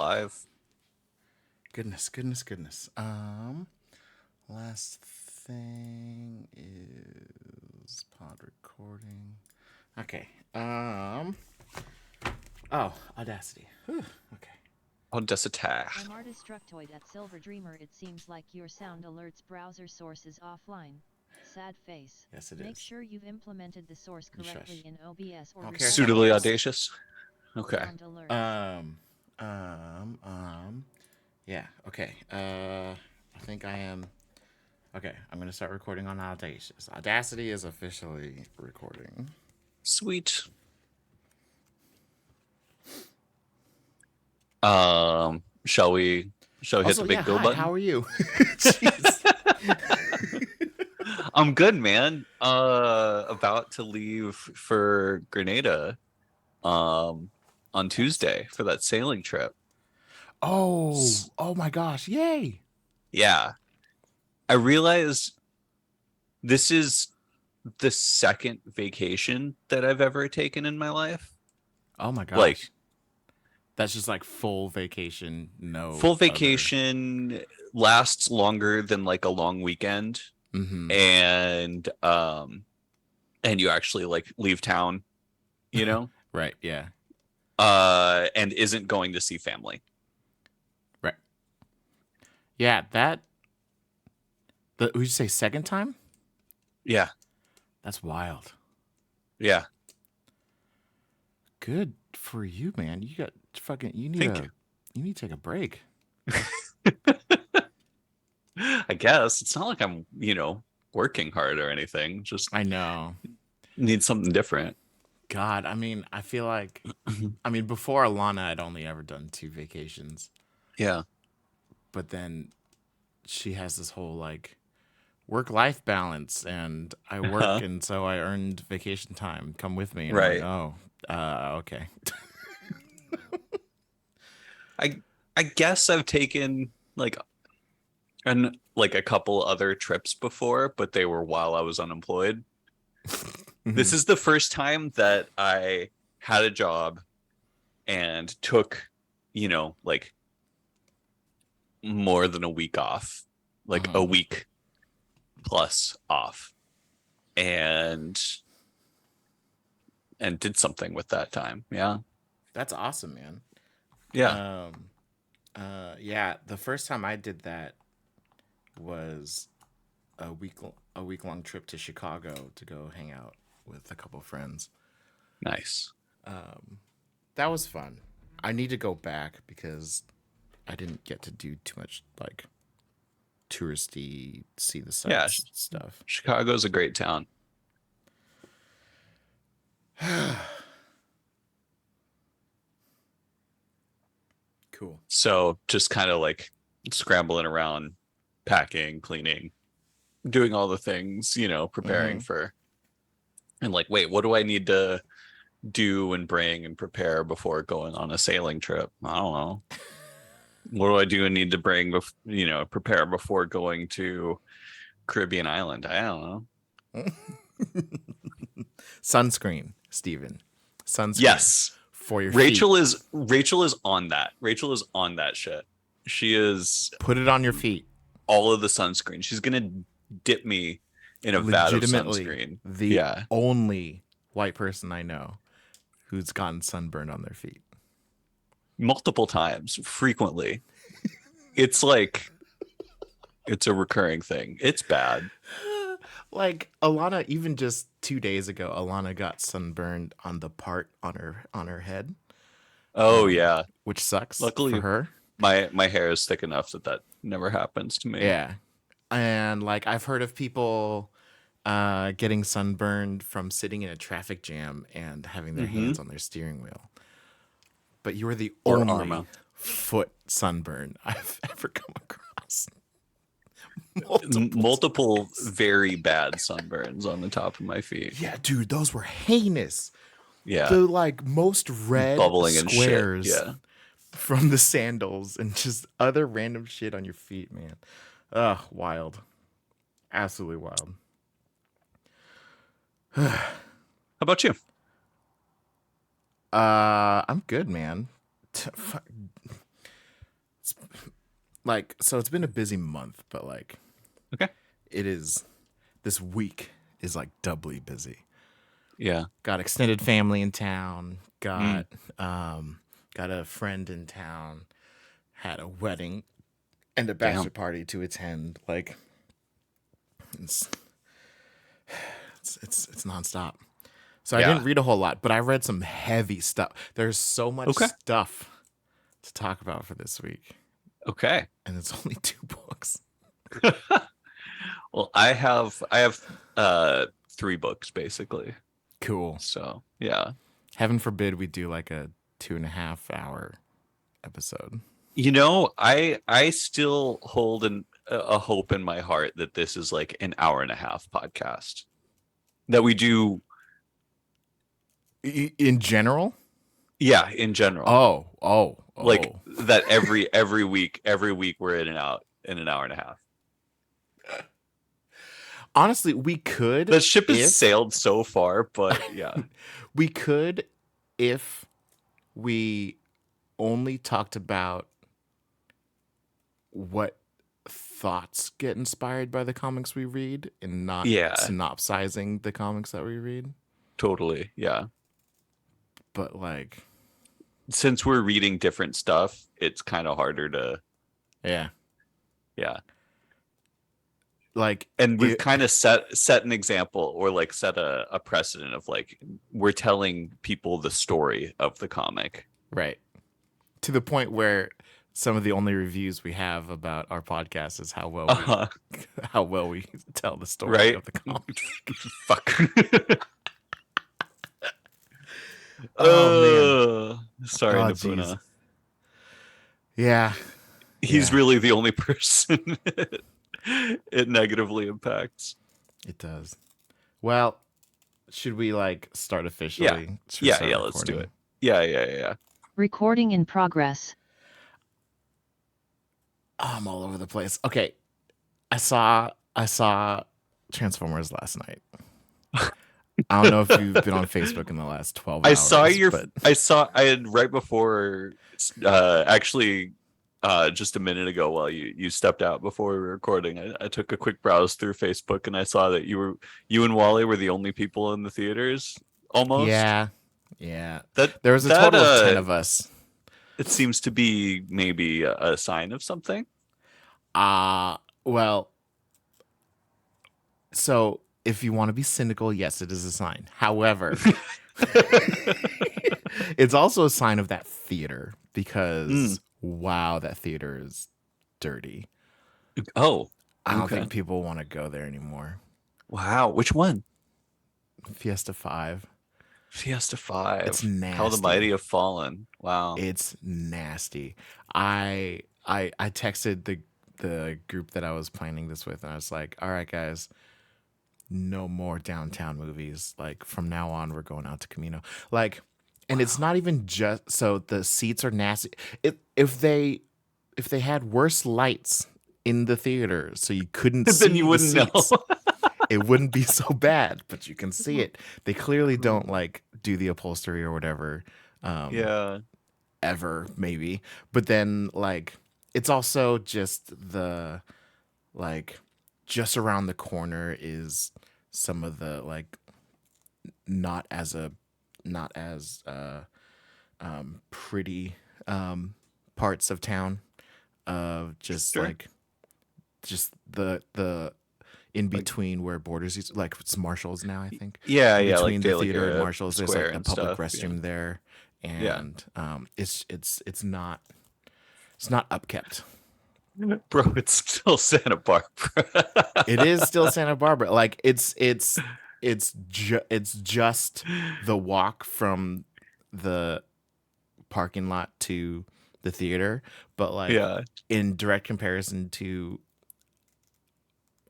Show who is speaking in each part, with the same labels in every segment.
Speaker 1: live.
Speaker 2: Goodness. Last thing is pod recording. Okay. Oh, Audacity. Whew. Okay.
Speaker 1: Audacity.
Speaker 3: I'm Artistructoid at Silver Dreamer. It seems like your sound alerts browser source is offline. Sad face.
Speaker 2: Yes, it
Speaker 3: Make
Speaker 2: is.
Speaker 3: sure you've implemented the source
Speaker 2: You
Speaker 3: correctly
Speaker 2: shush.
Speaker 3: in OBS or
Speaker 2: I don't care if
Speaker 3: resolve
Speaker 2: someone
Speaker 1: Suitably
Speaker 3: issues.
Speaker 2: cares.
Speaker 1: audacious. Okay.
Speaker 3: Sound alerts.
Speaker 2: Um. Yeah. Okay. I think I am. Okay. I'm gonna start recording on Audacious. Audacity is officially recording.
Speaker 1: Sweet. Shall we hit
Speaker 2: Also,
Speaker 1: the
Speaker 2: yeah.
Speaker 1: big go
Speaker 2: Hi.
Speaker 1: button?
Speaker 2: How are you? Jeez.
Speaker 1: I'm good, man. About to leave for Grenada um on Tuesday for that sailing trip.
Speaker 2: Oh.
Speaker 1: S-
Speaker 2: Oh my gosh. Yay.
Speaker 1: Yeah. I realize this is the second vacation that I've ever taken in my life.
Speaker 2: Oh my
Speaker 1: Like
Speaker 2: gosh. That's just like full vacation. No
Speaker 1: full
Speaker 2: other.
Speaker 1: vacation lasts longer than like a long weekend,
Speaker 2: Mm-hmm.
Speaker 1: and you actually like leave town, you know,
Speaker 2: Right. Yeah.
Speaker 1: and isn't going to see family.
Speaker 2: Right. Yeah. That. Would you say second time?
Speaker 1: Yeah.
Speaker 2: That's wild.
Speaker 1: Yeah.
Speaker 2: Good for you, man. You got fucking.
Speaker 1: Thank you.
Speaker 2: You need to take a break.
Speaker 1: I guess it's not like I'm, working hard or anything. Just
Speaker 2: I know.
Speaker 1: need something different.
Speaker 2: God, I mean, I feel like, before Alana, I'd only ever done 2 vacations,
Speaker 1: Yeah.
Speaker 2: but then she has this whole like work-life balance, and I work,
Speaker 1: Uh-huh.
Speaker 2: and so I earned vacation time. Come with me, and I'm like,
Speaker 1: Right.
Speaker 2: oh, okay.
Speaker 1: I I guess I've taken like a couple other trips before, but they were while I was unemployed. This
Speaker 2: Mhm.
Speaker 1: is the first time that I had a job and took, like more than a week off, like a
Speaker 2: Uh-huh.
Speaker 1: week plus off, and did something with that time. Yeah.
Speaker 2: That's awesome, man.
Speaker 1: Yeah.
Speaker 2: Um, yeah, the first time I did that was a week long trip to Chicago to go hang out with a couple friends.
Speaker 1: Nice.
Speaker 2: That was fun. I need to go back because I didn't get to do too much like touristy, see the
Speaker 1: Yeah.
Speaker 2: sights stuff.
Speaker 1: Chicago's a great town.
Speaker 2: Cool.
Speaker 1: So just kind of like scrambling around, packing, cleaning, doing all the things, preparing
Speaker 2: Mm-hmm.
Speaker 1: for, and like, wait, what do I need to do and bring and prepare before going on a sailing trip? I don't know. What do I do and need to bring, prepare before going to Caribbean island? I don't know.
Speaker 2: Sunscreen, Steven. Sunscreen
Speaker 1: Yes.
Speaker 2: for your feet.
Speaker 1: Rachel is on that. Rachel is on that shit. She is
Speaker 2: Put it on your feet.
Speaker 1: all of the sunscreen. She's gonna dip me in a vat of
Speaker 2: Legitimately,
Speaker 1: sunscreen.
Speaker 2: the
Speaker 1: Yeah.
Speaker 2: only white person I know who's gotten sunburned on their feet.
Speaker 1: Multiple times, frequently. It's like it's a recurring thing. It's bad.
Speaker 2: Like Alana, even just 2 days ago, Alana got sunburned on the part on her head,
Speaker 1: Oh yeah.
Speaker 2: which sucks for
Speaker 1: Luckily
Speaker 2: her.
Speaker 1: my hair is thick enough that never happens to me.
Speaker 2: Yeah, and like I've heard of people getting sunburned from sitting in a traffic jam and having their
Speaker 1: Mm-hmm.
Speaker 2: hands on their steering wheel. But you are the
Speaker 1: Or
Speaker 2: only
Speaker 1: Arma.
Speaker 2: foot sunburn I've ever come across. Multiple
Speaker 1: Multiple
Speaker 2: times.
Speaker 1: very bad sunburns on the top of my feet.
Speaker 2: Yeah, dude, those were heinous.
Speaker 1: Yeah.
Speaker 2: The like most red
Speaker 1: Bubbling and shit.
Speaker 2: squares
Speaker 1: Yeah.
Speaker 2: from the sandals and just other random shit on your feet, man. Ugh, wild. Absolutely wild.
Speaker 1: How about you?
Speaker 2: I'm good, man. like, so it's been a busy month, but like,
Speaker 1: Okay.
Speaker 2: it is. This week is like doubly busy.
Speaker 1: Yeah.
Speaker 2: Got extended family in town.
Speaker 1: Mm.
Speaker 2: Got a friend in town. Had a wedding and a bachelor
Speaker 1: Damn.
Speaker 2: party to attend. Like, it's it's nonstop. So I
Speaker 1: Yeah.
Speaker 2: didn't read a whole lot, but I read some heavy stuff. There's so much
Speaker 1: Okay.
Speaker 2: stuff to talk about for this week,
Speaker 1: Okay.
Speaker 2: and it's only 2 books.
Speaker 1: Well, I have 3 books basically.
Speaker 2: Cool.
Speaker 1: So yeah.
Speaker 2: Heaven forbid we do like a 2.5 hour episode.
Speaker 1: You know, I still hold a hope in my heart that this is like an hour and a half podcast that we do.
Speaker 2: In general?
Speaker 1: Yeah, in general.
Speaker 2: Oh.
Speaker 1: Like that every week we're in and out in an hour and a half.
Speaker 2: Honestly, we could.
Speaker 1: The ship has sailed so far, but yeah.
Speaker 2: We could if we only talked about what thoughts get inspired by the comics we read and not
Speaker 1: Yeah.
Speaker 2: synopsizing the comics that we read.
Speaker 1: Totally. Yeah.
Speaker 2: But like,
Speaker 1: Since we're reading different stuff, it's kind of harder to
Speaker 2: yeah. Like,
Speaker 1: And we've kind of set an example or like set a precedent of like we're telling people the story of the comic.
Speaker 2: right. To the point where some of the only reviews we have about our podcast is how well how well we tell the story
Speaker 1: Right?
Speaker 2: of the comic.
Speaker 1: Fuck.
Speaker 2: Oh,
Speaker 1: man. Sorry,
Speaker 2: Oh,
Speaker 1: Napuna.
Speaker 2: jeez. Yeah.
Speaker 1: He's
Speaker 2: Yeah.
Speaker 1: really the only person it negatively impacts.
Speaker 2: It does. Well, should we like start officially? Should we
Speaker 1: Yeah,
Speaker 2: start
Speaker 1: let's do
Speaker 2: recording?
Speaker 1: it. Yeah.
Speaker 3: Recording in progress.
Speaker 2: I'm all over the place. Okay. I saw Transformers last night. I don't know if you've been on Facebook in the last 12 hours.
Speaker 1: I had right before actually just a minute ago while you stepped out before we were recording, I took a quick browse through Facebook and I saw that you and Wally were the only people in the theaters almost.
Speaker 2: Yeah.
Speaker 1: That
Speaker 2: There was a total of 10 of us.
Speaker 1: It seems to be maybe a sign of something.
Speaker 2: Well, so if you want to be cynical, yes, it is a sign. However, it's also a sign of that theater because wow, that theater is dirty.
Speaker 1: Oh,
Speaker 2: I don't think people want to go there anymore.
Speaker 1: Wow, which one?
Speaker 2: Fiesta 5.
Speaker 1: Fiesta 5.
Speaker 2: It's nasty.
Speaker 1: How the mighty have fallen. Wow.
Speaker 2: It's nasty. I texted the group that I was planning this with, and I was like, all right, guys, no more downtown movies. Like, from now on, we're going out to Camino. Like, and it's not even just so the seats are nasty. If they had worse lights in the theater so you couldn't see
Speaker 1: then you wouldn't
Speaker 2: the seats,
Speaker 1: know.
Speaker 2: it wouldn't be so bad, but you can see it. They clearly don't like do the upholstery or whatever.
Speaker 1: Yeah.
Speaker 2: Ever, maybe. But then like it's also just the like just around the corner is some of the like not as pretty parts of town of just
Speaker 1: Sure.
Speaker 2: like just the in between where Borders used, like it's Marshalls now, I think.
Speaker 1: Yeah,
Speaker 2: In
Speaker 1: yeah.
Speaker 2: between
Speaker 1: Like
Speaker 2: the theater and Marshalls, there's like a public
Speaker 1: stuff,
Speaker 2: restroom there, and it's not upkept.
Speaker 1: Bro, it's still Santa Barbara.
Speaker 2: It is still Santa Barbara. Like it's just the walk from the parking lot to the theater, but like in direct comparison to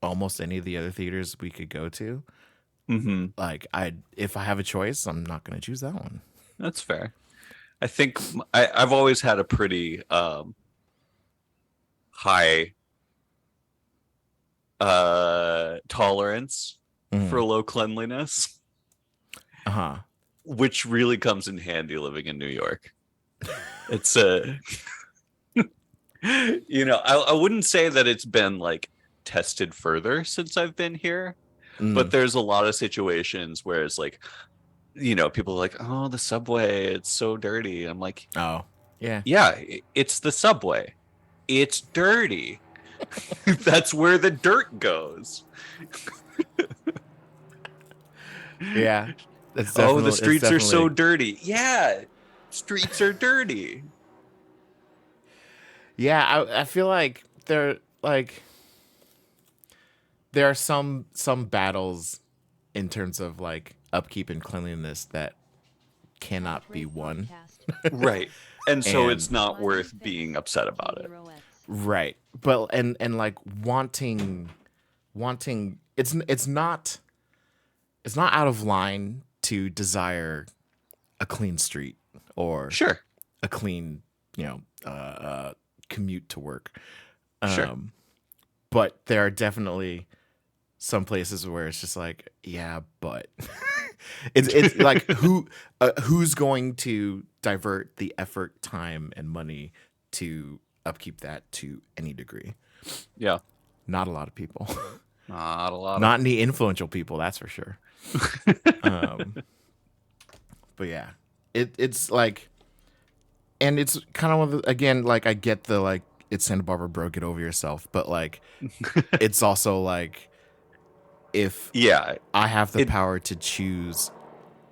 Speaker 2: almost any of the other theaters we could go to, like if I have a choice, I'm not going to choose that one.
Speaker 1: That's fair. I think I've always had a pretty high tolerance for low cleanliness, which really comes in handy living in New York. It's I wouldn't say that it's been like tested further since I've been here, but
Speaker 2: Mm.
Speaker 1: there's a lot of situations where it's like, people are like, oh, the subway, it's so dirty. I'm like,
Speaker 2: Oh, yeah.
Speaker 1: yeah, it's the subway. It's dirty. That's where the dirt goes.
Speaker 2: Yeah. That's
Speaker 1: Oh, the
Speaker 2: definitely it's
Speaker 1: streets are so
Speaker 2: definitely
Speaker 1: dirty. Yeah, streets are dirty.
Speaker 2: Yeah, I feel like there are some battles in terms of like upkeep and cleanliness that
Speaker 3: Top
Speaker 2: cannot be
Speaker 3: rate
Speaker 2: won.
Speaker 3: podcast.
Speaker 1: Right. And so
Speaker 2: And
Speaker 1: it's not
Speaker 3: Smiley
Speaker 1: worth being
Speaker 3: face.
Speaker 1: upset about it.
Speaker 3: Pirouettes.
Speaker 2: right. But and like wanting it's not out of line to desire a clean street or
Speaker 1: Sure.
Speaker 2: a clean, commute to work.
Speaker 1: Sure.
Speaker 2: But there are definitely some places where it's just like, yeah, but it's like who's going to divert the effort, time, and money to upkeep that to any degree?
Speaker 1: Yeah.
Speaker 2: Not a lot of people.
Speaker 1: Not a lot
Speaker 2: Not any influential people, that's for sure. Um, but yeah, it's like, and it's kind of one of again, like I get the like it's Santa Barbara, bro, get over yourself, but like it's also like if
Speaker 1: Yeah.
Speaker 2: I have the
Speaker 1: It
Speaker 2: power to choose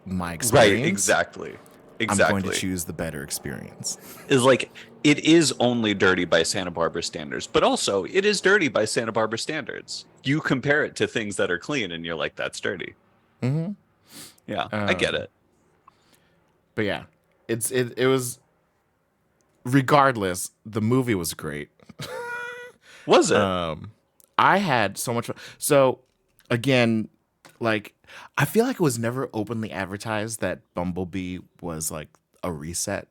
Speaker 2: my
Speaker 1: right,
Speaker 2: experience,
Speaker 1: exactly.
Speaker 2: I'm going to
Speaker 1: Exactly.
Speaker 2: choose the better experience.
Speaker 1: Is like it is only dirty by Santa Barbara standards, but also it is dirty by Santa Barbara standards. You compare it to things that are clean and you're like, that's dirty.
Speaker 2: hmm
Speaker 1: Yeah, I get
Speaker 2: Um,
Speaker 1: it.
Speaker 2: but yeah, it was regardless. The movie was great.
Speaker 1: Was it?
Speaker 2: I had so much fun. So again, like I feel like it was never openly advertised that Bumblebee was like a reset.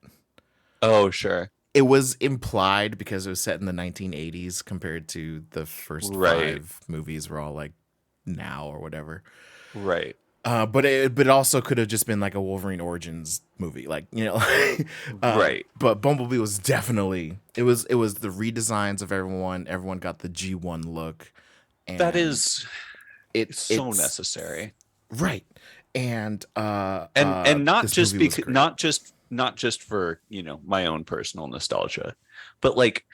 Speaker 1: Oh, sure.
Speaker 2: It was implied because it was set in the 1980s compared to the first
Speaker 1: Right.
Speaker 2: 5 movies were all like now or whatever.
Speaker 1: Right.
Speaker 2: But it also could have just been like a Wolverine Origins movie, like
Speaker 1: Right.
Speaker 2: But Bumblebee was definitely it was the redesigns of everyone. Everyone got the G1 look,
Speaker 1: That
Speaker 2: and
Speaker 1: is so
Speaker 2: it's
Speaker 1: necessary.
Speaker 2: right. And
Speaker 1: And not
Speaker 2: this
Speaker 1: just
Speaker 2: movie was
Speaker 1: because
Speaker 2: great.
Speaker 1: not just for, my own personal nostalgia, but like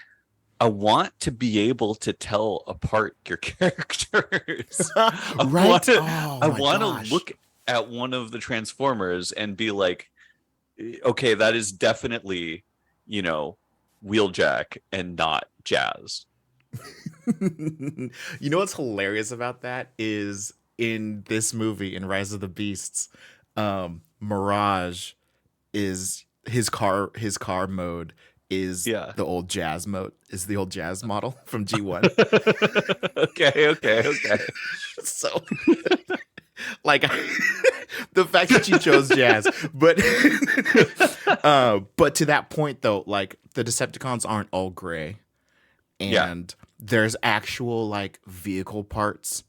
Speaker 1: I want to be able to tell apart your characters.
Speaker 2: Right? Oh
Speaker 1: I
Speaker 2: my
Speaker 1: want to
Speaker 2: gosh.
Speaker 1: look at one of the Transformers and be like, okay, that is definitely, Wheeljack and not Jazz.
Speaker 2: You know what's hilarious about that is in this movie in Rise of the Beasts, Mirage is his car mode is
Speaker 1: Yeah.
Speaker 2: the old jazz mode is the old jazz model from G1.
Speaker 1: Okay, okay, okay.
Speaker 2: So like the fact that you chose jazz, but to that point though, like the Decepticons aren't all gray,
Speaker 1: Yeah.
Speaker 2: and there's actual like vehicle parts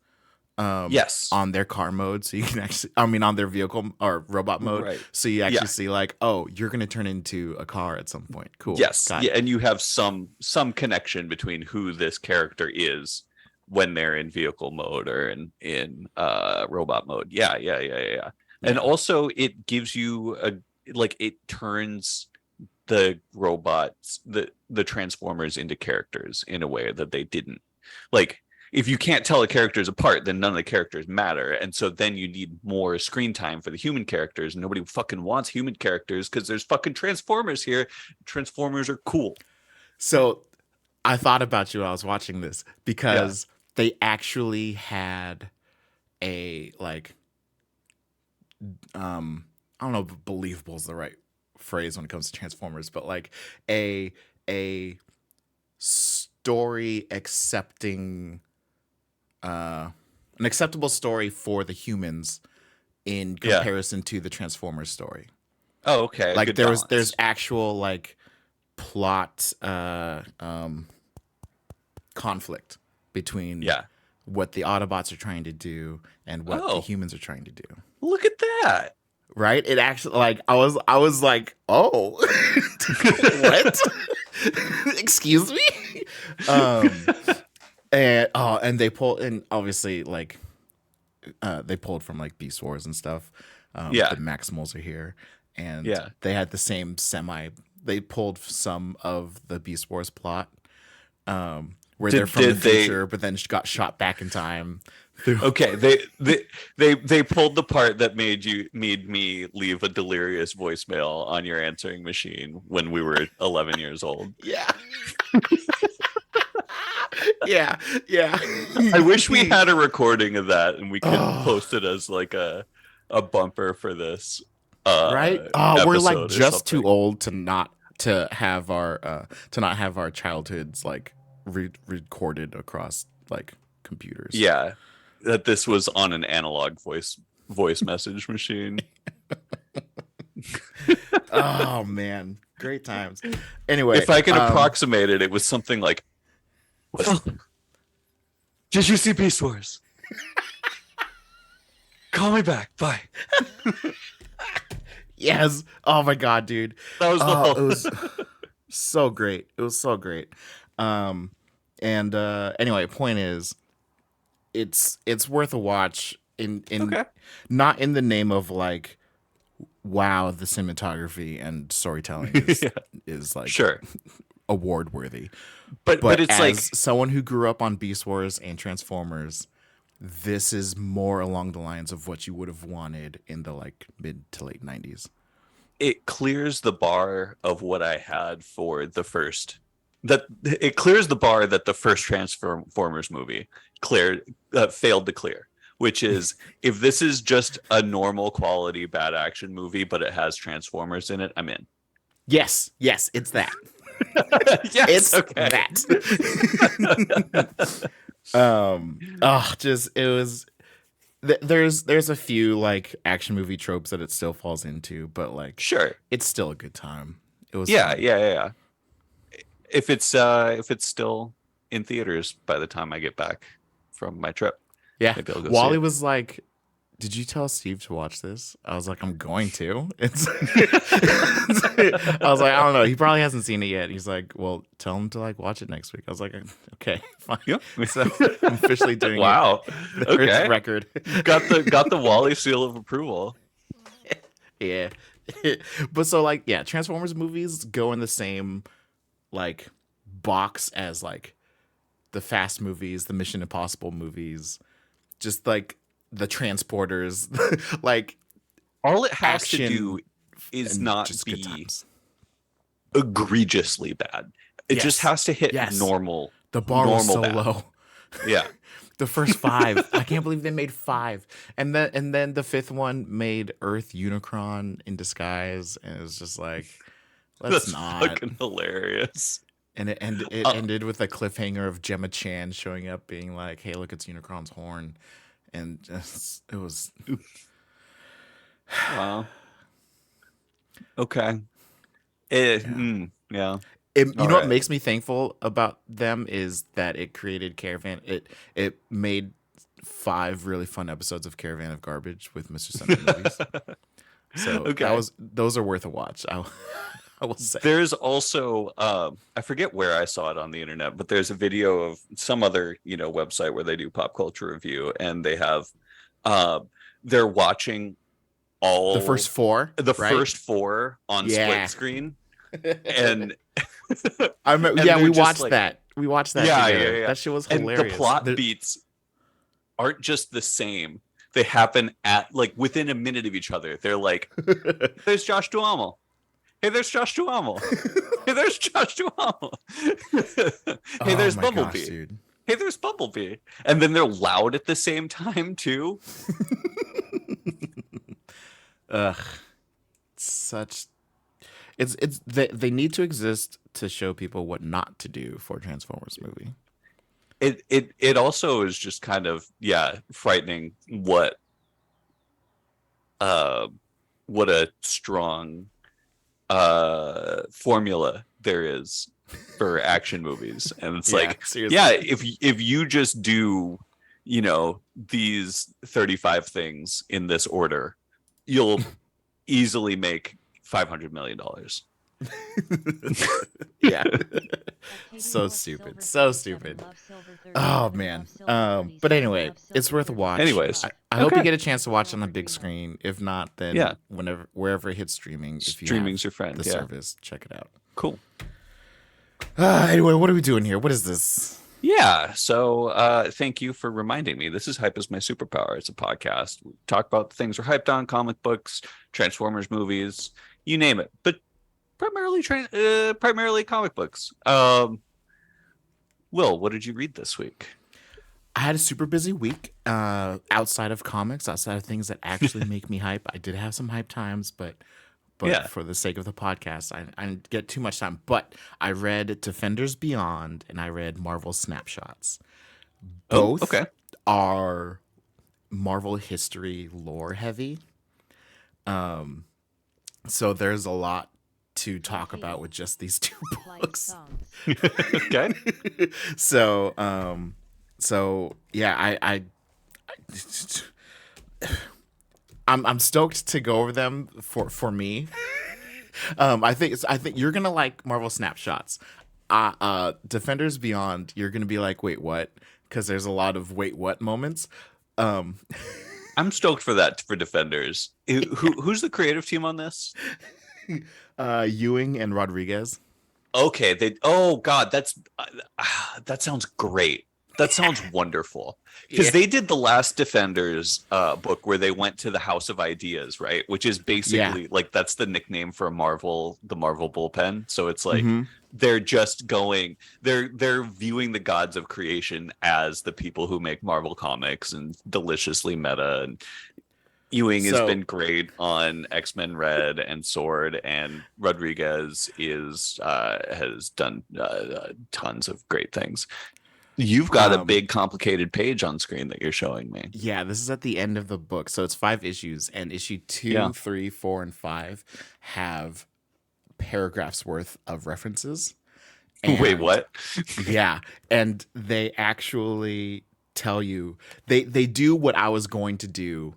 Speaker 1: Yes.
Speaker 2: on their car mode, so you can actually on their vehicle or robot mode,
Speaker 1: Right.
Speaker 2: so you
Speaker 1: Yeah.
Speaker 2: actually see like, oh, you're gonna turn into a car at some point. Cool.
Speaker 1: Yes.
Speaker 2: Got
Speaker 1: Yeah,
Speaker 2: it.
Speaker 1: and you have some connection between who this character is when they're in vehicle mode or in robot mode. Yeah, yeah, yeah, yeah, yeah. And
Speaker 2: Yeah.
Speaker 1: also it gives you it turns the robots, the Transformers into characters in a way that they didn't. Like if you can't tell the characters apart, then none of the characters matter. And so then you need more screen time for the human characters. Nobody fucking wants human characters because there's fucking Transformers here. Transformers are cool.
Speaker 2: So I thought about you while I was watching this
Speaker 1: Yeah.
Speaker 2: because they actually had a like I don't know if believable is the right phrase when it comes to Transformers, but like a story accepting an acceptable story for the humans in
Speaker 1: Yeah.
Speaker 2: comparison to the Transformers story.
Speaker 1: Oh, okay.
Speaker 2: Like
Speaker 1: Good
Speaker 2: there's
Speaker 1: balance.
Speaker 2: actual like plot conflict between
Speaker 1: Yeah.
Speaker 2: what the Autobots are trying to do and what the
Speaker 1: Oh,
Speaker 2: humans are trying to do.
Speaker 1: look at that.
Speaker 2: Right? It actually like I was like, oh, what? Excuse me. Um, and they pulled, and obviously like they pulled from like Beast Wars and stuff.
Speaker 1: Yeah.
Speaker 2: The Maximals are here, and
Speaker 1: Yeah.
Speaker 2: they had the same semi. They pulled some of the Beast Wars plot, where they're from the
Speaker 1: Did they?
Speaker 2: future, but then got shot back in time.
Speaker 1: Okay, they pulled the part that made me leave a delirious voicemail on your answering machine when we were 11 years old.
Speaker 2: Yeah. Yeah, yeah.
Speaker 1: I wish we had a recording of that and we could
Speaker 2: Oh,
Speaker 1: post it as like a bumper for this
Speaker 2: right? Oh, we're like
Speaker 1: episode or
Speaker 2: just too
Speaker 1: something.
Speaker 2: old to not have our childhoods like recorded across like computers.
Speaker 1: Yeah, that this was on an analog voice message machine.
Speaker 2: Oh man, great times. Anyway,
Speaker 1: If I can approximate it, it was something like, well, did you see Beast Wars? Call me back. Bye.
Speaker 2: yes. Oh my god, dude.
Speaker 1: That was the whole.
Speaker 2: It was so great. It was so great. And anyway, point is, it's worth a watch in
Speaker 1: Okay.
Speaker 2: not in the name of like, wow, the cinematography and storytelling is
Speaker 1: Yeah,
Speaker 2: is like
Speaker 1: sure.
Speaker 2: award worthy.
Speaker 1: But it's
Speaker 2: as
Speaker 1: like,
Speaker 2: someone who grew up on Beast Wars and Transformers, this is more along the lines of what you would have wanted in the like mid to late 90s.
Speaker 1: it clears the bar of what I had for the first. That it clears the bar that the first Transformers movie failed to clear, which is if this is just a normal quality bad action movie, but it has Transformers in it, I'm in.
Speaker 2: Yes, it's that.
Speaker 1: Yes,
Speaker 2: It's
Speaker 1: okay.
Speaker 2: that. Just it was. There's a few like action movie tropes that it still falls into, but like
Speaker 1: Sure.
Speaker 2: it's still a good time. It was
Speaker 1: Yeah,
Speaker 2: fun.
Speaker 1: yeah. If it's still in theaters by the time I get back from my trip,
Speaker 2: Yeah.
Speaker 1: maybe I'll go see
Speaker 2: Wally
Speaker 1: it.
Speaker 2: was like, "Did you tell Steve to watch this?" I was like, "I'm going to." It's. I was like, "I don't know. He probably hasn't seen it yet." He's like, "Well, tell him to like watch it next week." I was like, "Okay, fine."
Speaker 1: Yep.
Speaker 2: So I'm officially doing
Speaker 1: Wow.
Speaker 2: it.
Speaker 1: Okay.
Speaker 2: It's record.
Speaker 1: got the Wally seal of approval.
Speaker 2: Yeah. But so like yeah, Transformers movies go in the same like box as like the Fast movies, the Mission Impossible movies, just like the Transporters, like
Speaker 1: All it has
Speaker 2: action
Speaker 1: to do is
Speaker 2: and
Speaker 1: not
Speaker 2: just good
Speaker 1: be
Speaker 2: times.
Speaker 1: egregiously bad. It just
Speaker 2: Yes.
Speaker 1: has to hit
Speaker 2: Yes.
Speaker 1: normal.
Speaker 2: The bar was so
Speaker 1: bad.
Speaker 2: low.
Speaker 1: Yeah.
Speaker 2: The first 5, I can't believe they made 5, and then the 5th one made Earth Unicron in disguise, and it was just like, let's
Speaker 1: That's
Speaker 2: not.
Speaker 1: fucking hilarious.
Speaker 2: And it ended with a cliffhanger of Gemma Chan showing up, being like, "Hey, look, it's Unicron's horn," and just, it was
Speaker 1: Wow. Okay. Yeah.
Speaker 2: you
Speaker 1: All
Speaker 2: know what
Speaker 1: right.
Speaker 2: makes me thankful about them is that it created Caravan. It made 5 really fun episodes of Caravan of Garbage with Mr. Sunday movies. So
Speaker 1: Okay.
Speaker 2: those are worth a watch. I will say.
Speaker 1: There's also I forget where I saw it on the internet, but there's a video of some other website where they do pop culture review, and they have they're watching all
Speaker 2: The first 4,
Speaker 1: the
Speaker 2: right?
Speaker 1: first 4 on
Speaker 2: Yeah.
Speaker 1: split screen, and
Speaker 2: yeah,
Speaker 1: they're
Speaker 2: we
Speaker 1: just
Speaker 2: watched
Speaker 1: like-
Speaker 2: that. We watched that
Speaker 1: Yeah,
Speaker 2: together.
Speaker 1: yeah.
Speaker 2: That shit was
Speaker 1: and
Speaker 2: hilarious.
Speaker 1: the plot
Speaker 2: There-
Speaker 1: beats aren't just the same. They happen at like within a minute of each other. They're like, "There's Josh Duhamel. Hey, there's Josh Duhamel. Hey, there's Josh Duhamel. Hey, there's
Speaker 2: my gosh,
Speaker 1: Bumblebee.
Speaker 2: dude.
Speaker 1: Hey, there's Bumblebee." And then they're loud at the same time too.
Speaker 2: Ugh, such. It's they need to exist to show people what not to do for a Transformers movie.
Speaker 1: It also is just kind of frightening what a strong formula there is for action movies, and it's like
Speaker 2: seriously.
Speaker 1: if you just do these 35 things in this order, you'll easily make $500 million.
Speaker 2: Yeah.
Speaker 3: Katie
Speaker 2: So
Speaker 3: Wolf,
Speaker 2: stupid.
Speaker 3: Silver
Speaker 2: So
Speaker 3: 37,
Speaker 2: stupid.
Speaker 3: Love Silver
Speaker 2: Oh
Speaker 3: 37,
Speaker 2: man.
Speaker 3: Love Silver
Speaker 2: But
Speaker 3: 37,
Speaker 2: anyway,
Speaker 3: Love
Speaker 2: it's
Speaker 3: Silver
Speaker 2: worth a
Speaker 3: 37,
Speaker 2: watch.
Speaker 1: Anyways,
Speaker 3: Love.
Speaker 2: I hope you
Speaker 1: okay.
Speaker 2: get a chance to watch on the
Speaker 3: Silver
Speaker 2: big
Speaker 3: Dreamer.
Speaker 2: screen. If not, then
Speaker 1: Yeah.
Speaker 2: wherever it hits streaming, if you
Speaker 1: Streaming's
Speaker 2: have
Speaker 1: your friend.
Speaker 2: the
Speaker 1: Yeah.
Speaker 2: service, check it out.
Speaker 1: Cool.
Speaker 2: Anyway, what are we doing here? What is this?
Speaker 1: Yeah. So thank you for reminding me. This is Hype is My Superpower. It's a podcast. We talk about the things we're hyped on, comic books, Transformers movies, you name it. But primarily comic books. Will, what did you read this week?
Speaker 2: I had a super busy week outside of comics, outside of things that actually make me hype. I did have some hype times, but
Speaker 1: Yeah.
Speaker 2: for the sake of the podcast, I didn't get too much time. But I read Defenders Beyond and I read Marvel Snapshots. Both
Speaker 1: okay.
Speaker 2: are Marvel history lore heavy. So there's a lot to talk about with just these two
Speaker 3: Like
Speaker 2: books.
Speaker 3: songs.
Speaker 1: Okay.
Speaker 2: So yeah, I'm stoked to go over them for me. I think you're gonna like Marvel Snapshots. Defenders Beyond, you're gonna be like, wait, what? Because there's a lot of wait, what moments.
Speaker 1: I'm stoked for that for Defenders. Who's the creative team on this?
Speaker 2: Ewing and Rodriguez.
Speaker 1: Okay, oh god, that sounds great. That sounds wonderful. Because
Speaker 2: Yeah.
Speaker 1: they did the last Defenders book where they went to the House of Ideas, right? Which is basically like that's the nickname for the Marvel bullpen. So it's like
Speaker 2: Mhm.
Speaker 1: they're just going they're viewing the gods of creation as the people who make Marvel comics and deliciously meta, and Ewing has
Speaker 2: So-
Speaker 1: been great on X-Men Red and Sword, and Rodriguez has done tons of great things. You've got a big complicated page on screen that you're showing me.
Speaker 2: Yeah, this is at the end of the book. So it's 5 issues, and issue 2,
Speaker 1: Yeah.
Speaker 2: 3, 4, and 5 have paragraphs worth of references.
Speaker 1: Wait,
Speaker 2: And-
Speaker 1: what?
Speaker 2: Yeah, and they actually tell you they do what I was going to do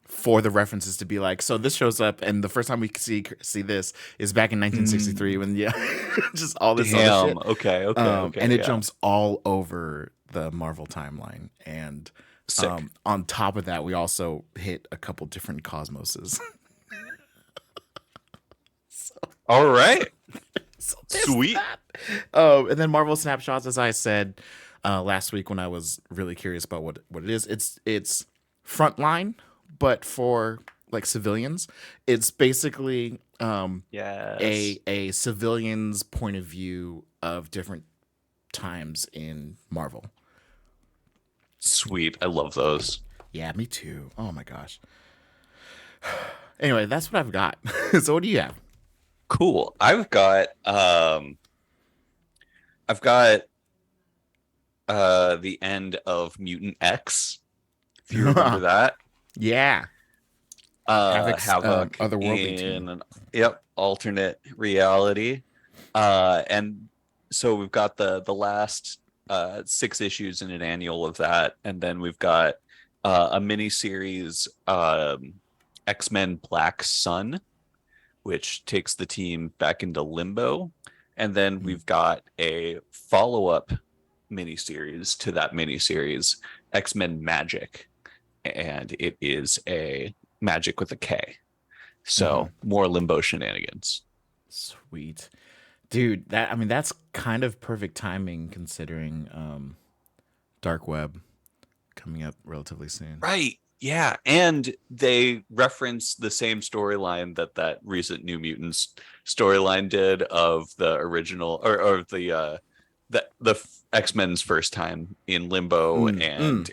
Speaker 2: for the references to be like, so this shows up, and the first time we see this is back in 1963 when just all this other
Speaker 1: Damn.
Speaker 2: shit.
Speaker 1: Okay.
Speaker 2: And it
Speaker 1: yeah.
Speaker 2: jumps all over the Marvel timeline. And
Speaker 1: Sick.
Speaker 2: on top of that, we also hit a couple different cosmoses.
Speaker 1: All right.
Speaker 2: So
Speaker 1: Sweet.
Speaker 2: and then Marvel Snapshots, as I said last week when I was really curious about what it is, it's frontline, but for like civilians. It's basically
Speaker 1: Yes.
Speaker 2: a civilian's point of view of different times in Marvel.
Speaker 1: Sweet. I love those.
Speaker 2: Yeah, me too. Oh my gosh. Anyway, that's what I've got. So what do you have?
Speaker 1: Cool. I've got the end of Mutant X. If you remember that.
Speaker 2: Yeah. Havoc's,
Speaker 1: Havoc
Speaker 2: otherworldly
Speaker 1: in
Speaker 2: team.
Speaker 1: an alternate reality. And so we've got the last 6 issues in an annual of that, and then we've got a mini series, X-Men Black Sun, which takes the team back into limbo, and then we've got a follow-up miniseries to that miniseries, X-Men Magic, and it is a magic with a K. So more limbo shenanigans.
Speaker 2: Sweet. Dude, that's kind of perfect timing considering Dark Web coming up relatively soon.
Speaker 1: Right. Yeah. And they reference the same storyline that recent New Mutants storyline did of the original or the X-Men's first time in limbo and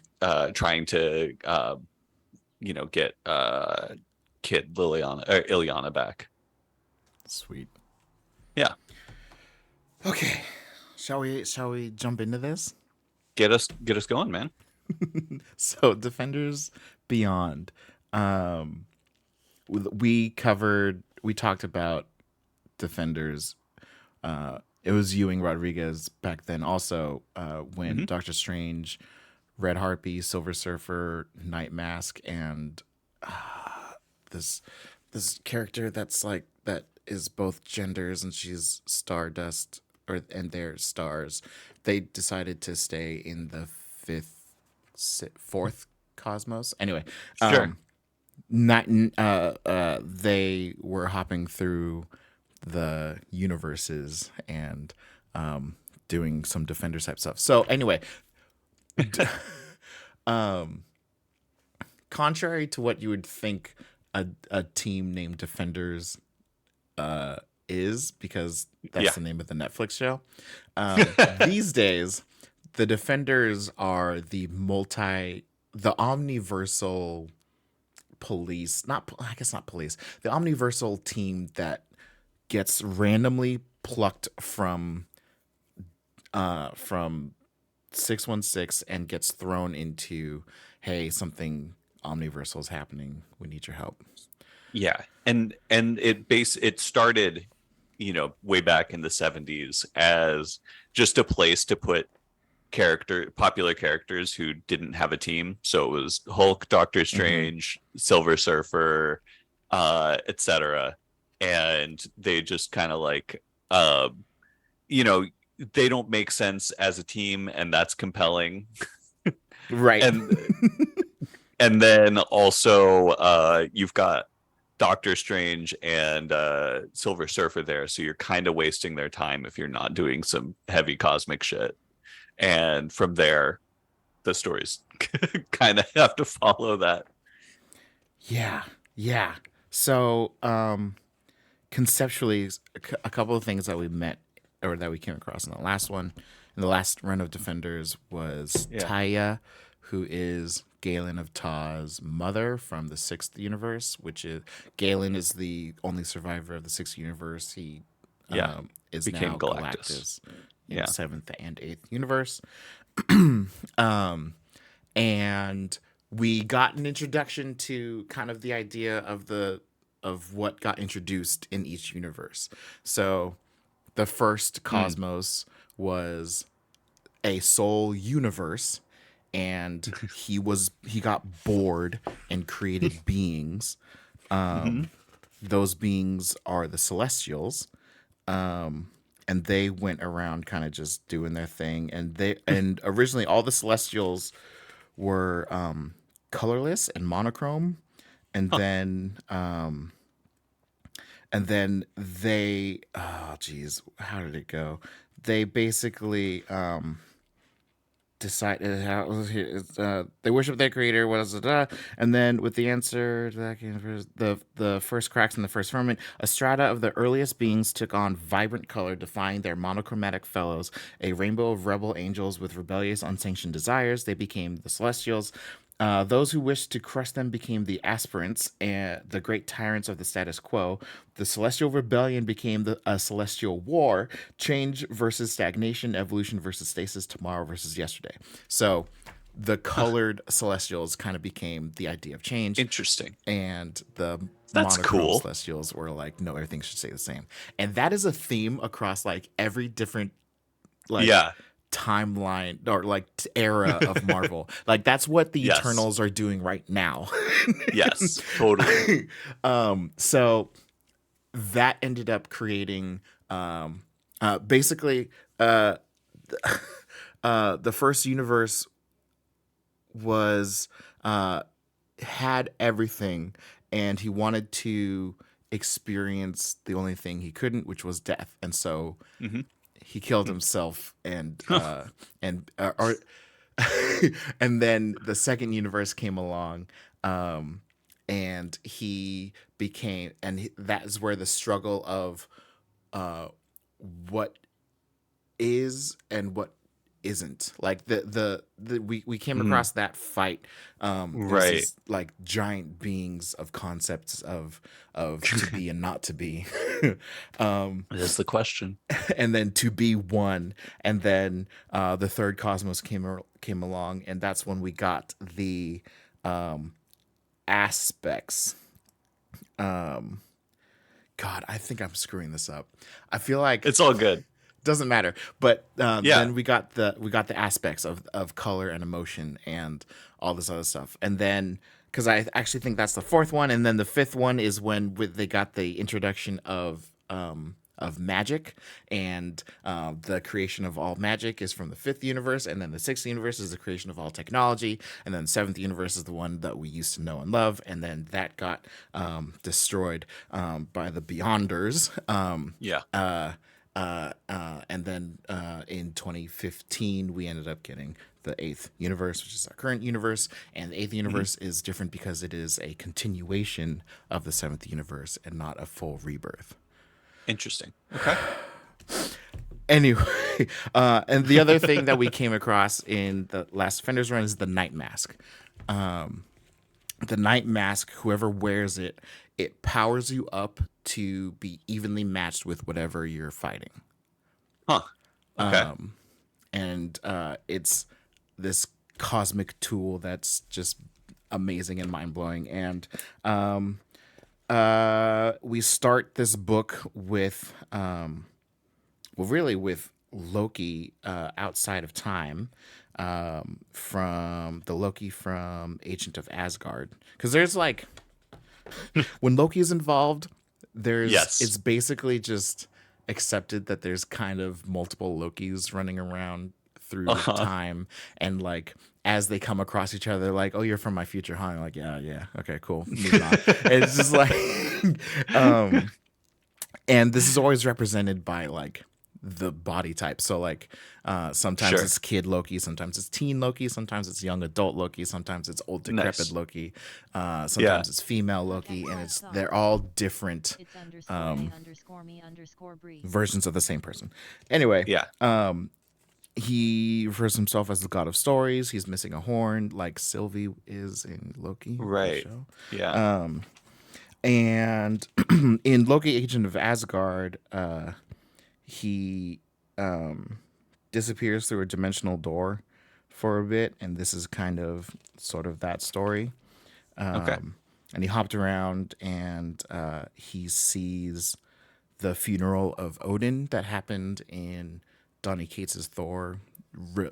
Speaker 1: trying to get kid Ileana back.
Speaker 2: Sweet.
Speaker 1: Yeah.
Speaker 2: Okay. Shall we jump into this?
Speaker 1: Get us going, man.
Speaker 2: So Defenders Beyond. We talked about Defenders. It was Ewing Rodriguez back then also when Doctor Strange, Red Harpy, Silver Surfer, Night Mask, and this character that's like that is both genders, and she's Stardust, and they're stars. They decided to stay in the fourth cosmos. Anyway,
Speaker 1: Sure.
Speaker 2: not they were hopping through the universes and doing some Defenders type stuff. So anyway, um, contrary to what you would think a team named Defenders is, because that's
Speaker 1: Yeah.
Speaker 2: the name of the Netflix show. These days, the Defenders are the omniversal police. Not, I guess not police. The omniversal team that gets randomly plucked from 616 and gets thrown into, hey, something omniversal is happening. We need your help.
Speaker 1: Yeah. And it started, way back in the 70s as just a place to put popular characters who didn't have a team. So it was Hulk, Doctor Strange, Silver Surfer, etc. And they just kind of like you know they don't make sense as a team, and that's compelling.
Speaker 2: Right.
Speaker 1: And then also you've got Doctor Strange and Silver Surfer there, so you're kind of wasting their time if you're not doing some heavy cosmic shit. And from there, the stories kind of have to follow that.
Speaker 2: Yeah. Yeah. So, conceptually, a couple of things that we met or that we came across in the last one, in the last run of Defenders, was Taya, who is Galen of Taw's mother from the sixth universe, which is Galen is the only survivor of the sixth universe. He is
Speaker 1: became
Speaker 2: now
Speaker 1: Galactus
Speaker 2: in seventh and eighth universe. And we got an introduction to kind of the idea of what got introduced in each universe. So the first cosmos was a soul universe, and he got bored and created beings. Those beings are the Celestials. And they went around kind of just doing their thing. And originally all the Celestials were colorless and monochrome. And then they, oh geez, how did it go? They basically decided how they worship their creator. What is it? And then with the answer to that, the first cracks in the first firmament, a strata of the earliest beings took on vibrant color, defying their monochromatic fellows. A rainbow of rebel angels with rebellious, unsanctioned desires. They became the Celestials. Those who wished to crush them became the aspirants, and the great tyrants of the status quo. The Celestial Rebellion became a Celestial War, change versus stagnation, evolution versus stasis, tomorrow versus yesterday. So the colored Celestials kind of became the idea of change.
Speaker 1: Interesting.
Speaker 2: And the
Speaker 1: That's
Speaker 2: monochrome
Speaker 1: cool.
Speaker 2: Celestials were like, no, everything should stay the same. And that is a theme across like every different timeline or like era of Marvel. Like that's what the Eternals are doing right now.
Speaker 1: Yes, totally.
Speaker 2: So that ended up creating basically the first universe was had everything, and he wanted to experience the only thing he couldn't, which was death. And so he killed himself, and and then the second universe came along, and he became, and that is where the struggle of what is and what isn't, like we came across that fight,
Speaker 1: right?
Speaker 2: these, like giant beings of concepts of to be and not to be.
Speaker 1: That's the question.
Speaker 2: And then to be one, and then the third cosmos came along, and that's when we got the aspects. God, I think I'm screwing this up. I feel like
Speaker 1: It's all good.
Speaker 2: Doesn't matter. But then we got the aspects of color and emotion and all this other stuff. And then, because I actually think that's the fourth one, and then the fifth one is when they got the introduction of of magic, and the creation of all magic is from the fifth universe, and then the sixth universe is the creation of all technology, and then the seventh universe is the one that we used to know and love, and then that got destroyed by the Beyonders.
Speaker 1: Yeah.
Speaker 2: And then in 2015, we ended up getting the eighth universe, which is our current universe. And the eighth universe is different because it is a continuation of the seventh universe and not a full rebirth.
Speaker 1: Interesting. Okay.
Speaker 2: Anyway, and the other thing that we came across in the Last Defenders run is the Night Mask. The Night Mask, whoever wears it, it powers you up to be evenly matched with whatever you're fighting.
Speaker 1: Huh. Okay.
Speaker 2: And it's this cosmic tool that's just amazing and mind-blowing. And we start this book with with Loki outside of time, from the Loki from Agent of Asgard, because there's like when Loki is involved, it's basically just accepted that there's kind of multiple Lokis running around through time, and like as they come across each other, they're like, "Oh, you're from my future, huh?" I'm like, yeah, okay, cool, moving on. It's just like, and this is always represented by like the body type. So like sometimes it's kid Loki, sometimes it's teen Loki, sometimes it's young adult Loki, sometimes it's old decrepit Loki, sometimes it's female Loki, and they're all different versions of the same person. Anyway, he refers to himself as the god of stories. He's missing a horn, like Sylvie is in Loki.
Speaker 1: Right.
Speaker 2: Show.
Speaker 1: Yeah.
Speaker 2: And in Loki, Agent of Asgard, he disappears through a dimensional door for a bit, and this is kind of sort of that story. And he hopped around, and he sees the funeral of Odin that happened in Donny Cates's Thor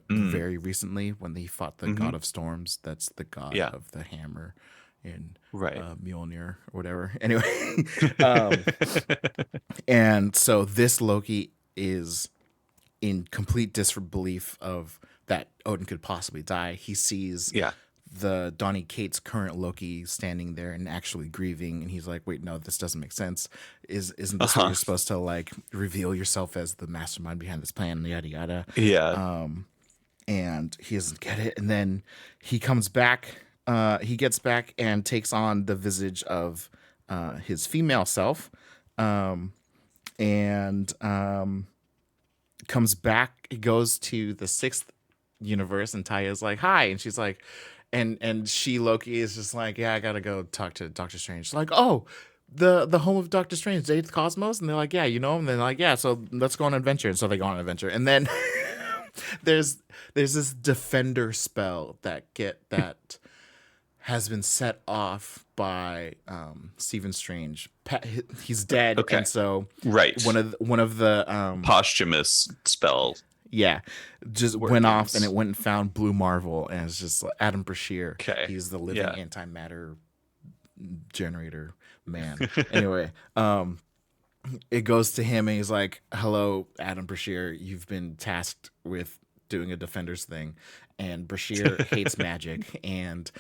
Speaker 2: very recently, when he fought the god of storms. That's the god of the hammer in Mjolnir or whatever. Anyway, and so this Loki is in complete disbelief of that Odin could possibly die. He sees the Donny Cates current Loki standing there and actually grieving, and he's like, "Wait, no, this doesn't make sense. Isn't this what you're supposed to like reveal yourself as the mastermind behind this plan?" Yada yada.
Speaker 1: Yeah.
Speaker 2: And he doesn't get it, and then he comes back. He gets back and takes on the visage of his female self, and comes back. He goes to the sixth universe, and Taya's like, "Hi," and she's like, and she Loki is just like, "Yeah, I gotta go talk to Doctor Strange." She's like, "Oh, the home of Doctor Strange, the eighth cosmos," and they're like, "Yeah, you know him." And they're like, "Yeah, so let's go on an adventure." And so they go on an adventure, and then there's this defender spell that has been set off by Stephen Strange. He's dead, and so one of the
Speaker 1: posthumous spell.
Speaker 2: Yeah, just went off, and it went and found Blue Marvel, and it's just Adam Brashear. He's the living antimatter generator man. Anyway, it goes to him, and he's like, "Hello, Adam Brashear. You've been tasked with doing a Defenders thing." And Brashear hates magic, and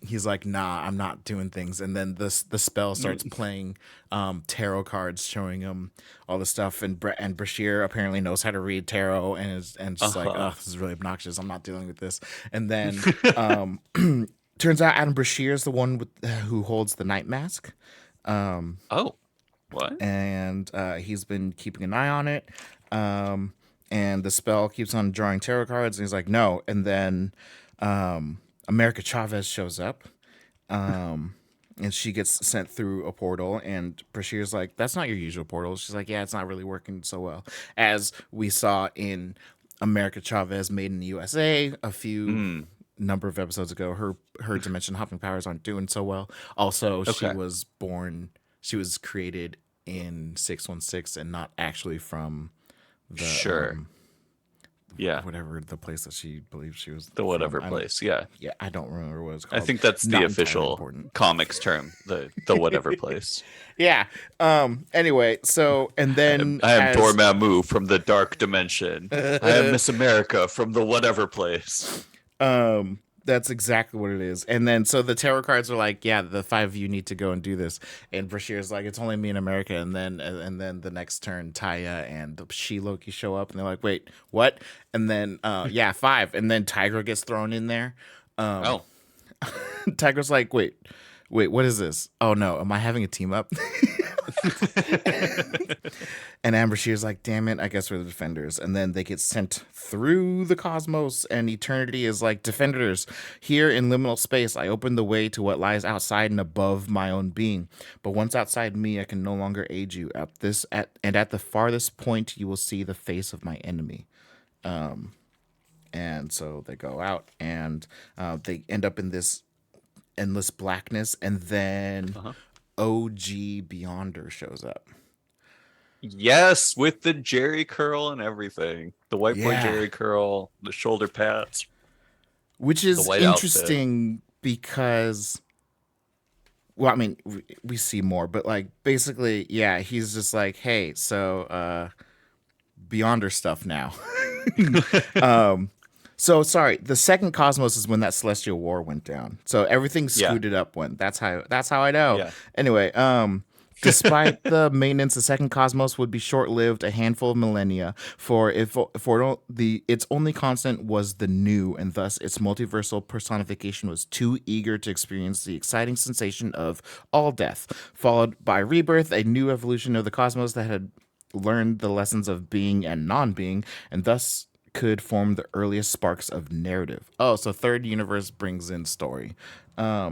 Speaker 2: he's like, "Nah, I'm not doing things." And then the spell starts playing tarot cards, showing him all the stuff. And Brashear apparently knows how to read tarot, and is just like, "Oh, this is really obnoxious. I'm not dealing with this." And then turns out Adam Brashear is the one who holds the Night Mask.
Speaker 1: What?
Speaker 2: And he's been keeping an eye on it. And the spell keeps on drawing tarot cards, and he's like, "No." And then America Chavez shows up, and she gets sent through a portal, and Brashear's like, "That's not your usual portal." She's like, "Yeah, it's not really working so well." As we saw in America Chavez Made in the USA a few number of episodes ago, her dimension hopping powers aren't doing so well. Also, she was created in 616 and not actually from
Speaker 1: Yeah.
Speaker 2: whatever the place that she believed she was
Speaker 1: The
Speaker 2: from.
Speaker 1: whatever
Speaker 2: I don't-
Speaker 1: place. Yeah.
Speaker 2: Yeah, I don't remember what it's
Speaker 1: I
Speaker 2: called.
Speaker 1: think that's
Speaker 2: Not
Speaker 1: the
Speaker 2: entirely
Speaker 1: official
Speaker 2: important.
Speaker 1: comics term, the whatever place.
Speaker 2: Yeah. Anyway, so and then
Speaker 1: I am
Speaker 2: as
Speaker 1: Dormammu from the dark dimension. I am Miss America from the whatever place.
Speaker 2: That's exactly what it is. And then so the tarot cards are like, yeah, the 5 of you need to go and do this. And Brashear's like, it's only me in America. And then the next turn, Taya and She-Loki show up, and they're like, wait, what? And then yeah, 5. And then Tigra gets thrown in there.
Speaker 1: Oh,
Speaker 2: Tiger's like, wait, what is this? Oh no, am I having a team up? And Amber Shear's like, damn it, I guess we're the defenders. And then they get sent through the cosmos, and Eternity is like, defenders, here in liminal space, I open the way to what lies outside and above my own being. But once outside me, I can no longer aid you. At the farthest point, you will see the face of my enemy. And so they go out, and they end up in this endless blackness, and then OG Beyonder shows up.
Speaker 1: yes, with the Jerry curl and everything. The white boy
Speaker 2: Yeah.
Speaker 1: Jerry curl, the shoulder pads.
Speaker 2: Which is
Speaker 1: white
Speaker 2: interesting because, well, I mean, we see more, but like basically, yeah, he's just like, hey, so Beyonder stuff now. So sorry, the second Cosmos is when that Celestial War went down. So everything scooted up when. That's how I know.
Speaker 1: Yeah.
Speaker 2: Anyway, despite the maintenance, the second Cosmos would be short-lived, a handful of millennia. Its only constant was the new, and thus its multiversal personification was too eager to experience the exciting sensation of all death, followed by rebirth, a new evolution of the cosmos that had learned the lessons of being and non-being, and thus could form the earliest sparks of narrative. Oh, so third universe brings in story.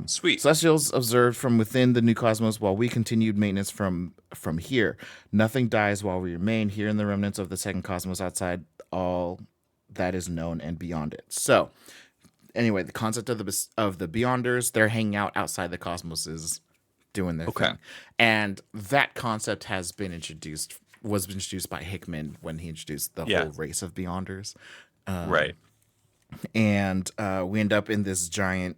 Speaker 1: Sweet.
Speaker 2: Celestials observed from within the new cosmos while we continued maintenance from here. Nothing dies while we remain here in the remnants of the second cosmos outside all that is known and beyond it. So, anyway, the concept of the Beyonders, they're hanging out outside the cosmoses doing their thing. And that concept was introduced by Hickman when he introduced the whole race of Beyonders.
Speaker 1: Right.
Speaker 2: And we end up in this giant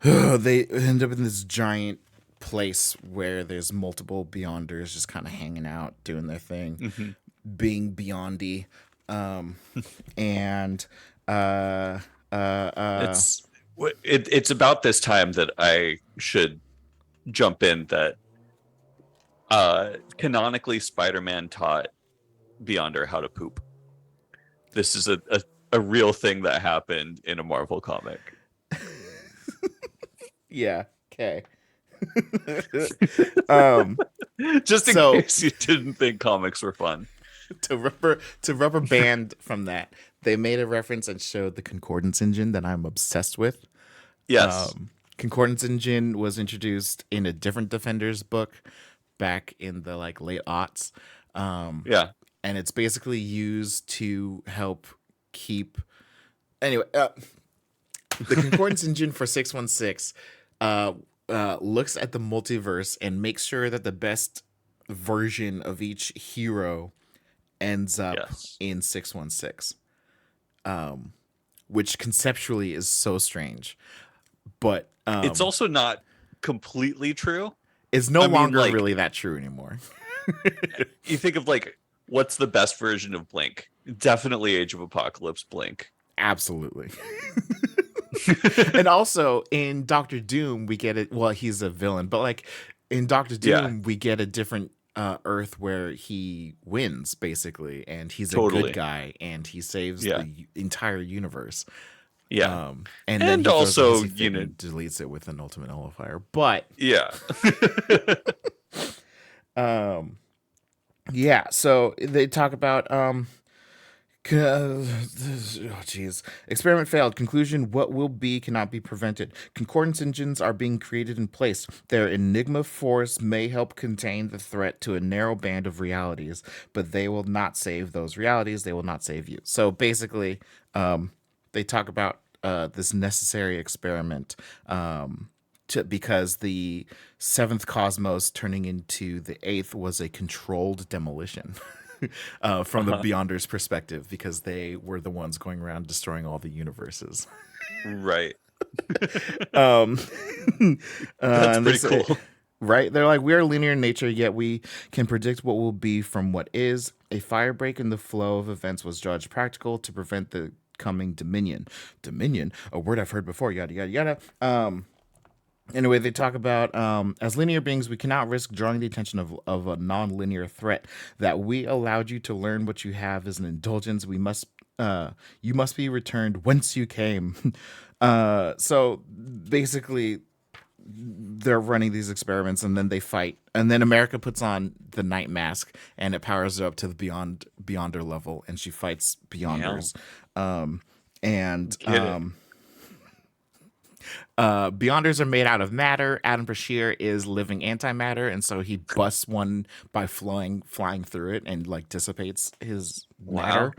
Speaker 2: they end up in this giant place where there's multiple Beyonders just kind of hanging out, doing their thing, being Beyondy. And
Speaker 1: it's about this time that I should jump in that canonically Spider-Man taught Beyonder how to poop. This is a real thing that happened in a Marvel comic.
Speaker 2: Yeah. Okay.
Speaker 1: Just in case you didn't think comics were fun.
Speaker 2: To rubber band from that, they made a reference and showed the Concordance engine that I'm obsessed with.
Speaker 1: Yes.
Speaker 2: Concordance engine was introduced in a different Defenders book back in the like late aughts.
Speaker 1: Yeah.
Speaker 2: And it's basically used to help keep. Anyway, the Concordance engine for 616 looks at the multiverse and makes sure that the best version of each hero ends up in 616, which conceptually is so strange, but
Speaker 1: it's also not completely true.
Speaker 2: It's no longer really that true anymore.
Speaker 1: You think of like, what's the best version of Blink? Definitely Age of Apocalypse Blink.
Speaker 2: Absolutely. And also in Doctor Doom, we get it. Well, he's a villain, but like in Doctor Doom, we get a different Earth where he wins basically, and he's a good guy, and he saves the entire universe.
Speaker 1: Yeah,
Speaker 2: and then he
Speaker 1: also
Speaker 2: deletes it with an ultimate nullifier. But yeah, so they talk about experiment failed. Conclusion: what will be cannot be prevented. Concordance engines are being created in place. Their enigma force may help contain the threat to a narrow band of realities, but they will not save those realities. They will not save you. So basically, they talk about this necessary experiment because the seventh cosmos turning into the eighth was a controlled demolition. from the
Speaker 1: Uh-huh.
Speaker 2: Beyonders' perspective, because they were the ones going around destroying all the universes.
Speaker 1: Right.
Speaker 2: Um,
Speaker 1: That's
Speaker 2: and they
Speaker 1: pretty
Speaker 2: say,
Speaker 1: cool.
Speaker 2: right? They're like, we are linear in nature, yet we can predict what will be from what is. A fire break in the flow of events was judged practical to prevent the coming dominion. Dominion, a word I've heard before, yada, yada, yada. Anyway, they talk about as linear beings, we cannot risk drawing the attention of a non-linear threat. That we allowed you to learn what you have is an indulgence. You must be returned whence you came. So basically, they're running these experiments, and then they fight, and then America puts on the night mask, and it powers her up to the beyonder level, and she fights
Speaker 1: Yeah.
Speaker 2: beyonders. And
Speaker 1: Get it.
Speaker 2: Beyonders are made out of matter. Adam Brashear is living antimatter, and so he busts one by flying through it and like dissipates his matter.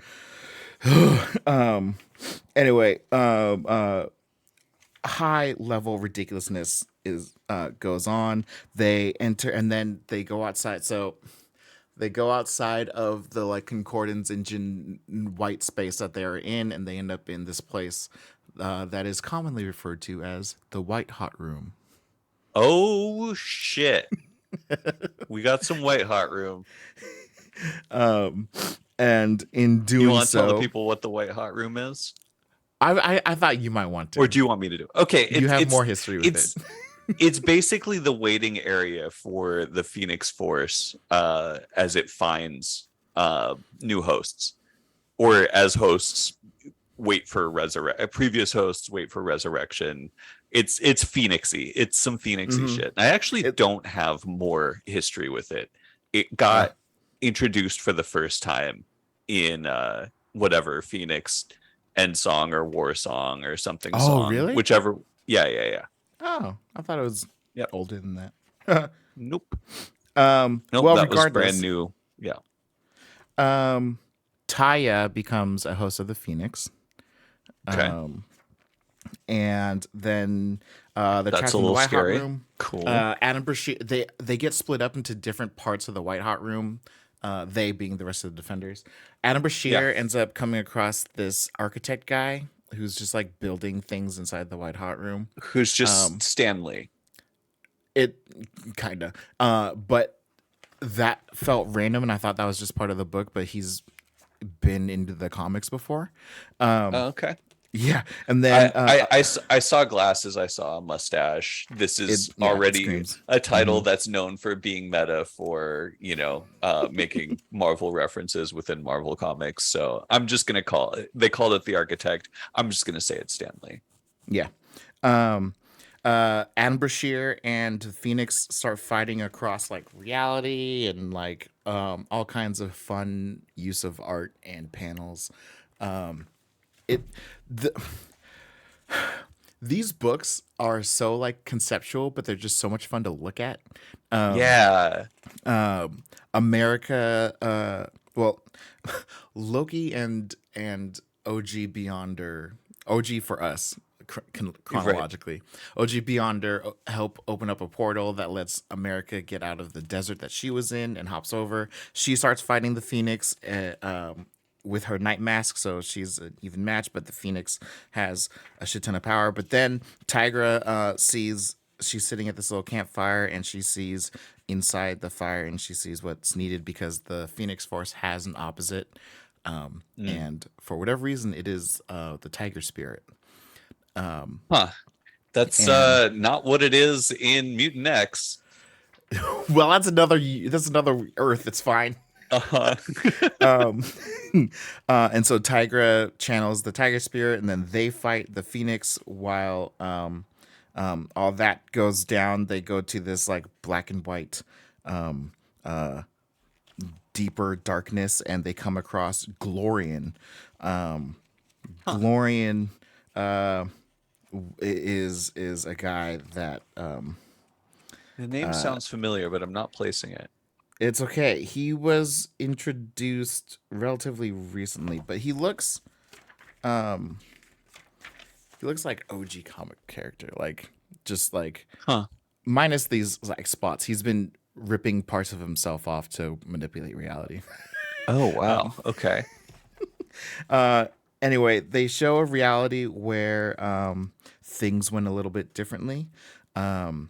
Speaker 1: Wow.
Speaker 2: Anyway, high level ridiculousness is goes on. They enter and then they go outside. So they go outside of the like concordance engine white space that they're in, and they end up in this place that is commonly referred to as the White Hot Room.
Speaker 1: Oh shit. We got some white hot room.
Speaker 2: And in
Speaker 1: You
Speaker 2: doing
Speaker 1: want to tell the
Speaker 2: so,
Speaker 1: people what the white hot room is?
Speaker 2: I thought you might want
Speaker 1: Or
Speaker 2: to.
Speaker 1: do you want me to do it? Okay,
Speaker 2: You have more history with
Speaker 1: it's
Speaker 2: it.
Speaker 1: it's basically the waiting area for the Phoenix Force as it finds new hosts, or as hosts wait for previous hosts wait for resurrection. It's Phoenixy. It's some Phoenixy
Speaker 2: Hmm.
Speaker 1: shit. I actually
Speaker 2: It,
Speaker 1: don't have more history with it. It
Speaker 2: uh,
Speaker 1: got introduced for the first time in whatever Phoenix End Song or War Song or something
Speaker 2: oh,
Speaker 1: song,
Speaker 2: really?
Speaker 1: whichever. Yeah.
Speaker 2: Oh, I thought it was
Speaker 1: Yep.
Speaker 2: older than that.
Speaker 1: Nope. Nope.
Speaker 2: Well,
Speaker 1: That was brand
Speaker 2: regardless,
Speaker 1: new. Yeah.
Speaker 2: um, Taya becomes a host of the Phoenix.
Speaker 1: Okay.
Speaker 2: Um, and then they're
Speaker 1: That's
Speaker 2: trapped
Speaker 1: a
Speaker 2: in the
Speaker 1: little
Speaker 2: White Hot
Speaker 1: scary.
Speaker 2: Room.
Speaker 1: Cool.
Speaker 2: Adam Brashear, they get split up into different parts of the White Hot Room. They being the rest of the defenders. Adam
Speaker 1: Yeah.
Speaker 2: Brashear ends up coming across this architect guy who's just like building things inside the White Hot Room.
Speaker 1: Who's just
Speaker 2: Um,
Speaker 1: Stanley?
Speaker 2: it kind of, but that felt random, and I thought that was just part of the book. But he's been into the comics before. Um,
Speaker 1: Oh, okay.
Speaker 2: yeah, and then
Speaker 1: I saw glasses. I saw a mustache. This is
Speaker 2: it
Speaker 1: already
Speaker 2: screams.
Speaker 1: a
Speaker 2: Hmm.
Speaker 1: title that's known for being meta for, making Marvel references within Marvel comics. So I'm just gonna call it. They called it the Architect. I'm just gonna say it's Stanley.
Speaker 2: Yeah. Um, Adam Brashear and Phoenix start fighting across like reality and like all kinds of fun use of art and panels. Um, it the, these books are so like conceptual, but they're just so much fun to look at. Um,
Speaker 1: Yeah.
Speaker 2: America, well, Loki and OG Beyonder, OG for us
Speaker 1: Right.
Speaker 2: chronologically. OG Beyonder help open up a portal that lets America get out of the desert that she was in and hops over. She starts fighting the Phoenix. With her night mask, so she's an even match, but the Phoenix has a shit ton of power. But then Tigra sees she's sitting at this little campfire, and she sees inside the fire, and she sees what's needed because the Phoenix Force has an opposite,
Speaker 1: Mm.
Speaker 2: and for whatever reason, it is the Tiger Spirit.
Speaker 1: Huh. That's
Speaker 2: And
Speaker 1: not what it is in Mutant X.
Speaker 2: well, that's another Earth. It's fine.
Speaker 1: Uh-huh.
Speaker 2: Um, and so Tigra channels the Tiger Spirit, and then they fight the Phoenix. While all that goes down, they go to this like black and white, um, uh, deeper darkness, and they come across Glorian. Um,
Speaker 1: Huh.
Speaker 2: Glorian is a guy that
Speaker 1: The name sounds familiar, but I'm not placing it.
Speaker 2: it's okay. He was introduced relatively recently, but um he looks like OG comic character, like just like
Speaker 1: Huh.
Speaker 2: minus these like spots. He's been ripping parts of himself off to manipulate reality.
Speaker 1: Oh wow. Okay.
Speaker 2: Uh, anyway, they show a reality where things went a little bit differently. Um,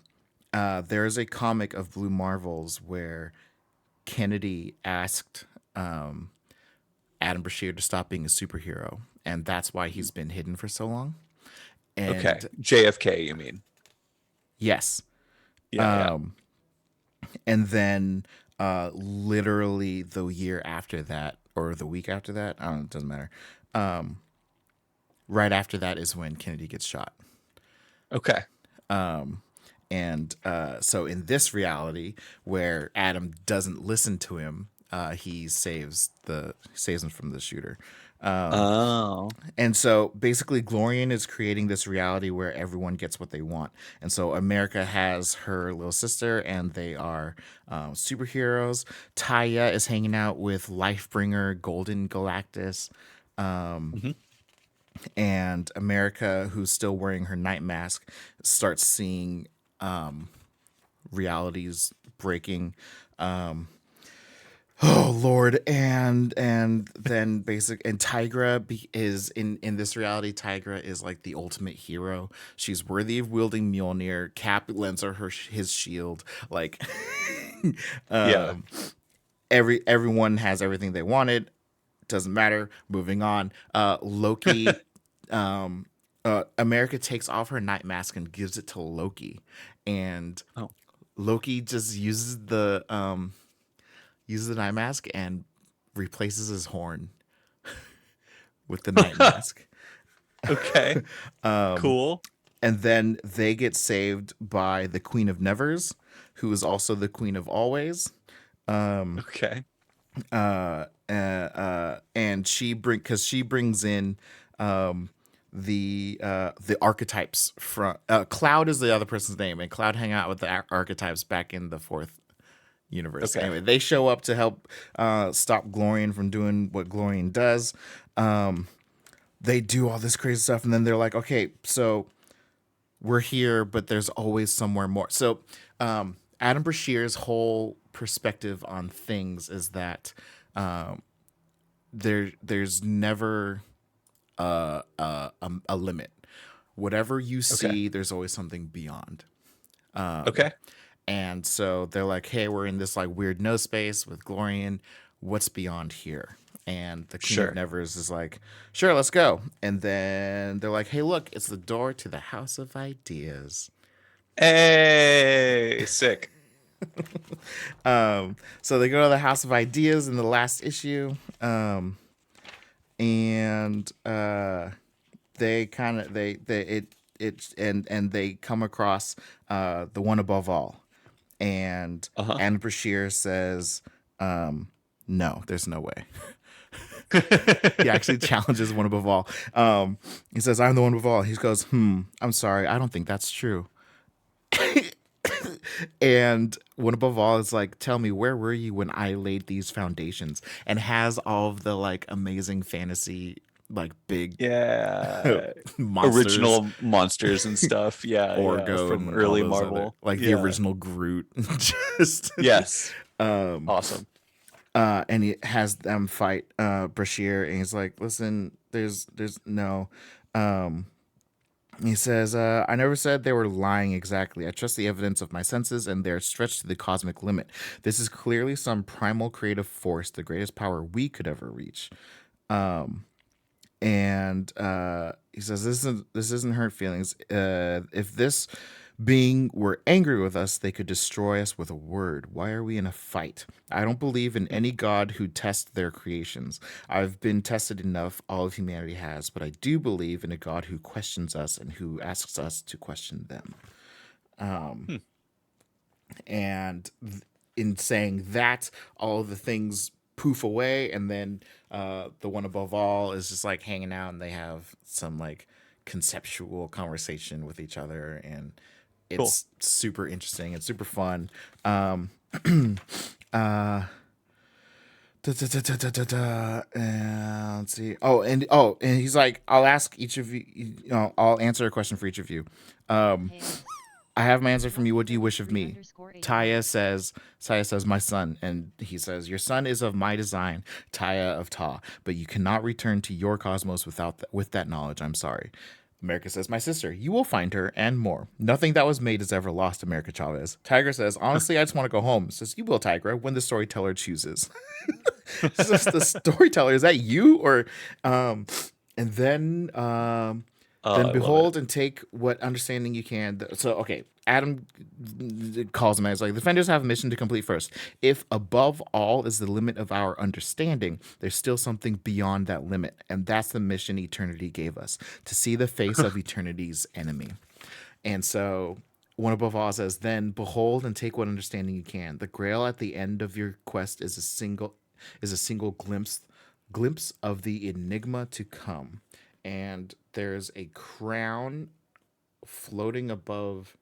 Speaker 2: there is a comic of Blue Marvels where Kennedy asked um, Adam Brashear to stop being a superhero, and that's why he's been hidden for so long.
Speaker 1: Okay.
Speaker 2: And
Speaker 1: JFK, you mean?
Speaker 2: yes,
Speaker 1: Yeah, yeah.
Speaker 2: um, and then literally the year after that, or the week after that, I don't know, it doesn't matter. Um, right after that is when Kennedy gets shot.
Speaker 1: Okay.
Speaker 2: And so in this reality where Adam doesn't listen to him, he saves him from the shooter.
Speaker 1: Oh.
Speaker 2: And so basically Glorian is creating this reality where everyone gets what they want. And so America has her little sister and they are superheroes. Taya is hanging out with Lifebringer, Golden Galactus,
Speaker 1: Hmm.
Speaker 2: and America, who's still wearing her night mask, starts seeing realities breaking. Oh Lord, and then Tigra is in this reality. Tigra is like the ultimate hero. She's worthy of wielding Mjolnir. Cap lends her his shield. Like
Speaker 1: Yeah.
Speaker 2: everyone has everything they wanted. Doesn't matter. Moving on. Loki. America takes off her night mask and gives it to Loki, and
Speaker 1: Oh.
Speaker 2: Loki just uses the night mask and replaces his horn with the night mask.
Speaker 1: Okay. Cool.
Speaker 2: And then they get saved by the Queen of Nevers, who is also the Queen of Always.
Speaker 1: Okay.
Speaker 2: And she brings in the archetypes from Cloud is the other person's name, and Cloud hang out with the archetypes back in the fourth universe.
Speaker 1: Okay.
Speaker 2: Anyway, they show up to help stop Glorian from doing what Glorian does. They do all this crazy stuff, and then they're like, okay, so we're here, but there's always somewhere more. So Adam Brashear's whole perspective on things is that there's never a limit. Whatever you
Speaker 1: Okay.
Speaker 2: see, there's always something beyond.
Speaker 1: Okay.
Speaker 2: And so they're like, hey, we're in this like weird no space with Glorian. What's beyond here? And the Queen of
Speaker 1: Sure.
Speaker 2: Nevers is like, sure, let's go. And then they're like, hey, look, it's the door to the House of Ideas.
Speaker 1: Hey, sick.
Speaker 2: So they go to the House of Ideas in the last issue. And they kind of they and they come across the one above all, and
Speaker 1: Uh-huh.
Speaker 2: Anna Brashear says, "No, there's no way." He actually challenges one above all. He says, "I'm the one above all." He goes, I'm sorry, I don't think that's true." And one above all is like, tell me, where were you when I laid these foundations? And has all of the like amazing fantasy, like big
Speaker 1: Yeah.
Speaker 2: monsters,
Speaker 1: Original monsters and stuff. Yeah, yeah.
Speaker 2: Orgo,
Speaker 1: From
Speaker 2: and all
Speaker 1: early
Speaker 2: those other,
Speaker 1: Marvel.
Speaker 2: like the
Speaker 1: Yeah.
Speaker 2: original Groot. Just
Speaker 1: Yes. Awesome.
Speaker 2: and he has them fight Brashear, and he's like, listen, there's no. He says, I never said they were lying exactly. I trust the evidence of my senses, and they're stretched to the cosmic limit. This is clearly some primal creative force, the greatest power we could ever reach. And he says, this isn't hurt feelings. If this being were angry with us, they could destroy us with a word. Why are we in a fight? I don't believe in any god who tests their creations. I've been tested enough, all of humanity has, but I do believe in a god who questions us and who asks us to question them. And in saying that, all of the things poof away, and then the one above all is just like hanging out, and they have some like conceptual conversation with each other, and
Speaker 1: Cool.
Speaker 2: it's super interesting and super fun. Da, da, da, da, da, da, da. Let's see. And he's like, I'll ask each of you. I'll answer a question for each of you.
Speaker 3: Hey,
Speaker 2: I have my answer from you. What do you wish of me? Taya
Speaker 3: 3_89.
Speaker 2: says, my son. And he says, your son is of my design, Taya of Ta, but you cannot return to your cosmos with that knowledge. I'm sorry. America says, my sister, you will find her and more. Nothing that was made is ever lost, America Chavez. Tiger says, honestly, I just want to go home. Says, you will, Tigra, when the storyteller chooses. Says the storyteller, is that you? Or, and
Speaker 1: Oh,
Speaker 2: then
Speaker 1: I love it.
Speaker 2: behold and take what understanding you can. So, okay, Adam calls him as like, the defenders have a mission to complete first. If above all is the limit of our understanding, there's still something beyond that limit. And that's the mission eternity gave us, to see the face of eternity's enemy. And so one above all says, then behold and take what understanding you can. The grail at the end of your quest is a single glimpse of the enigma to come. And there's a crown floating above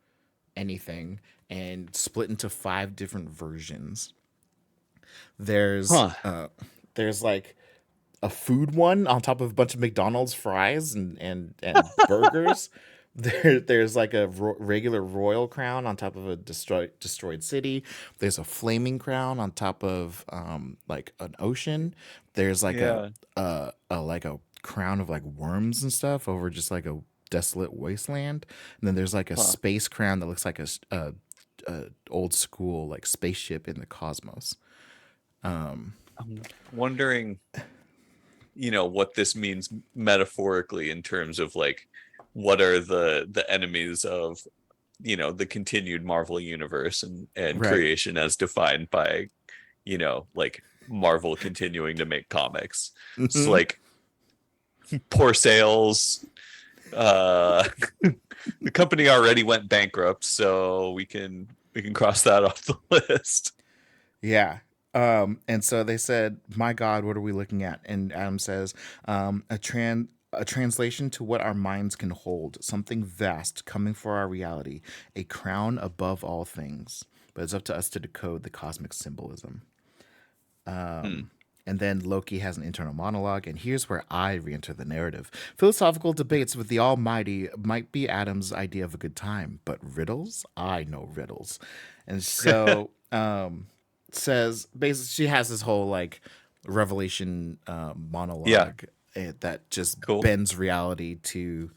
Speaker 2: anything and split into 5 different versions. There's
Speaker 1: Huh.
Speaker 2: there's like a food one on top of a bunch of McDonald's fries and burgers. There's like a regular royal crown on top of a destroyed city. There's a flaming crown on top of like an ocean. There's like
Speaker 1: Yeah.
Speaker 2: a crown of like worms and stuff over just like a desolate wasteland. And then there's like a
Speaker 1: Huh.
Speaker 2: space crown that looks like a old school like spaceship in the cosmos.
Speaker 1: I'm wondering, what this means metaphorically in terms of like what are the enemies of, the continued Marvel universe and
Speaker 2: Right.
Speaker 1: creation as defined by, like Marvel continuing to make comics. It's
Speaker 2: Hmm.
Speaker 1: like poor sales. Uh the company already went bankrupt, so we can cross that off the list.
Speaker 2: Yeah. And so they said, "My God, what are we looking at?" And Adam says, a translation to what our minds can hold, something vast coming for our reality, a crown above all things. But it's up to us to decode the cosmic symbolism."
Speaker 1: Hmm.
Speaker 2: And then Loki has an internal monologue, and here's where I re-enter the narrative. Philosophical debates with the Almighty might be Adam's idea of a good time, but riddles? I know riddles. And so says basically she has this whole like revelation
Speaker 1: Yeah,
Speaker 2: monologue that just
Speaker 1: cool.
Speaker 2: bends reality to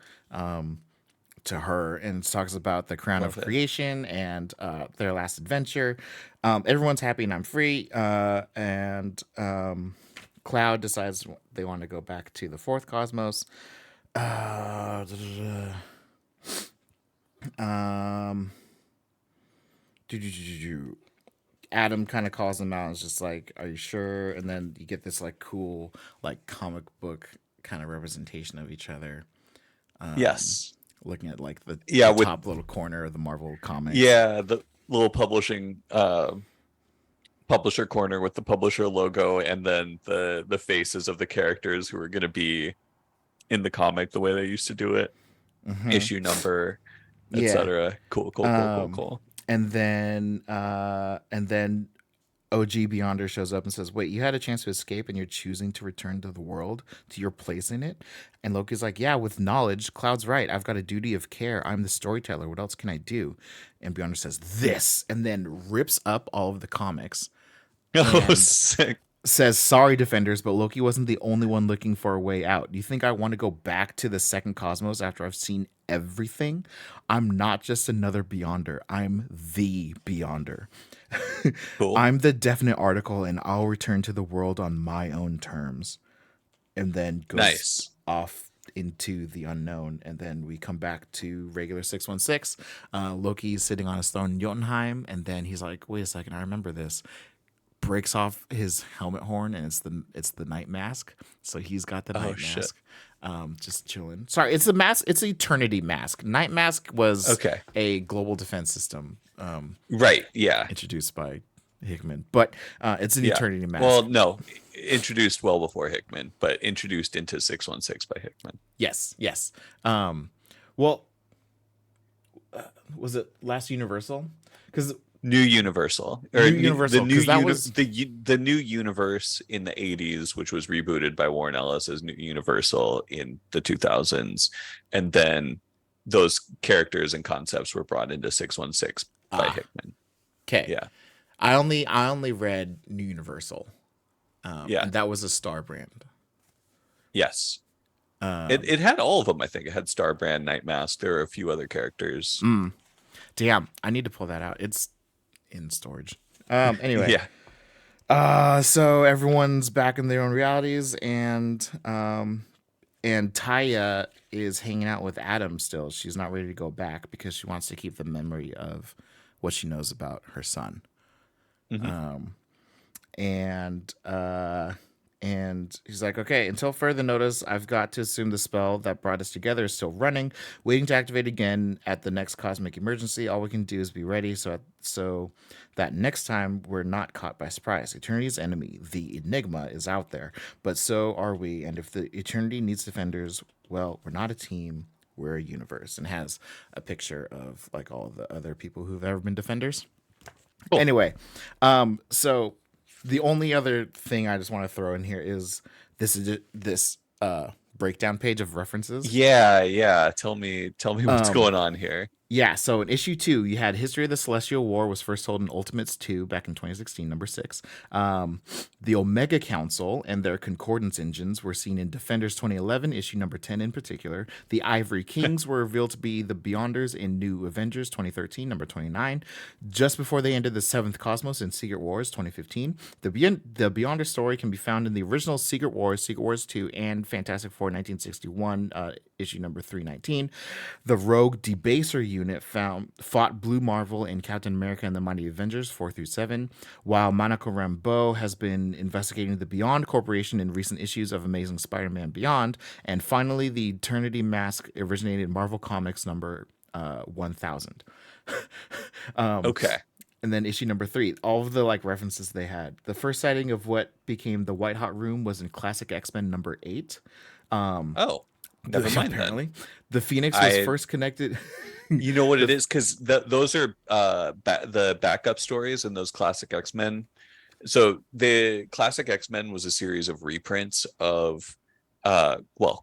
Speaker 2: her and talks about the crown of
Speaker 1: Love it.
Speaker 2: creation and their last adventure. Everyone's happy and I'm free. And Cloud decides they want to go back to the fourth cosmos. Uh, um, Adam kind of calls him out and is just like, "Are you sure?" And then you get this like cool like comic book kind of representation of each other.
Speaker 1: Yes.
Speaker 2: Looking at like
Speaker 1: Yeah,
Speaker 2: the
Speaker 1: with
Speaker 2: top little corner of the Marvel comics.
Speaker 1: yeah, the little publisher corner with the publisher logo and then the faces of the characters who are going to be in the comic the way they used to do it,
Speaker 2: Hmm.
Speaker 1: issue number,
Speaker 2: Yeah.
Speaker 1: etc. Cool, cool, cool, cool,
Speaker 2: Um,
Speaker 1: cool.
Speaker 2: and then OG Beyonder shows up and says, "Wait, you had a chance to escape, and you're choosing to return to the world, to your place in it." And Loki's like, "Yeah, with knowledge, Cloud's right. I've got a duty of care. I'm the storyteller. What else can I do?" And Beyonder says, "This," and then rips up all of the comics
Speaker 1: Oh,
Speaker 2: and
Speaker 1: sick.
Speaker 2: says, "Sorry, defenders, but Loki wasn't the only one looking for a way out. Do you think I want to go back to the second cosmos after I've seen everything? I'm not just another Beyonder. I'm the Beyonder.
Speaker 1: Cool.
Speaker 2: I'm the definite article, and I'll return to the world on my own terms." And then goes
Speaker 1: Nice.
Speaker 2: off into the unknown. And then we come back to regular 616. Loki's sitting on his throne in Jotunheim, and then he's like, "Wait a second, I remember this." Breaks off his helmet horn, and it's the night mask. So he's got the
Speaker 1: Oh
Speaker 2: night
Speaker 1: shit.
Speaker 2: mask, just chilling. Sorry, it's the mask. It's eternity mask. Night mask was
Speaker 1: Okay.
Speaker 2: a global defense system
Speaker 1: Right. Yeah.
Speaker 2: introduced by Hickman, but it's an
Speaker 1: Yeah.
Speaker 2: eternity
Speaker 1: Well,
Speaker 2: mask.
Speaker 1: no, introduced well before Hickman, but introduced into 616 by Hickman.
Speaker 2: Yes, yes. Well, was it last Universal? Because
Speaker 1: New Universal or
Speaker 2: New
Speaker 1: the
Speaker 2: Universal,
Speaker 1: new
Speaker 2: because that was
Speaker 1: the new universe in the 80s, which was rebooted by Warren Ellis as New Universal in the 2000s, and then those characters and concepts were brought into 616 by Hickman.
Speaker 2: Okay.
Speaker 1: Yeah.
Speaker 2: I only read New Universal.
Speaker 1: Yeah.
Speaker 2: And that was a Star brand.
Speaker 1: Yes. It had all of them, I think. It had Starbrand, Nightmask. There are a few other characters.
Speaker 2: Damn, I need to pull that out. It's in storage. Anyway.
Speaker 1: Yeah.
Speaker 2: So everyone's back in their own realities, and Taya is hanging out with Adam still. She's not ready to go back because she wants to keep the memory of what she knows about her son. And he's like, okay, until further notice, I've got to assume the spell that brought us together is still running, waiting to activate again at the next cosmic emergency. All we can do is be ready so that next time we're not caught by surprise. Eternity's enemy, the Enigma, is out there, but so are we. And if the Eternity needs defenders, well, we're not a team, we're a universe. And has a picture of like all the other people who've ever been defenders. Cool. Anyway, so the only other thing I just want to throw in here is this breakdown page of references.
Speaker 1: Yeah. Tell me what's going on here.
Speaker 2: Yeah, so in issue 2, you had History of the Celestial War was first told in Ultimates 2 back in 2016, number 6. The Omega Council and their concordance engines were seen in Defenders 2011, issue number 10 in particular. The Ivory Kings were revealed to be the Beyonders in New Avengers 2013, number 29. Just before they ended the 7th Cosmos in Secret Wars 2015. The Beyonder story can be found in the original Secret Wars 2, and Fantastic Four 1961, issue number 319. The Rogue Debaser unit fought Blue Marvel in Captain America and the Mighty Avengers 4 through 7, while Monaco Rambeau has been investigating the Beyond Corporation in recent issues of Amazing Spider-Man Beyond. And finally, the Eternity Mask originated in Marvel Comics number 1000.
Speaker 1: Okay.
Speaker 2: And then issue number 3, all of the like references they had. The first sighting of what became the White Hot Room was in Classic X-Men number 8.
Speaker 1: Never mind.
Speaker 2: Apparently,
Speaker 1: then.
Speaker 2: The Phoenix was first connected.
Speaker 1: You know what it is? Because those are the backup stories in those Classic X-Men. So the Classic X-Men was a series of reprints of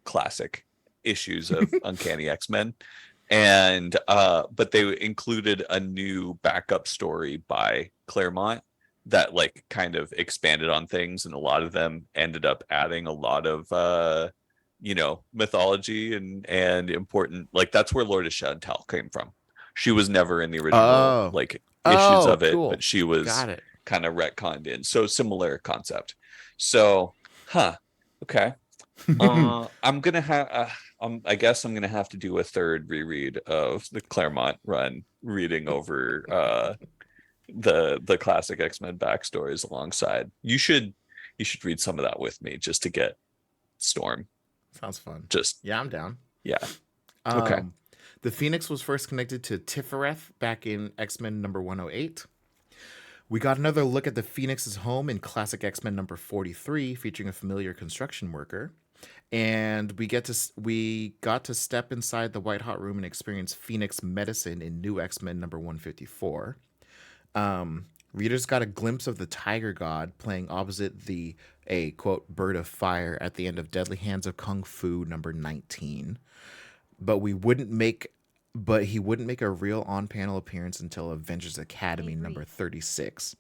Speaker 1: classic issues of Uncanny X-Men. And but they included a new backup story by Claremont that like kind of expanded on things, and a lot of them ended up adding a lot of mythology and important, like that's where Lord of Chantal came from. She was never in the original issues of it,
Speaker 2: cool.
Speaker 1: But she was kind of retconned in. So similar concept. So, okay. I'm gonna have I guess I'm gonna have to do a third reread of the Claremont run, reading over the classic X-Men backstories alongside. You should read some of that with me just to get Storm.
Speaker 2: Sounds fun.
Speaker 1: Yeah,
Speaker 2: I'm down.
Speaker 1: Yeah. Okay.
Speaker 2: The Phoenix was first connected to Tifereth back in X-Men number 108. We got another look at the Phoenix's home in Classic X-Men number 43, featuring a familiar construction worker. And we got to step inside the White Hot Room and experience Phoenix medicine in New X-Men number 154. Readers got a glimpse of the Tiger God playing opposite a quote bird of fire at the end of Deadly Hands of Kung Fu number 19. But he wouldn't make a real on-panel appearance until Avengers Academy number 36.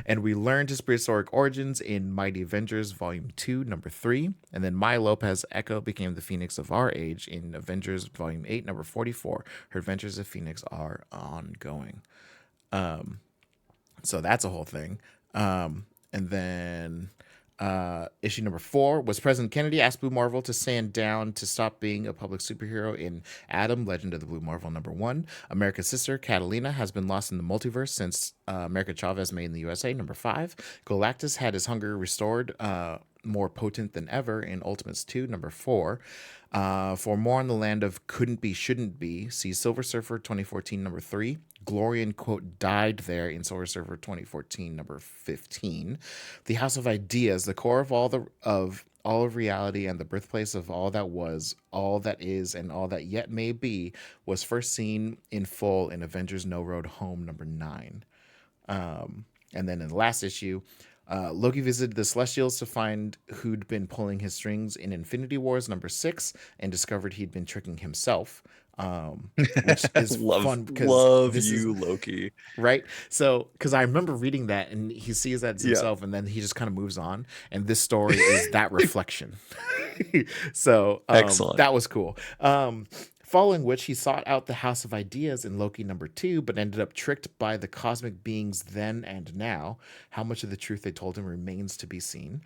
Speaker 2: And we learned his prehistoric origins in Mighty Avengers Volume 2, number 3. And then Maya Lopez Echo became the Phoenix of our age in Avengers Volume 8, number 44. Her adventures of Phoenix are ongoing. So that's a whole thing. And then issue number 4 was President Kennedy asked Blue Marvel to stand down to stop being a public superhero in Adam, Legend of the Blue Marvel number 1. America's sister, Catalina, has been lost in the multiverse since America Chavez made in the USA, number 5. Galactus had his hunger restored, more potent than ever in Ultimates 2, number 4. For more on the land of couldn't be, shouldn't be, see Silver Surfer 2014, number 3. Glorian, quote, died there in Silver Surfer 2014, number 15. The House of Ideas, the core of all of reality and the birthplace of all that was, all that is, and all that yet may be, was first seen in full in Avengers No Road Home, number 9. And then in the last issue, Loki visited the Celestials to find who'd been pulling his strings in Infinity Wars number 6 and discovered he'd been tricking himself. which is
Speaker 1: love
Speaker 2: fun because
Speaker 1: love
Speaker 2: this is
Speaker 1: you, Loki.
Speaker 2: right. So, because I remember reading that, and he sees that as
Speaker 1: Yeah.
Speaker 2: himself, and then he just kind of moves on. And this story is that reflection. So
Speaker 1: Excellent.
Speaker 2: that was cool. Following which, he sought out the House of Ideas in Loki #2, but ended up tricked by the cosmic beings then and now. How much of the truth they told him remains to be seen.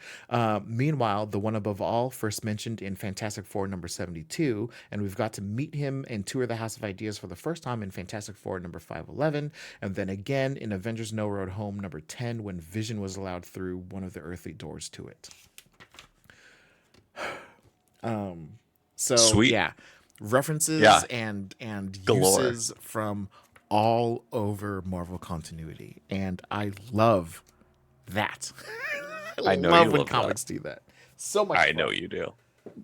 Speaker 2: Meanwhile, the one above all, first mentioned in Fantastic Four #72, and we've got to meet him and tour the House of Ideas for the first time in Fantastic Four #511, and then again in Avengers No Road Home #10 when Vision was allowed through one of the earthly doors to it. So
Speaker 1: Sweet.
Speaker 2: yeah, references
Speaker 1: Yeah.
Speaker 2: and
Speaker 1: Galore.
Speaker 2: uses from all over Marvel continuity, and I love that. I
Speaker 1: I know you
Speaker 2: love when
Speaker 1: love that.
Speaker 2: comics do that. So much
Speaker 1: I
Speaker 2: fun.
Speaker 1: know you do.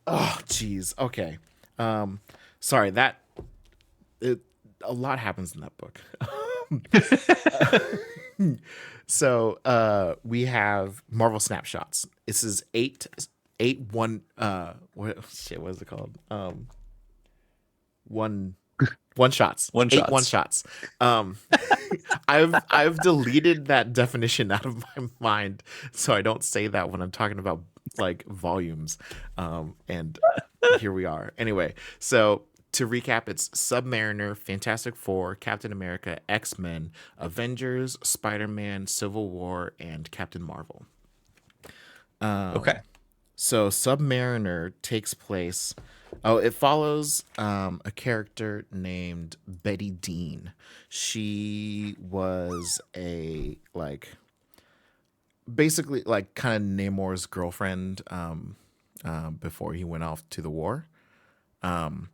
Speaker 2: Oh, jeez. Okay. Sorry that a lot happens in that book. So we have Marvel Snapshots. This is eight one what shit, what is it called? One shots.
Speaker 1: One
Speaker 2: Eight one
Speaker 1: shots.
Speaker 2: shots. Um I've deleted that definition out of my mind so I don't say that when I'm talking about like volumes. And here we are. Anyway, so to recap, it's Submariner, Fantastic Four, Captain America, X-Men, Avengers, Spider-Man, Civil War, and Captain Marvel.
Speaker 1: Okay.
Speaker 2: So Submariner takes place. Oh, it follows a character named Betty Dean. She was a like basically like kind of Namor's girlfriend before he went off to the war.
Speaker 1: Mhm.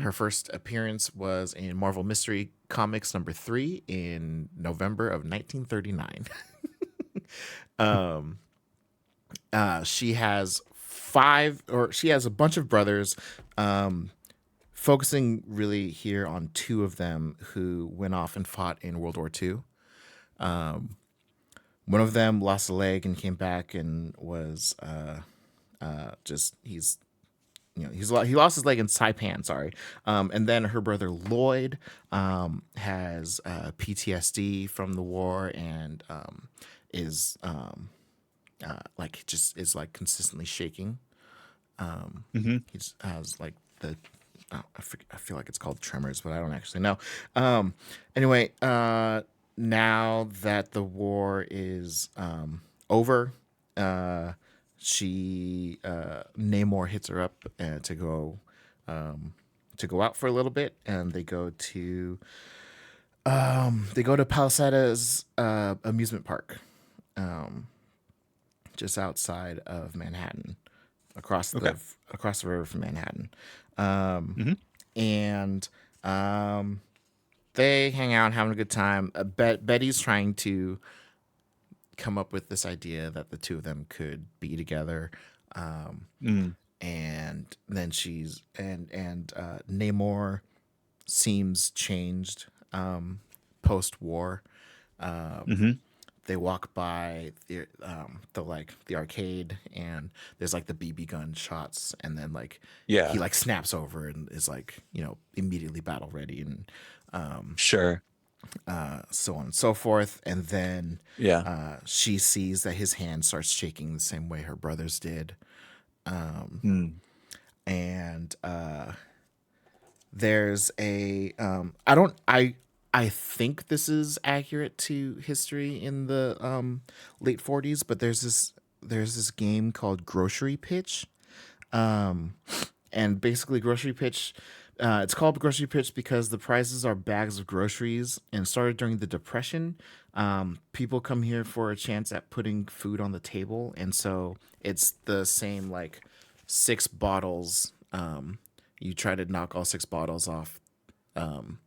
Speaker 2: Her first appearance was in Marvel Mystery Comics #3 in November of 1939. She has she has a bunch of brothers, focusing really here on two of them who went off and fought in World War II. One of them lost a leg and came back and was just he lost his leg in Saipan, sorry. And then her brother Lloyd has PTSD from the war and is like just is like consistently shaking. He just has like the I feel like it's called tremors, but I don't actually know. Anyway, now that the war is over, she Namor hits her up to go out for a little bit, and they go to Palisado's amusement park, just outside of Manhattan,
Speaker 1: Okay.
Speaker 2: across the river from Manhattan,
Speaker 1: Mhm.
Speaker 2: and they hang out, having a good time. Betty's trying to come up with this idea that the two of them could be together.
Speaker 1: Mm.
Speaker 2: And then Namor seems changed post-war.
Speaker 1: Mhm.
Speaker 2: They walk by the arcade, and there's like the BB gun shots, and then like
Speaker 1: Yeah.
Speaker 2: he like snaps over and is like immediately battle ready, and
Speaker 1: Sure.
Speaker 2: so on and so forth. And then
Speaker 1: Yeah.
Speaker 2: she sees that his hand starts shaking the same way her brother's did.
Speaker 1: Mm.
Speaker 2: And there's a I think this is accurate to history in the late 40s, but there's this game called Grocery Pitch. And basically Grocery Pitch, it's called Grocery Pitch because the prizes are bags of groceries, and started during the Depression. People come here for a chance at putting food on the table, and so it's the same like 6 bottles. You try to knock all 6 bottles off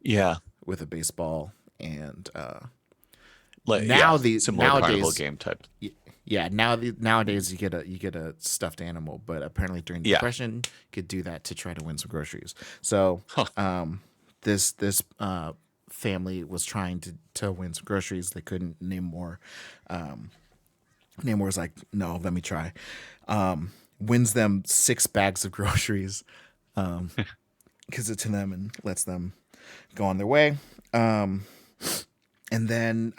Speaker 1: Yeah.
Speaker 2: with a baseball, and
Speaker 1: Like yeah,
Speaker 2: the
Speaker 1: similar carnival
Speaker 2: nowadays
Speaker 1: game type.
Speaker 2: yeah, nowadays you get a stuffed animal, but apparently during the
Speaker 1: Yeah.
Speaker 2: Depression you could do that to try to win some groceries. So
Speaker 1: Huh.
Speaker 2: this family was trying to win some groceries. They couldn't. Namor's like, no, let me try. Wins them 6 bags of groceries. gives it to them and lets them go on their way. Um, and then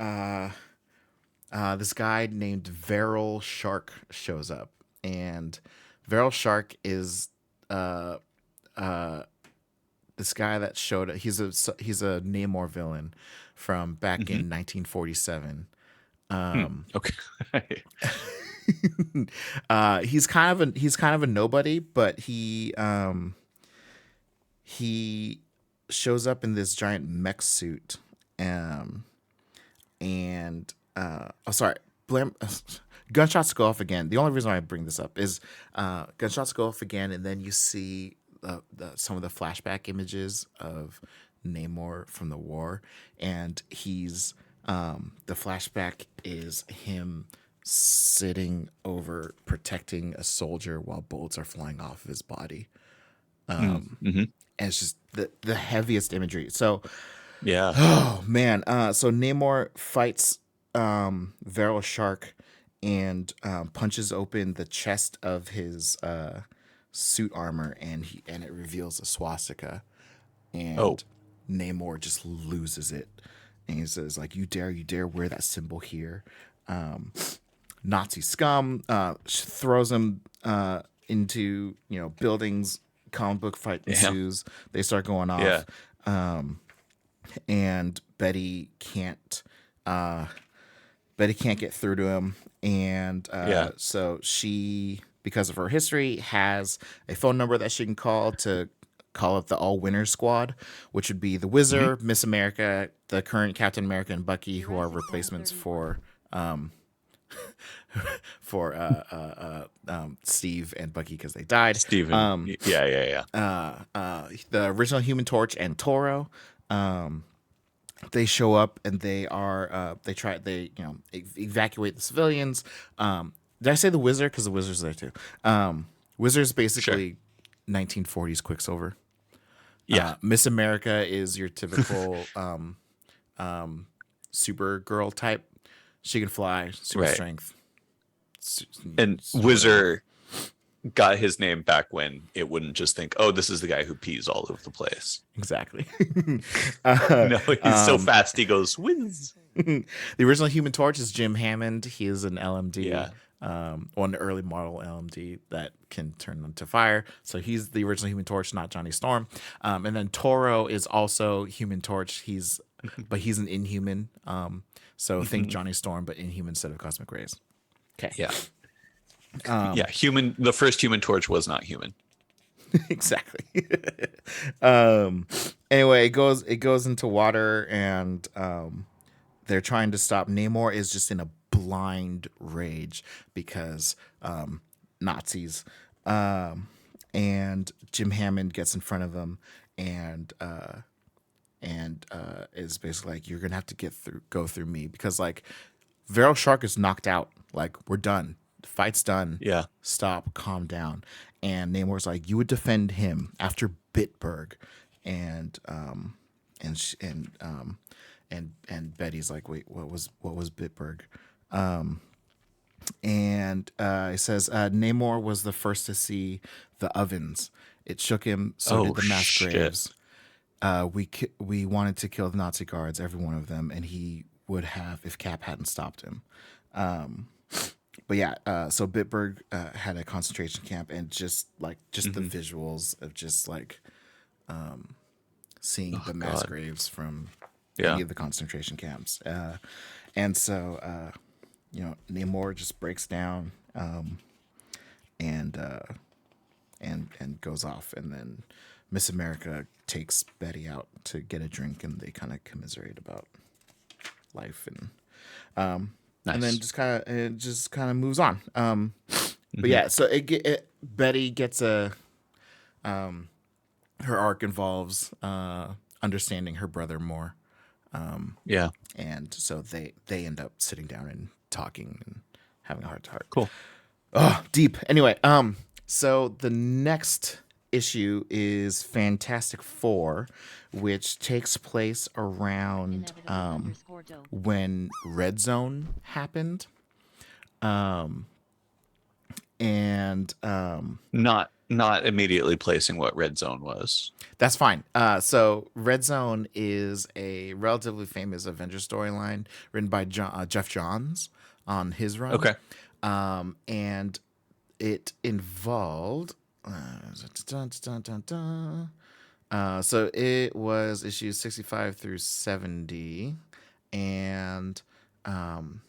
Speaker 2: this guy named Veryl Shark shows up, and Veryl Shark is uh, uh, this guy that showed. He's a Namor villain from back
Speaker 1: Hmm.
Speaker 2: in 1947.
Speaker 1: Okay.
Speaker 2: He's kind of a nobody, but he shows up in this giant mech suit, um, and oh, sorry, blam- gunshots go off again. The only reason why I bring this up is gunshots go off again, and then you see some of the flashback images of Namor from the war, and the flashback is him sitting over protecting a soldier while bullets are flying off of his body.
Speaker 1: Mm-hmm.
Speaker 2: And it's just the heaviest imagery. So,
Speaker 1: Yeah.
Speaker 2: oh man, so Namor fights Veryl Shark and punches open the chest of his suit armor, and it reveals a swastika,
Speaker 1: Oh,
Speaker 2: and Namor just loses it, and he says like, you dare wear that symbol here. um, Nazi scum throws him into buildings. Comic book fight
Speaker 1: damn.
Speaker 2: ensues. They start going
Speaker 1: Yeah.
Speaker 2: off, and Betty can't get through to him, and
Speaker 1: Yeah.
Speaker 2: so she, because of her history, has a phone number that she can call to call up the All Winners Squad, which would be the
Speaker 1: Hmm.
Speaker 2: Wizard, Miss America, the current Captain America, and Bucky, who are
Speaker 3: Jurassic World
Speaker 2: replacements
Speaker 3: 31.
Speaker 2: for Steve and Bucky because they died.
Speaker 1: Steven. Yeah. Yeah.
Speaker 2: The original Human Torch and Toro. They show up and they evacuate the civilians. Did I say the Wizard? Because the Wizard's there too. Wizard's
Speaker 1: Sure.
Speaker 2: basically 1940s Quicksilver.
Speaker 1: Yeah.
Speaker 2: Miss America is your typical Supergirl type. She can fly, super
Speaker 1: Right.
Speaker 2: strength.
Speaker 1: And
Speaker 2: Whatever.
Speaker 1: Wizard got his name back when it wouldn't just think, oh, this is the guy who pees all over the place.
Speaker 2: Exactly.
Speaker 1: No, he's so fast he goes whiz.
Speaker 2: The original Human Torch is Jim Hammond. He is an LMD,
Speaker 1: Yeah.
Speaker 2: an early model LMD that can turn into fire. So he's the original Human Torch, not Johnny Storm. And then Toro is also Human Torch. But he's an Inhuman. So think Johnny Storm, but Inhuman instead of Cosmic Rays. Okay.
Speaker 1: Yeah. Yeah. The first Human Torch was not human.
Speaker 2: Exactly. Anyway, it goes into water, and they're trying to stop. Namor is just in a blind rage because Nazis. And Jim Hammond gets in front of him and is basically like, you're gonna have to go through me, because like Veryl Shark is knocked out. Like, we're done. The fight's done.
Speaker 1: Yeah.
Speaker 2: Stop. Calm down. And Namor's like, you would defend him after Bitburg, and Betty's like, wait, what was Bitburg? And he says Namor was the first to see the ovens. It shook him. So did the mass
Speaker 1: shit.
Speaker 2: graves. We wanted to kill the Nazi guards, every one of them, and he would have if Cap hadn't stopped him. But yeah, so Bitburg had a concentration camp, and just the visuals of just like seeing the mass
Speaker 1: God.
Speaker 2: graves from
Speaker 1: Yeah.
Speaker 2: any of the concentration camps, and so Namor just breaks down, and goes off, and then Miss America takes Betty out to get a drink, and they kind of commiserate about life, and
Speaker 1: Nice.
Speaker 2: and then just kind of moves on. But yeah, so Betty gets her arc involves understanding her brother more,
Speaker 1: Yeah.
Speaker 2: and so they end up sitting down and talking and having a heart to heart.
Speaker 1: Cool.
Speaker 2: Oh, deep. Anyway, so the next issue is Fantastic Four, which takes place around
Speaker 3: Inevitable _
Speaker 2: when Red Zone happened. and
Speaker 1: Not immediately placing what Red Zone was.
Speaker 2: that's fine. So Red Zone is a relatively famous Avengers storyline written by Jeff Johns on his run,
Speaker 1: Okay.
Speaker 2: and it involved. Dun, dun, dun, dun. So it was issues 65 through 70, and um,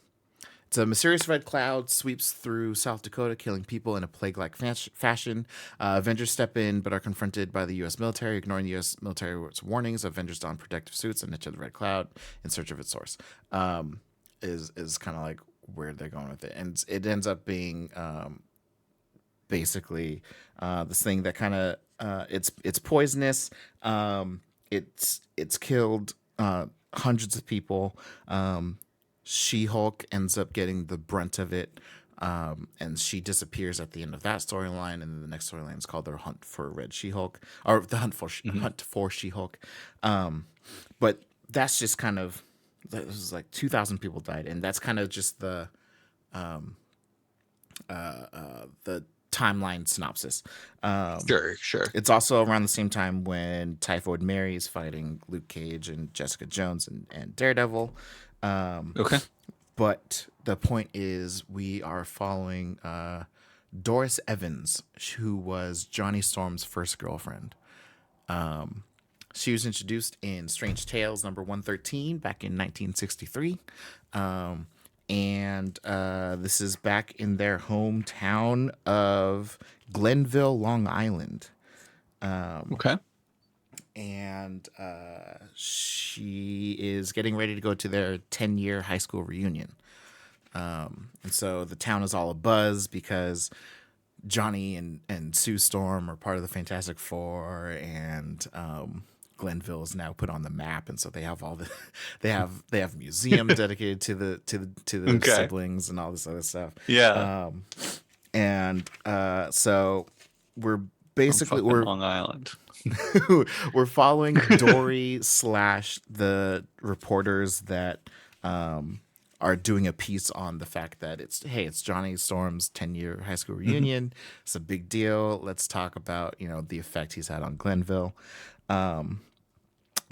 Speaker 2: it's a mysterious red cloud sweeps through South Dakota, killing people in a plague-like fashion. Avengers step in, but are confronted by the U.S. military. Ignoring the U.S. military's warnings, Avengers don protective suits and enter the red cloud in search of its source. Is kind of like where they're going with it, and it ends up being basically this thing that kind of it's poisonous. It's killed hundreds of people. She-Hulk ends up getting the brunt of it, and she disappears at the end of that storyline. And then the next storyline is called "The Hunt for Red She-Hulk" or "The Hunt for She-Hulk." But that's just kind of this is like 2,000 people died, and that's kind of just the timeline synopsis.
Speaker 1: Sure.
Speaker 2: It's also around the same time when Typhoid Mary is fighting Luke Cage and Jessica Jones and Daredevil.
Speaker 1: Okay.
Speaker 2: But the point is, we are following Doris Evans, who was Johnny Storm's first girlfriend. She was introduced in Strange Tales number 113 back in 1963. And this is back in their hometown of Glenville, Long Island.
Speaker 1: Okay.
Speaker 2: And she is getting ready to go to their 10-year high school reunion. And so the town is all abuzz because Johnny and Sue Storm are part of the Fantastic Four, and Glenville is now put on the map, and so they have all the they have museum dedicated to the
Speaker 1: Okay.
Speaker 2: siblings and all this other stuff.
Speaker 1: Yeah.
Speaker 2: And so we're basically
Speaker 1: Fucking Long Island.
Speaker 2: we're following Dory slash the reporters that are doing a piece on the fact that it's Johnny Storm's 10-year high school reunion. It's a big deal. Let's talk about the effect he's had on Glenville.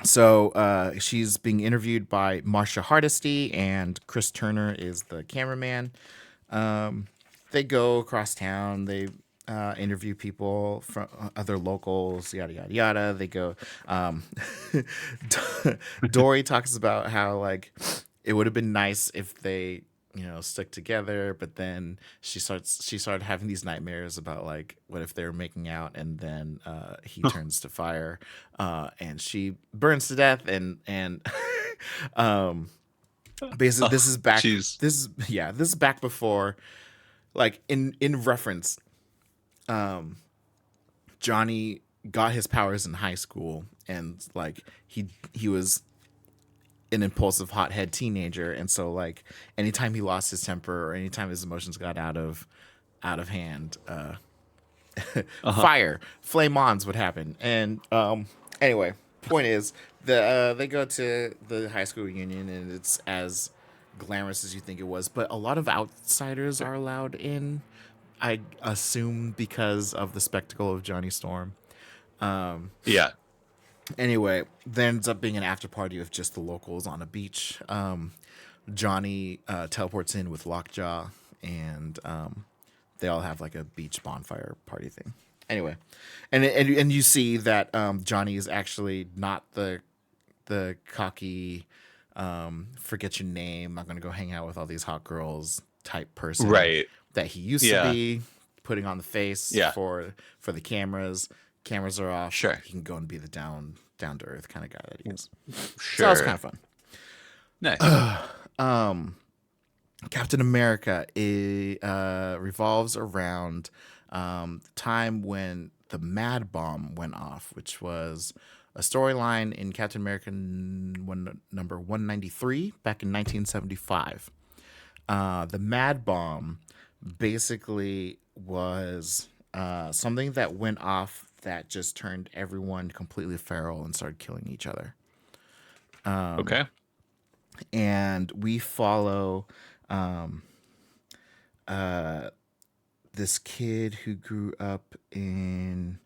Speaker 2: So she's being interviewed by Marsha Hardesty, and Chris Turner is the cameraman. They go across town. They interview people from other locals, yada yada yada. They go. Dory talks about how like it would have been nice if they stuck together, but then she started having these nightmares about like what if they were making out, and then he turns to fire, and she burns to death, and basically this is back.
Speaker 1: Jeez.
Speaker 2: This is back before, like in reference. Johnny got his powers in high school, and like he was an impulsive hothead teenager, and so like anytime he lost his temper or anytime his emotions got out of hand, fire flame-ons would happen. And anyway, point is they go to the high school reunion, and it's as glamorous as you think it was, but a lot of outsiders are allowed in, I assume, because of the spectacle of Johnny Storm.
Speaker 1: Yeah.
Speaker 2: Anyway, there ends up being an after party of just the locals on a beach. Johnny teleports in with Lockjaw, and they all have like a beach bonfire party thing. Anyway, and you see that Johnny is actually not the cocky, forget your name, I'm gonna go hang out with all these hot girls type person,
Speaker 1: Right.
Speaker 2: that he used to be, putting on the face for the cameras. Cameras are off.
Speaker 1: Sure.
Speaker 2: He can go and be the down to earth kind of guy that he is.
Speaker 1: Sure.
Speaker 2: So that was kind of fun.
Speaker 1: Nice.
Speaker 2: Captain America revolves around the time when the Mad Bomb went off, which was a storyline in Captain America number 193 back in 1975. The Mad Bomb basically was something that went off that just turned everyone completely feral and started killing each other.
Speaker 1: Okay.
Speaker 2: And we follow this kid who grew up in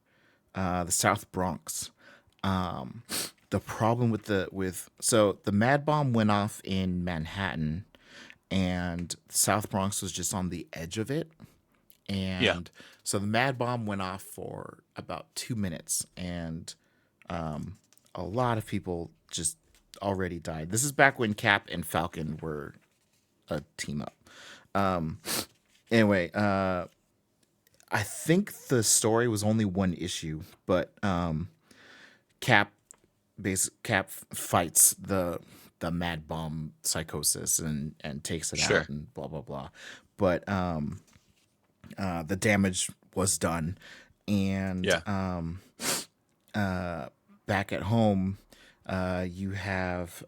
Speaker 2: the South Bronx. Um, the problem so the Mad Bomb went off in Manhattan, and South Bronx was just on the edge of it.
Speaker 1: Yeah.
Speaker 2: And so the Mad Bomb went off for about 2 minutes, and a lot of people just already died. This is back when Cap and Falcon were a team up. Um, anyway, I think the story was only one issue, but Cap Cap fights the Mad Bomb psychosis and takes it out
Speaker 1: Sure.
Speaker 2: and blah blah blah. But the damage was done, and
Speaker 1: Yeah.
Speaker 2: back at home, you have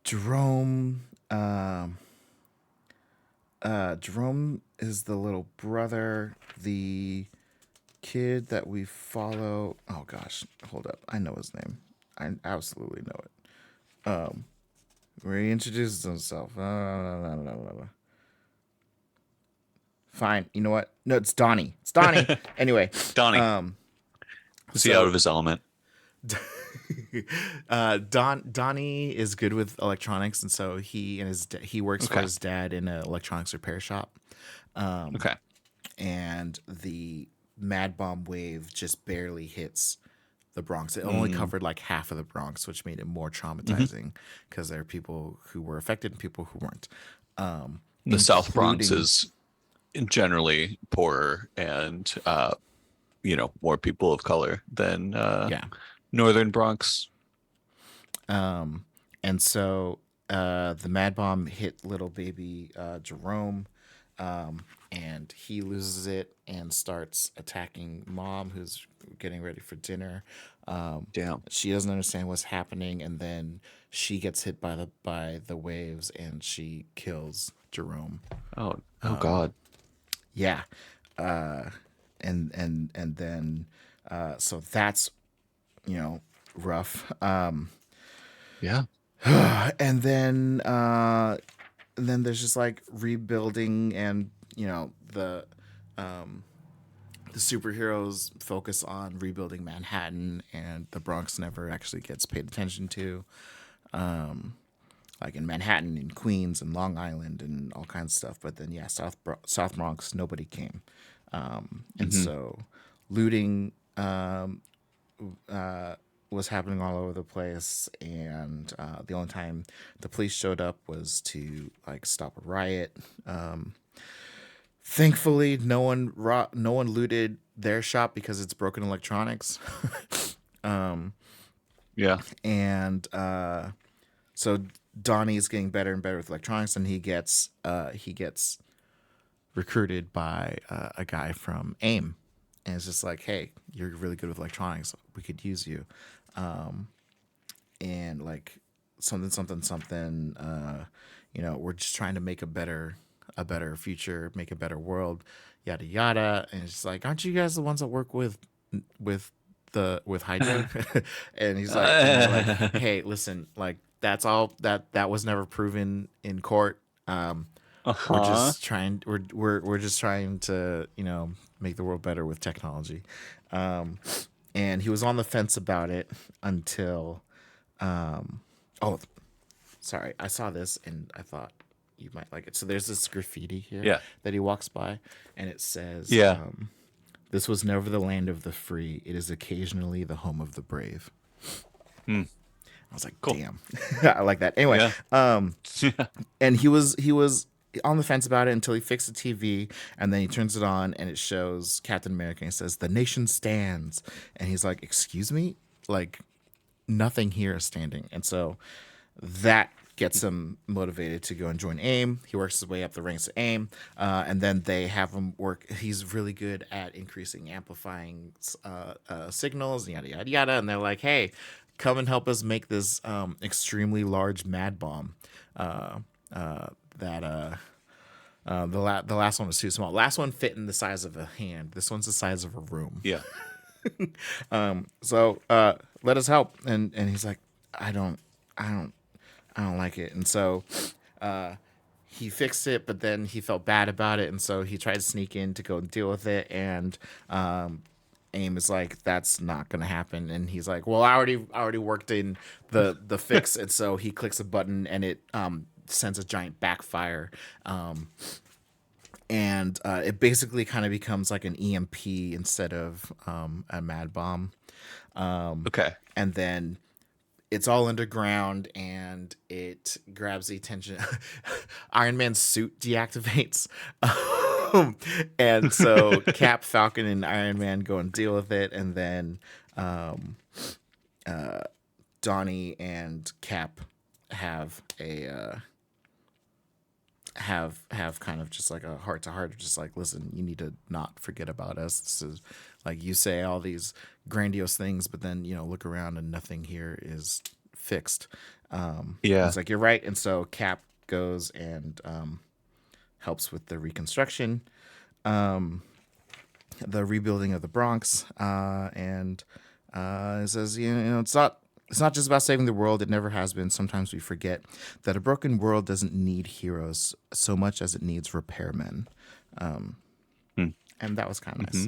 Speaker 2: Jerome. Jerome is the little brother. The kid that we follow. Oh gosh, hold up. I know his name. I absolutely know it. Where he introduces himself. Fine. You know what? No, it's Donnie. It's Donnie. Anyway,
Speaker 1: Donnie. Was he out of his element?
Speaker 2: Donnie is good with electronics, and so he works for his dad in an electronics repair shop.
Speaker 1: Okay.
Speaker 2: And the Mad Bomb wave just barely hits the Bronx. It only covered like half of the Bronx, which made it more traumatizing because there are people who were affected and people who weren't.
Speaker 1: The South Bronx
Speaker 2: including-
Speaker 1: is generally poorer and more people of color than
Speaker 2: yeah.
Speaker 1: Northern Bronx.
Speaker 2: And so the Mad Bomb hit little baby Jerome, and he loses it and starts attacking Mom, who's getting ready for dinner.
Speaker 1: Damn.
Speaker 2: She doesn't understand what's happening, and then she gets hit by the waves, and she kills Jerome.
Speaker 1: Oh God.
Speaker 2: Yeah, and then so that's rough.
Speaker 1: Yeah.
Speaker 2: And then there's just like rebuilding, and the superheroes focus on rebuilding Manhattan, and the Bronx never actually gets paid attention to. Like in Manhattan, in Queens, and Long Island, and all kinds of stuff. But then South Bronx, nobody came, and so looting was happening all over the place, and the only time the police showed up was to like stop a riot. Thankfully, no one looted their shop because it's broken electronics.
Speaker 1: Yeah.
Speaker 2: And so Donnie is getting better and better with electronics, and he gets recruited by a guy from AIM, and it's just like, hey, you're really good with electronics, we could use you. And like something, we're just trying to make a better future, make a better world, yada yada. And it's just like, aren't you guys the ones that work with Hydra? And he's like, and they're like, hey, listen, like that's all that was never proven in court. We're just trying to make the world better with technology. And he was on the fence about it until sorry, I saw this and I thought you might like it. So there's this graffiti here that he walks by, and it says, this was never the land of the free, it is occasionally the home of the brave. I was like, cool. Damn. I like that. Anyway, and he was on the fence about it until he fixed the TV, and then he turns it on and it shows Captain America, and it says, the nation stands. And he's like, excuse me? Like, nothing here is standing. And so that gets him motivated to go and join AIM. He works his way up the ranks of AIM, and then they have him work. He's really good at amplifying signals, yada yada yada. And they're like, "Hey, come and help us make this extremely large Mad Bomb." The last one was too small. Last one fit in the size of a hand. This one's the size of a room.
Speaker 1: Yeah.
Speaker 2: So let us help. And he's like, I don't like it. And so he fixed it, but then he felt bad about it, and so he tried to sneak in to go and deal with it. And AIM is like, "That's not gonna happen." And he's like, "Well, I already worked in the fix," and so he clicks a button, and it sends a giant backfire. And it basically kind of becomes like an EMP instead of a mad bomb.
Speaker 1: Okay.
Speaker 2: And then it's all underground, and it grabs the attention. Iron Man's suit deactivates. And so Cap, Falcon, and Iron Man go and deal with it, and then Donnie and Cap have a have kind of just like a heart to heart, just like, listen, you need to not forget about us. This is like, you say all these grandiose things, but then look around and nothing here is fixed.
Speaker 1: Yeah.
Speaker 2: It's like, you're right. And so Cap goes and helps with the reconstruction, the rebuilding of the Bronx, and it says, it's not just about saving the world. It never has been. Sometimes we forget that a broken world doesn't need heroes so much as it needs repairmen. And that was kind of nice.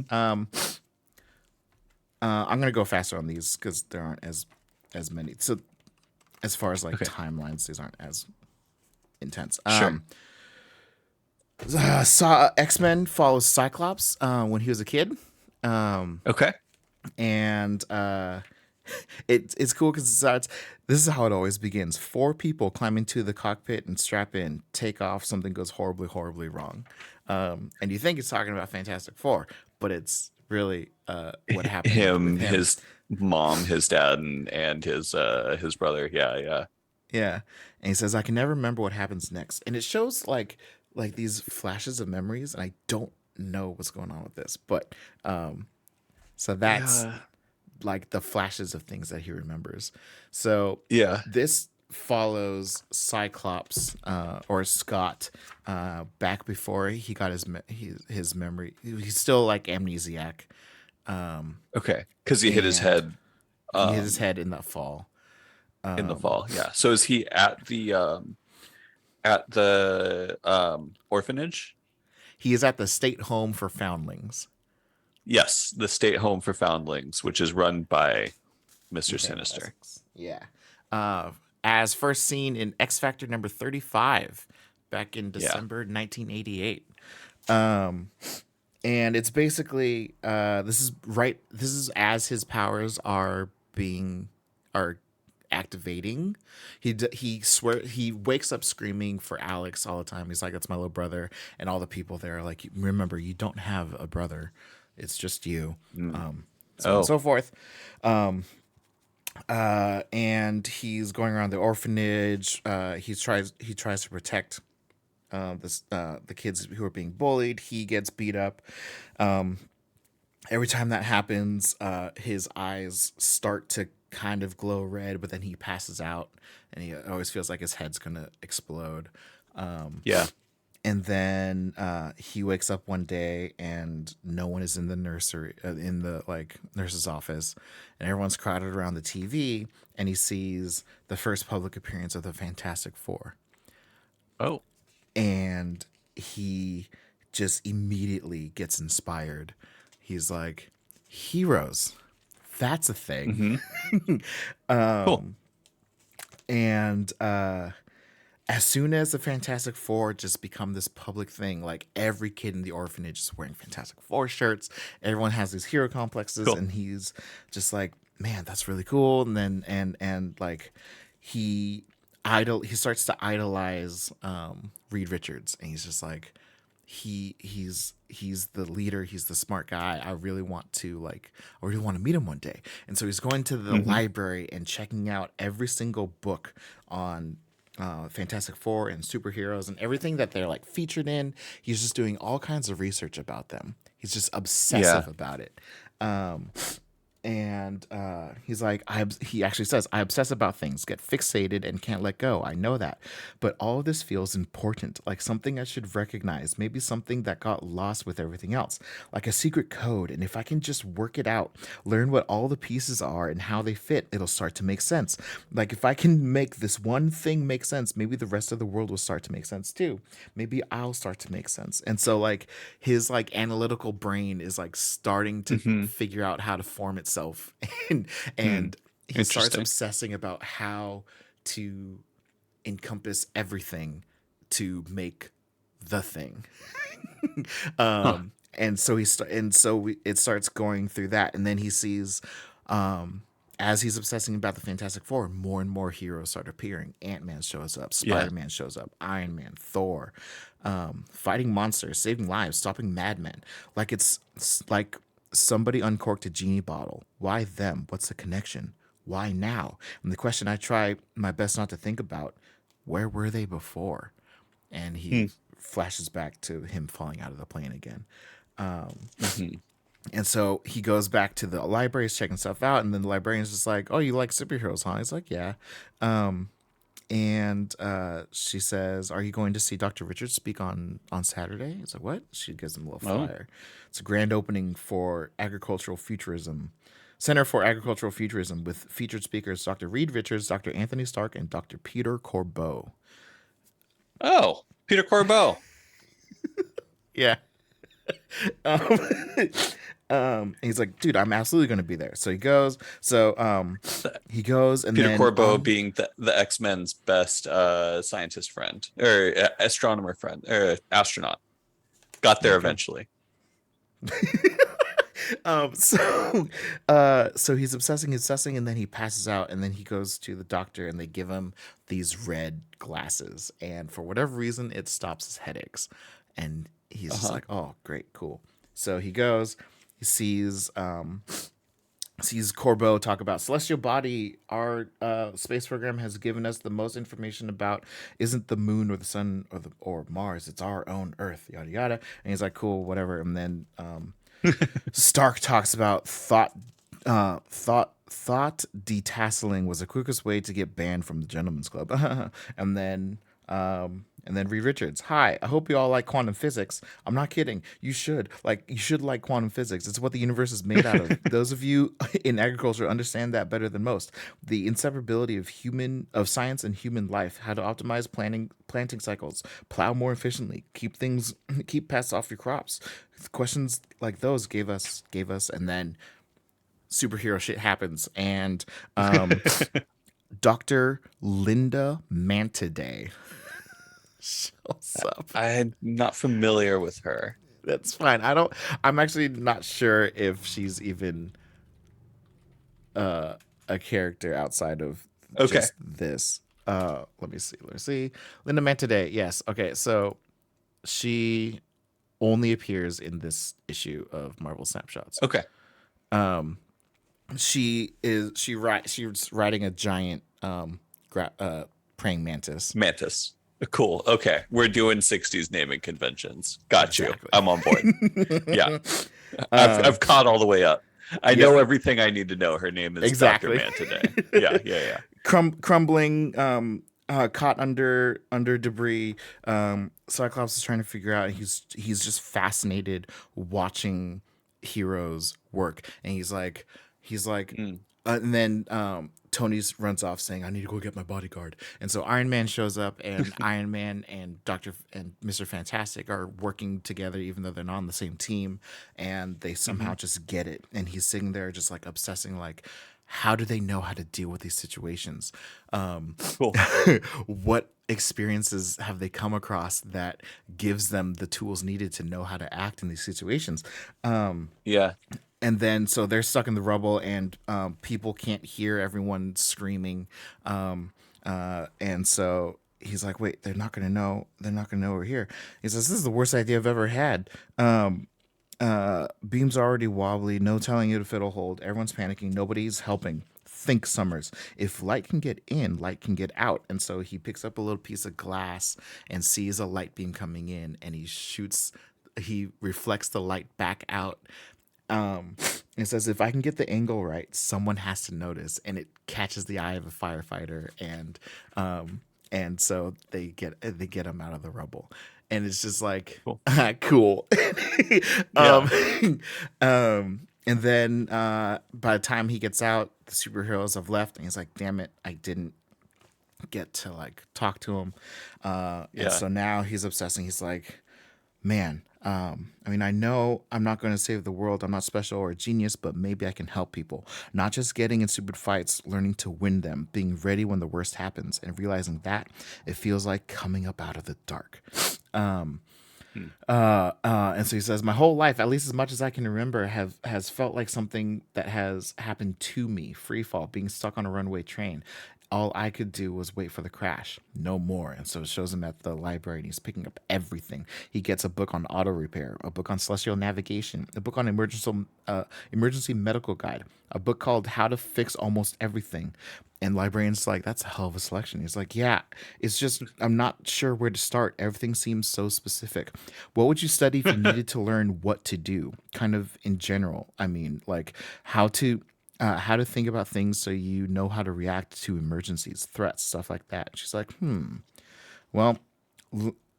Speaker 2: I'm gonna go faster on these because there aren't as many. So as far as like timelines, these aren't as intense.
Speaker 1: Sure.
Speaker 2: Saw X-Men follows Cyclops when he was a kid.
Speaker 1: Okay.
Speaker 2: And it's cool because it starts. This is how it always begins. 4 people climb into the cockpit and strap in, take off. Something goes horribly, horribly wrong. And you think it's talking about Fantastic Four, but it's really what happened.
Speaker 1: Him,
Speaker 2: with him.
Speaker 1: his mom, his dad, and his brother. Yeah.
Speaker 2: Yeah. And he says, I can never remember what happens next. And it shows like these flashes of memories, and I don't know what's going on with this. But so that's like the flashes of things that he remembers. So
Speaker 1: Yeah.
Speaker 2: this follows Cyclops or Scott back before he got his memory. He's still like amnesiac.
Speaker 1: Okay. Because he hit his head.
Speaker 2: He hit his head in that fall.
Speaker 1: In the fall, yeah. So is he at the orphanage?
Speaker 2: He is at the state home for foundlings.
Speaker 1: Yes, the state home for foundlings, which is run by Mr. Sinister.
Speaker 2: Yeah. As first seen in X Factor number 35 back in December 1988. And it's basically this is as his powers are activating. He wakes up screaming for Alex all the time. He's like, that's my little brother. And all the people there are like, remember, you don't have a brother. It's just you. On and so forth. And he's going around the orphanage. He tries to protect the kids who are being bullied. He gets beat up. Every time that happens, his eyes start to kind of glow red, but then he passes out, and he always feels like his head's gonna explode.
Speaker 1: Yeah.
Speaker 2: And then he wakes up one day, and no one is in the nursery, in the nurse's office, and everyone's crowded around the TV, and he sees the first public appearance of the Fantastic Four.
Speaker 1: Oh.
Speaker 2: And he just immediately gets inspired. He's like, heroes, that's a thing.
Speaker 1: Cool.
Speaker 2: And as soon as the Fantastic Four just become this public thing, like every kid in the orphanage is wearing Fantastic Four shirts. Everyone has these hero complexes, and he's just like, man, that's really cool. And then and like he starts to idolize Reed Richards, and he's just like, he's the leader, he's the smart guy. I really want to meet him one day. And so he's going to the library and checking out every single book on Fantastic Four and superheroes and everything that they're like featured in. He's just doing all kinds of research about them. He's just obsessive about it. and he's like, he actually says, I obsess about things, get fixated, and can't let go. I know that. But all of this feels important, like something I should recognize, maybe something that got lost with everything else, like a secret code. And if I can just work it out, learn what all the pieces are and how they fit, it'll start to make sense. Like if I can make this one thing make sense, maybe the rest of the world will start to make sense too. Maybe I'll start to make sense. And so like his like analytical brain is like starting to
Speaker 1: Hmm.
Speaker 2: figure out how to form itself and
Speaker 1: Hmm.
Speaker 2: and he starts
Speaker 1: Interesting.
Speaker 2: obsessing about how to encompass everything to make the thing.
Speaker 1: Huh.
Speaker 2: And so it starts going through that, and then he sees, um, as he's obsessing about the Fantastic Four, more and more heroes start appearing. Ant-Man shows up,
Speaker 1: Yeah.
Speaker 2: Spider-Man shows up, Iron Man, Thor, fighting monsters, saving lives, stopping madmen. Like it's like somebody uncorked a genie bottle. Why them? What's the connection? Why now? And the question I try my best not to think about: where were they before? And
Speaker 1: Hmm.
Speaker 2: he flashes back to him falling out of the plane again.
Speaker 1: Hmm.
Speaker 2: And so he goes back to the library, is checking stuff out, and then the librarian's just like, "Oh, you like superheroes, huh?" He's like, "Yeah." And she says, "Are you going to see Dr. Richards speak on Saturday?" He's like, "What?" She gives him a little
Speaker 1: Oh.
Speaker 2: flyer. It's a grand opening for agricultural futurism. Center for Agricultural Futurism with featured speakers Dr. Reed Richards, Dr. Anthony Stark, and Dr. Peter Corbeau.
Speaker 1: Oh, Peter Corbeau.
Speaker 2: Yeah. Um, he's like, dude, I'm absolutely going to be there. So he goes. So he goes, and
Speaker 1: Peter
Speaker 2: then
Speaker 1: Corbeau being the X-Men's best scientist friend or astronomer friend or astronaut. Got
Speaker 2: there
Speaker 1: there
Speaker 2: you go.
Speaker 1: eventually.
Speaker 2: So he's obsessing, and then he passes out, and then he goes to the doctor, and they give him these red glasses, and for whatever reason, it stops his headaches, and he's just
Speaker 1: Uh-huh.
Speaker 2: like, oh, great, cool. So he goes, he sees Corbeau talk about celestial body. Our space program has given us the most information about isn't the moon or the sun or Mars. It's our own Earth. Yada yada. And he's like, cool, whatever. And then Stark talks about thought detasseling was the quickest way to get banned from the Gentlemen's Club. and then and then Reed Richards, hi, I hope you all like quantum physics. I'm not kidding. You should like quantum physics. It's what the universe is made out of. Those of you in agriculture understand that better than most. The inseparability of science and human life, how to optimize planting cycles, plow more efficiently, keep pests off your crops. Questions like those gave us, and then superhero shit happens, and Dr. Linda Mantiday shows up.
Speaker 1: I'm not familiar with her.
Speaker 2: That's fine. I'm actually not sure if she's even a character outside of
Speaker 1: Okay.
Speaker 2: just this. Let me see. Linda Mantiday. Yes. Okay. So she only appears in this issue of Marvel Snapshots.
Speaker 1: Okay.
Speaker 2: She's riding a giant praying mantis.
Speaker 1: Mantis. Cool. Okay. We're doing 60s naming conventions. Got you.
Speaker 2: Exactly.
Speaker 1: I'm on board. Yeah. I've caught all the way up. I know
Speaker 2: Yep.
Speaker 1: everything I need to know. Her name is Dr.
Speaker 2: Exactly.
Speaker 1: Man today. Yeah, yeah, yeah.
Speaker 2: Crumbling, caught under debris. Cyclops is trying to figure out. He's just fascinated watching heroes work, and he's like,
Speaker 1: Mm.
Speaker 2: and then Tony's runs off saying, "I need to go get my bodyguard." And so Iron Man shows up, and Iron Man and Mr. Fantastic are working together, even though they're not on the same team, and they somehow
Speaker 1: Hmm.
Speaker 2: just get it. And he's sitting there just like obsessing, like, how do they know how to deal with these situations?
Speaker 1: Cool.
Speaker 2: What experiences have they come across that gives them the tools needed to know how to act in these situations?
Speaker 1: Yeah.
Speaker 2: And then so they're stuck in the rubble, and people can't hear everyone screaming, and so he's like, wait, they're not gonna know we're here. He says, this is the worst idea I've ever had. Beam's already wobbly, no telling if it'll hold. Everyone's panicking, nobody's helping. Think, Summers, if light can get in, light can get out. And so he picks up a little piece of glass and sees a light beam coming in, and he reflects the light back out. It says if I can get the angle right, someone has to notice, and it catches the eye of a firefighter, um, and so they get him out of the rubble, and it's just like
Speaker 1: Cool.
Speaker 2: cool.
Speaker 1: Yeah.
Speaker 2: um, and then by the time he gets out, the superheroes have left, and he's like, "Damn it, I didn't get to like talk to him," and
Speaker 1: Yeah.
Speaker 2: so now he's obsessing. He's like, man, I mean, I know I'm not going to save the world. I'm not special or a genius, but maybe I can help people. Not just getting in stupid fights, learning to win them, being ready when the worst happens, and realizing that it feels like coming up out of the dark. Um,
Speaker 1: Hmm.
Speaker 2: and so he says, my whole life, at least as much as I can remember, has felt like something that has happened to me. Free fall, being stuck on a runaway train. All I could do was wait for the crash, no more. And so it shows him at the library, and he's picking up everything. He gets a book on auto repair, a book on celestial navigation, a book on emergency medical guide, a book called How to Fix Almost Everything. And librarian's like, that's a hell of a selection. He's like, yeah, it's just I'm not sure where to start. Everything seems so specific. What would you study if you needed to learn what to do? Kind of in general. I mean, like how to think about things so you know how to react to emergencies, threats, stuff like that. She's like, well,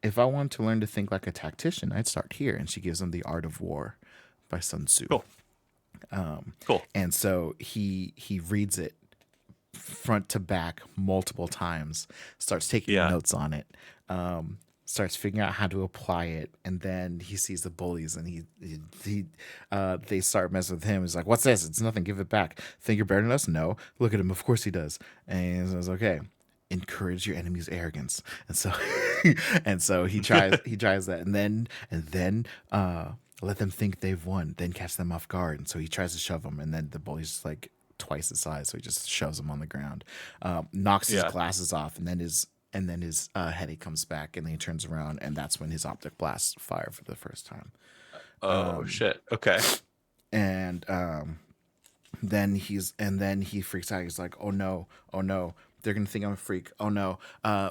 Speaker 2: if I wanted to learn to think like a tactician, I'd start here. And she gives him The Art of War by Sun Tzu.
Speaker 1: Cool. Cool.
Speaker 2: And so he reads it front to back multiple times, starts taking
Speaker 1: Yeah.
Speaker 2: notes on it, starts figuring out how to apply it, and then he sees the bullies, and they start messing with him. He's like, "What's this? It's nothing. Give it back. Think you're better than us? No. Look at him. Of course he does." And he says, "Okay, encourage your enemy's arrogance." And so, and so he tries that, and then let them think they've won, then catch them off guard. And so he tries to shove them, and then the bully's like twice his size, so he just shoves him on the ground, knocks his
Speaker 1: Yeah.
Speaker 2: glasses off, and then his headache comes back, and then he turns around, and that's when his optic blasts fire for the first time.
Speaker 1: Oh shit. Okay.
Speaker 2: And then he freaks out. He's like, oh no, they're gonna think I'm a freak. Oh no,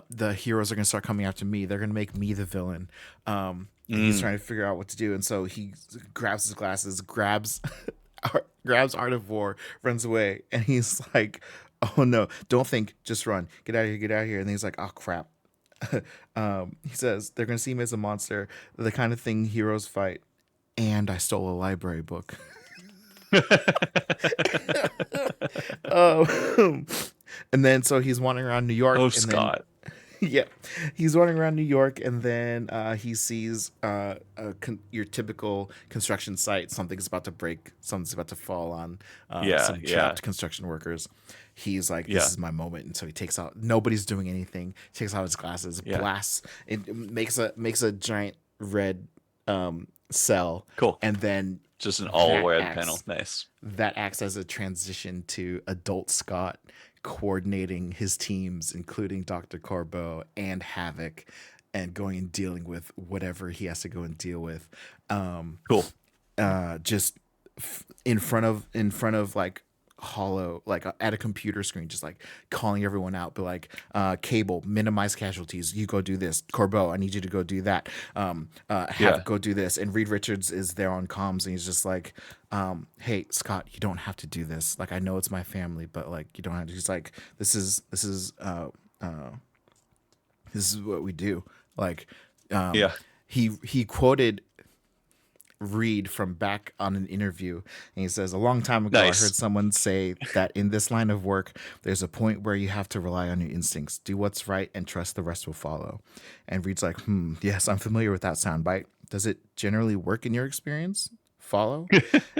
Speaker 2: the heroes are gonna start coming after me. They're gonna make me the villain. And he's trying to figure out what to do, and so he grabs his glasses, grabs Art of War, runs away, and he's like, oh no, don't think, just run, get out of here, get out of here. And then he's like, oh crap. He says they're gonna see him as a monster, the kind of thing heroes fight, and I stole a library book. um, and then so he's wandering around New York.
Speaker 1: Oh,
Speaker 2: and
Speaker 1: Scott.
Speaker 2: Then, yeah, he's wandering around New York, and then he sees your typical construction site. Something's about to break. Something's about to fall on some trapped construction workers. He's like, this is my moment. And so he takes out, nobody's doing anything, takes out his glasses, blasts, it makes a giant red cell.
Speaker 1: Cool.
Speaker 2: And then
Speaker 1: Just an all red panel. Nice.
Speaker 2: that acts as a transition to adult Scott coordinating his teams, including Dr. Corbeau and Havoc, and going and dealing with whatever he has to go and deal with.
Speaker 1: Cool.
Speaker 2: Just in front of like hollow, like at a computer screen, just like calling everyone out, but like Cable, minimize casualties, you go do this. Corbeau, I need you to go do that. Go do this. And Reed Richards is there on comms, and he's just like, hey Scott, you don't have to do this, like I know it's my family, but like you don't have to. He's like, this is what we do. Like he quoted Reed from back on an interview, and he says, a long time ago,
Speaker 1: Nice.
Speaker 2: I heard someone say that in this line of work, there's a point where you have to rely on your instincts, do what's right, and trust the rest will follow. And Reed's like, yes, I'm familiar with that soundbite. Does it generally work in your experience? Follow?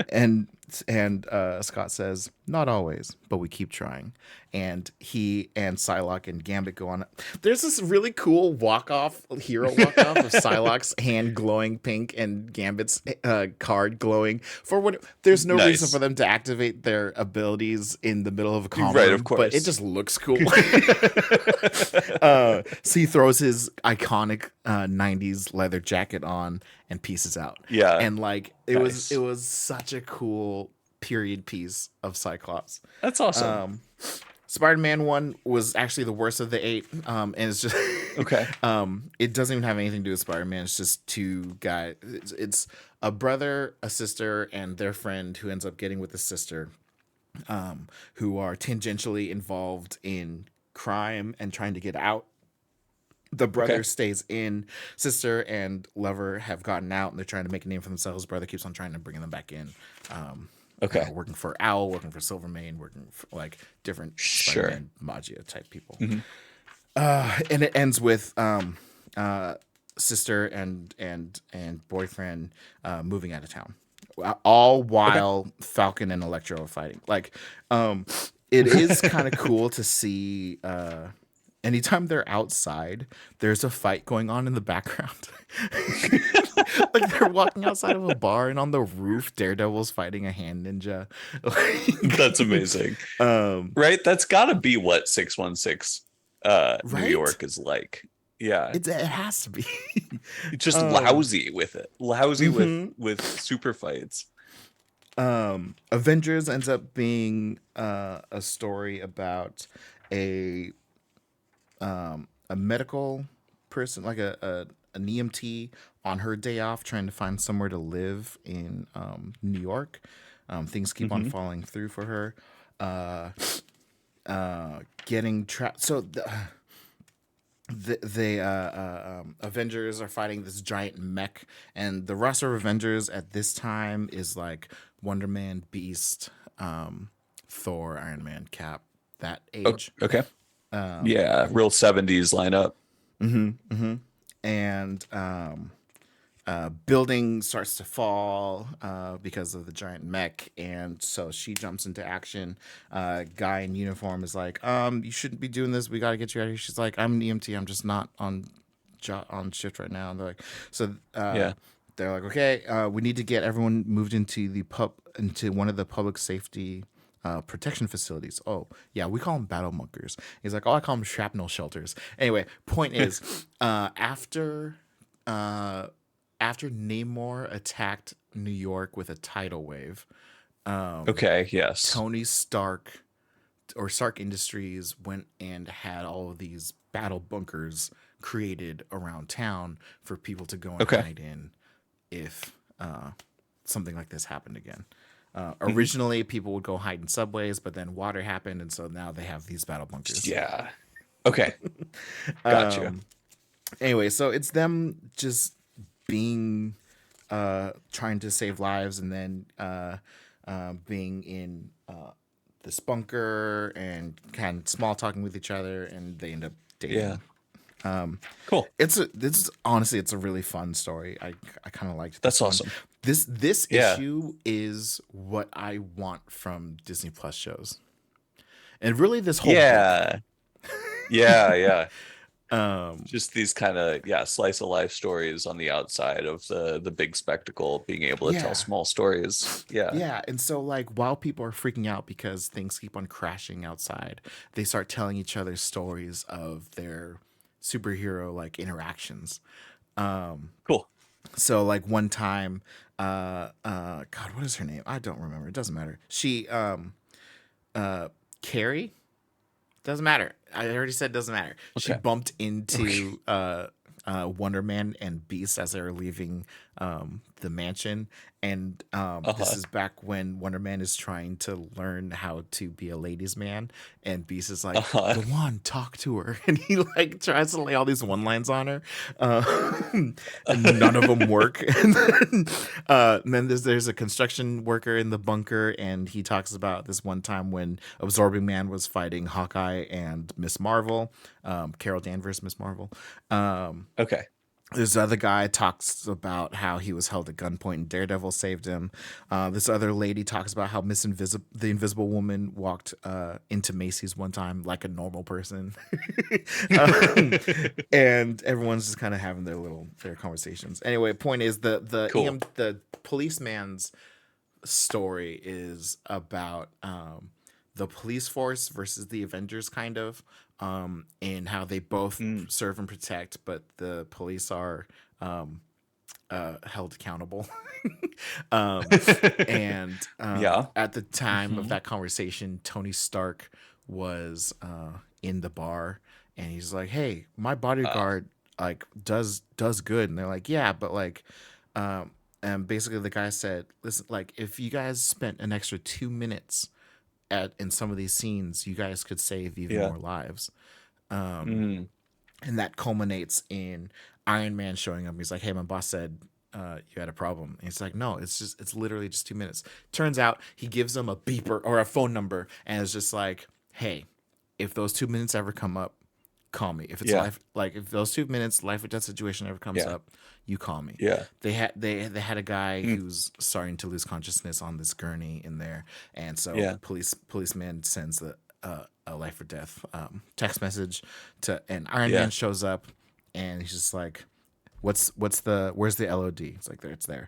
Speaker 2: and Scott says, not always, but we keep trying. And he and Psylocke and Gambit go on. There's this really cool hero walk-off of Psylocke's hand glowing pink and Gambit's card glowing. There's no reason for them to activate their abilities in the middle of a combat,
Speaker 1: right, of course,
Speaker 2: but it just looks cool. So he throws his iconic 90s leather jacket on and pieces out.
Speaker 1: Yeah.
Speaker 2: And like it was such a cool period piece of Cyclops.
Speaker 1: That's awesome.
Speaker 2: Spider-Man 1 was actually the worst of the 8. And it's just
Speaker 1: Okay.
Speaker 2: it doesn't even have anything to do with Spider-Man. It's just two guys. It's a brother, a sister, and their friend who ends up getting with the sister, who are tangentially involved in crime and trying to get out. The
Speaker 1: Okay.
Speaker 2: brother stays in. Sister and lover have gotten out, and they're trying to make a name for themselves. Brother keeps on trying to bring them back in.
Speaker 1: Okay.
Speaker 2: Working for Owl, working for Silvermane, working for like different
Speaker 1: Sure.
Speaker 2: Spider-Man Magia type people.
Speaker 1: Mhm.
Speaker 2: And it ends with sister and boyfriend moving out of town, all
Speaker 1: Okay.
Speaker 2: while Falcon and Electro are fighting. Like, it is kind of cool to see. Anytime they're outside, there's a fight going on in the background. Like they're walking outside of a bar, and on the roof, Daredevil's fighting a hand ninja.
Speaker 1: That's amazing.
Speaker 2: Um,
Speaker 1: Right? That's got to be what 616 New
Speaker 2: right?
Speaker 1: York is like. Yeah.
Speaker 2: It has to be.
Speaker 1: It's just
Speaker 2: um,
Speaker 1: lousy with it. Lousy
Speaker 2: mhm.
Speaker 1: with super fights.
Speaker 2: Avengers ends up being a story about a a medical person, like an EMT on her day off, trying to find somewhere to live in New York. Things keep on
Speaker 1: Hmm.
Speaker 2: falling through for her. Uh, Getting trapped. So the Avengers are fighting this giant mech, and the roster of Avengers at this time is like Wonder Man, Beast, Thor, Iron Man, Cap, that
Speaker 1: Oh,
Speaker 2: age.
Speaker 1: okay. Yeah, real 70s lineup.
Speaker 2: And building starts to fall because of the giant mech, and so she jumps into action. Guy in uniform is like, you shouldn't be doing this. We got to get you out of here. She's like, I'm an EMT. I'm just not on shift right now. And they're like, so
Speaker 1: Yeah.
Speaker 2: they're like, okay, we need to get everyone moved into into one of the public safety protection facilities. Oh, yeah, we call them battle bunkers. He's like, oh, I call them shrapnel shelters. Anyway, point is, uh, after Namor attacked New York with a tidal wave,
Speaker 1: Okay, yes.
Speaker 2: Tony Stark or Stark Industries went and had all of these battle bunkers created around town for people to go and
Speaker 1: Okay.
Speaker 2: hide in if something like this happened again.
Speaker 1: Mhm.
Speaker 2: Originally, people would go hide in subways, but then water happened, and so now they have these battle bunkers.
Speaker 1: Yeah. Okay. Gotcha.
Speaker 2: Um, anyway, so it's them just being trying to save lives, and then being in this bunker and kind of small talking with each other, and they end up
Speaker 1: Yeah.
Speaker 2: dating.
Speaker 1: Cool.
Speaker 2: This is honestly, it's a really fun story. I kind of liked
Speaker 1: That's
Speaker 2: this one.
Speaker 1: awesome.
Speaker 2: This
Speaker 1: Yeah.
Speaker 2: issue is what I want from Disney Plus shows, and really this whole book.
Speaker 1: Yeah. Yeah, yeah.
Speaker 2: Um,
Speaker 1: Just these kind of, yeah, slice of life stories on the outside of the big spectacle, being able to tell
Speaker 2: yeah,
Speaker 1: small stories. Yeah.
Speaker 2: yeah, and so like while people are freaking out because things keep on crashing outside, they start telling each other stories of their superhero like interactions.
Speaker 1: Cool.
Speaker 2: So like one time, God, what is her name? I don't remember. It doesn't matter. She Carrie, doesn't matter. I already said doesn't matter. She
Speaker 1: Okay.
Speaker 2: bumped
Speaker 1: Okay.
Speaker 2: into Wonder Man and Beast as they were leaving the mansion, and this
Speaker 1: Uh-huh.
Speaker 2: is back when Wonder Man is trying to learn how to be a ladies' man, and Beast is like,
Speaker 1: Uh-huh.
Speaker 2: "Go on, talk to her," and he like tries to lay all these one lines on her, and none of them work. And then there's a construction worker in the bunker, and he talks about this one time when Absorbing Man was fighting Hawkeye and Miss Marvel, Carol Danvers, Miss Marvel.
Speaker 1: Okay.
Speaker 2: This other guy talks about how he was held at gunpoint and Daredevil saved him. This other lady talks about how the Invisible Woman walked into Macy's one time like a normal person. um, and everyone's just kind of having their conversations. Anyway, point is
Speaker 1: Cool.
Speaker 2: the policeman's story is about the police force versus the Avengers, kind of, and how they both
Speaker 1: Mm.
Speaker 2: serve and protect, but the police are held accountable. um, and
Speaker 1: Yeah.
Speaker 2: at the time of
Speaker 1: Hmm.
Speaker 2: that conversation, Tony Stark was in the bar, and he's like, "Hey, my bodyguard like does good," and they're like, "Yeah, but like." Um, and basically, the guy said, "Listen, like, if you guys spent an extra 2 minutes in some of these scenes, you guys could save even
Speaker 1: Yeah.
Speaker 2: more lives."
Speaker 1: Mm.
Speaker 2: And that culminates in Iron Man showing up. He's like, "Hey, my boss said you had a problem." And he's like, "No, it's literally just 2 minutes." Turns out he gives them a beeper or a phone number, and it's just like, "Hey, if those 2 minutes ever come up, call me. If it's
Speaker 1: Yeah.
Speaker 2: life, like if those 2 minutes life or death situation ever comes
Speaker 1: Yeah.
Speaker 2: up, you call me."
Speaker 1: Yeah.
Speaker 2: They had a guy
Speaker 1: Mm.
Speaker 2: who's starting to lose consciousness on this gurney in there, and so
Speaker 1: Yeah.
Speaker 2: policeman sends a life or death text message to, and Iron Man
Speaker 1: Yeah.
Speaker 2: shows up, and he's just like, where's the LOD? It's like, there, it's there.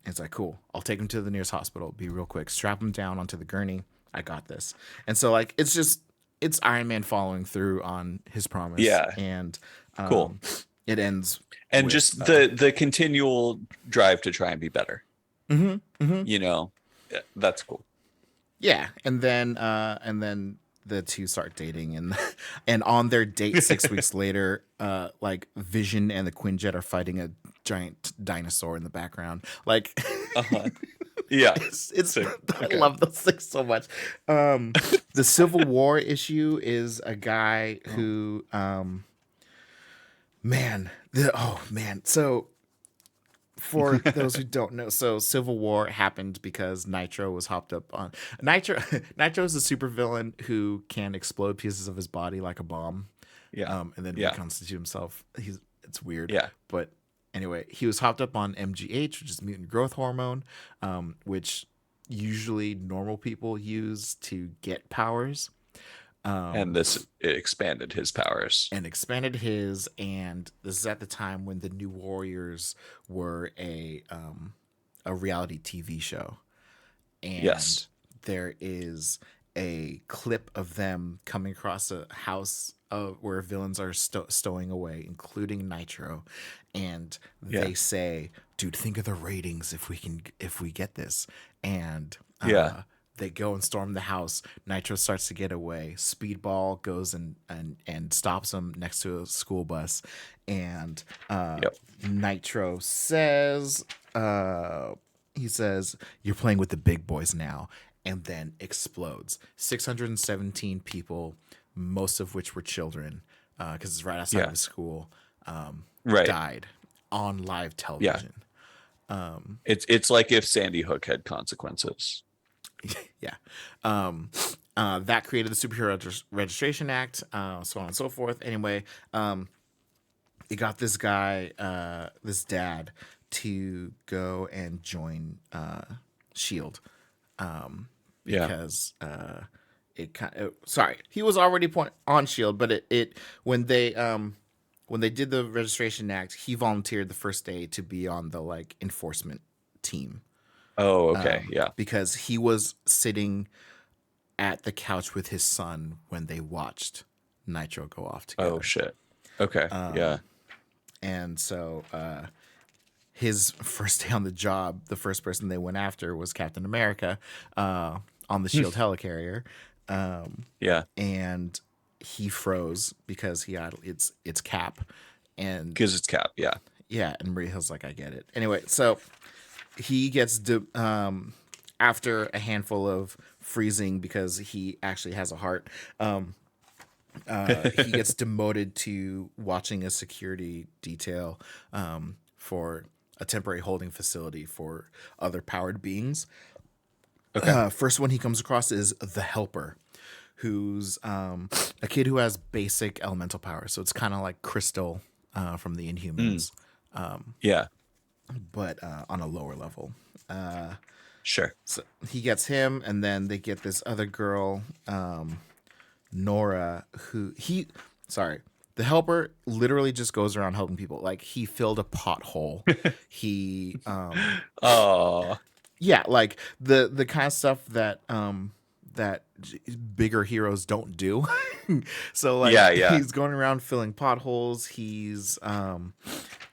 Speaker 2: It's like, cool. I'll take him to the nearest hospital. Be real quick. Strap him down onto the gurney. I got this. And so like it's Iron Man following through on his promise.
Speaker 1: Yeah.
Speaker 2: And
Speaker 1: Cool.
Speaker 2: it ends
Speaker 1: And
Speaker 2: with,
Speaker 1: just the continual drive to try and be better. You know, that's cool.
Speaker 2: yeah, and then the two start dating, and and on their date 6 weeks later, like Vision and the Quinjet are fighting a giant dinosaur in the background. Like
Speaker 1: Yeah.
Speaker 2: it's
Speaker 1: Sick.
Speaker 2: I
Speaker 1: Okay.
Speaker 2: love those things so much. The Civil War issue is a guy who man. So for those who don't know, so Civil War happened because Nitro was hopped up on Nitro. Nitro is a supervillain who can explode pieces of his body like a bomb,
Speaker 1: Yeah.
Speaker 2: and then
Speaker 1: Yeah.
Speaker 2: reconstitute himself. It's weird,
Speaker 1: Yeah.
Speaker 2: but anyway, he was hopped up on MGH, which is mutant growth hormone, which usually normal people use to get powers.
Speaker 1: And this expanded his powers.
Speaker 2: And expanded his, and this is at the time when the New Warriors were a reality TV show, and
Speaker 1: Yes.
Speaker 2: there is a clip of them coming across a house where villains are stowing away, including Nitro, and
Speaker 1: Yeah.
Speaker 2: they say, "Dude, think of the ratings if we get this," and
Speaker 1: Yeah.
Speaker 2: they go and storm the house. Nitro starts to get away. Speedball goes and stops him next to a school bus. And
Speaker 1: Yep.
Speaker 2: Nitro says, he says, "You're playing with the big boys now." And then explodes. 617 people, most of which were children, because it's right outside
Speaker 1: Yeah.
Speaker 2: of the school,
Speaker 1: Right.
Speaker 2: died on live television.
Speaker 1: It's like if Sandy Hook had consequences.
Speaker 2: Yeah. That created the Superhero Registration Act, so on and so forth. Anyway, it got this guy, this dad, to go and join Shield,
Speaker 1: Yeah.
Speaker 2: because sorry, he was already on Shield, but it when they did the Registration Act, he volunteered the first day to be on the like enforcement team.
Speaker 1: Oh, okay. Yeah.
Speaker 2: Because he was sitting at the couch with his son when they watched Nitro go off together.
Speaker 1: Oh shit. Okay. Yeah.
Speaker 2: And so his first day on the job, the first person they went after was Captain America on the Shield helicarrier.
Speaker 1: Yeah.
Speaker 2: And he froze because it's Cap. And
Speaker 1: Because it's Cap. Yeah.
Speaker 2: yeah, and Maria Hill's like, "I get it." Anyway, so he gets after a handful of freezing because he actually has a heart. He gets demoted to watching a security detail for a temporary holding facility for other powered beings.
Speaker 1: Okay.
Speaker 2: First one he comes across is the Helper, who's a kid who has basic elemental power. So it's kind of like Crystal from the Inhumans,
Speaker 1: Yeah.
Speaker 2: but on a lower level.
Speaker 1: Sure.
Speaker 2: So he gets him, and then they get this other girl, Nora, the Helper literally just goes around helping people. Like, he filled a pothole. He
Speaker 1: Oh.
Speaker 2: yeah, like the kind of stuff that bigger heroes don't do. So like,
Speaker 1: Yeah.
Speaker 2: he's going around filling potholes. He's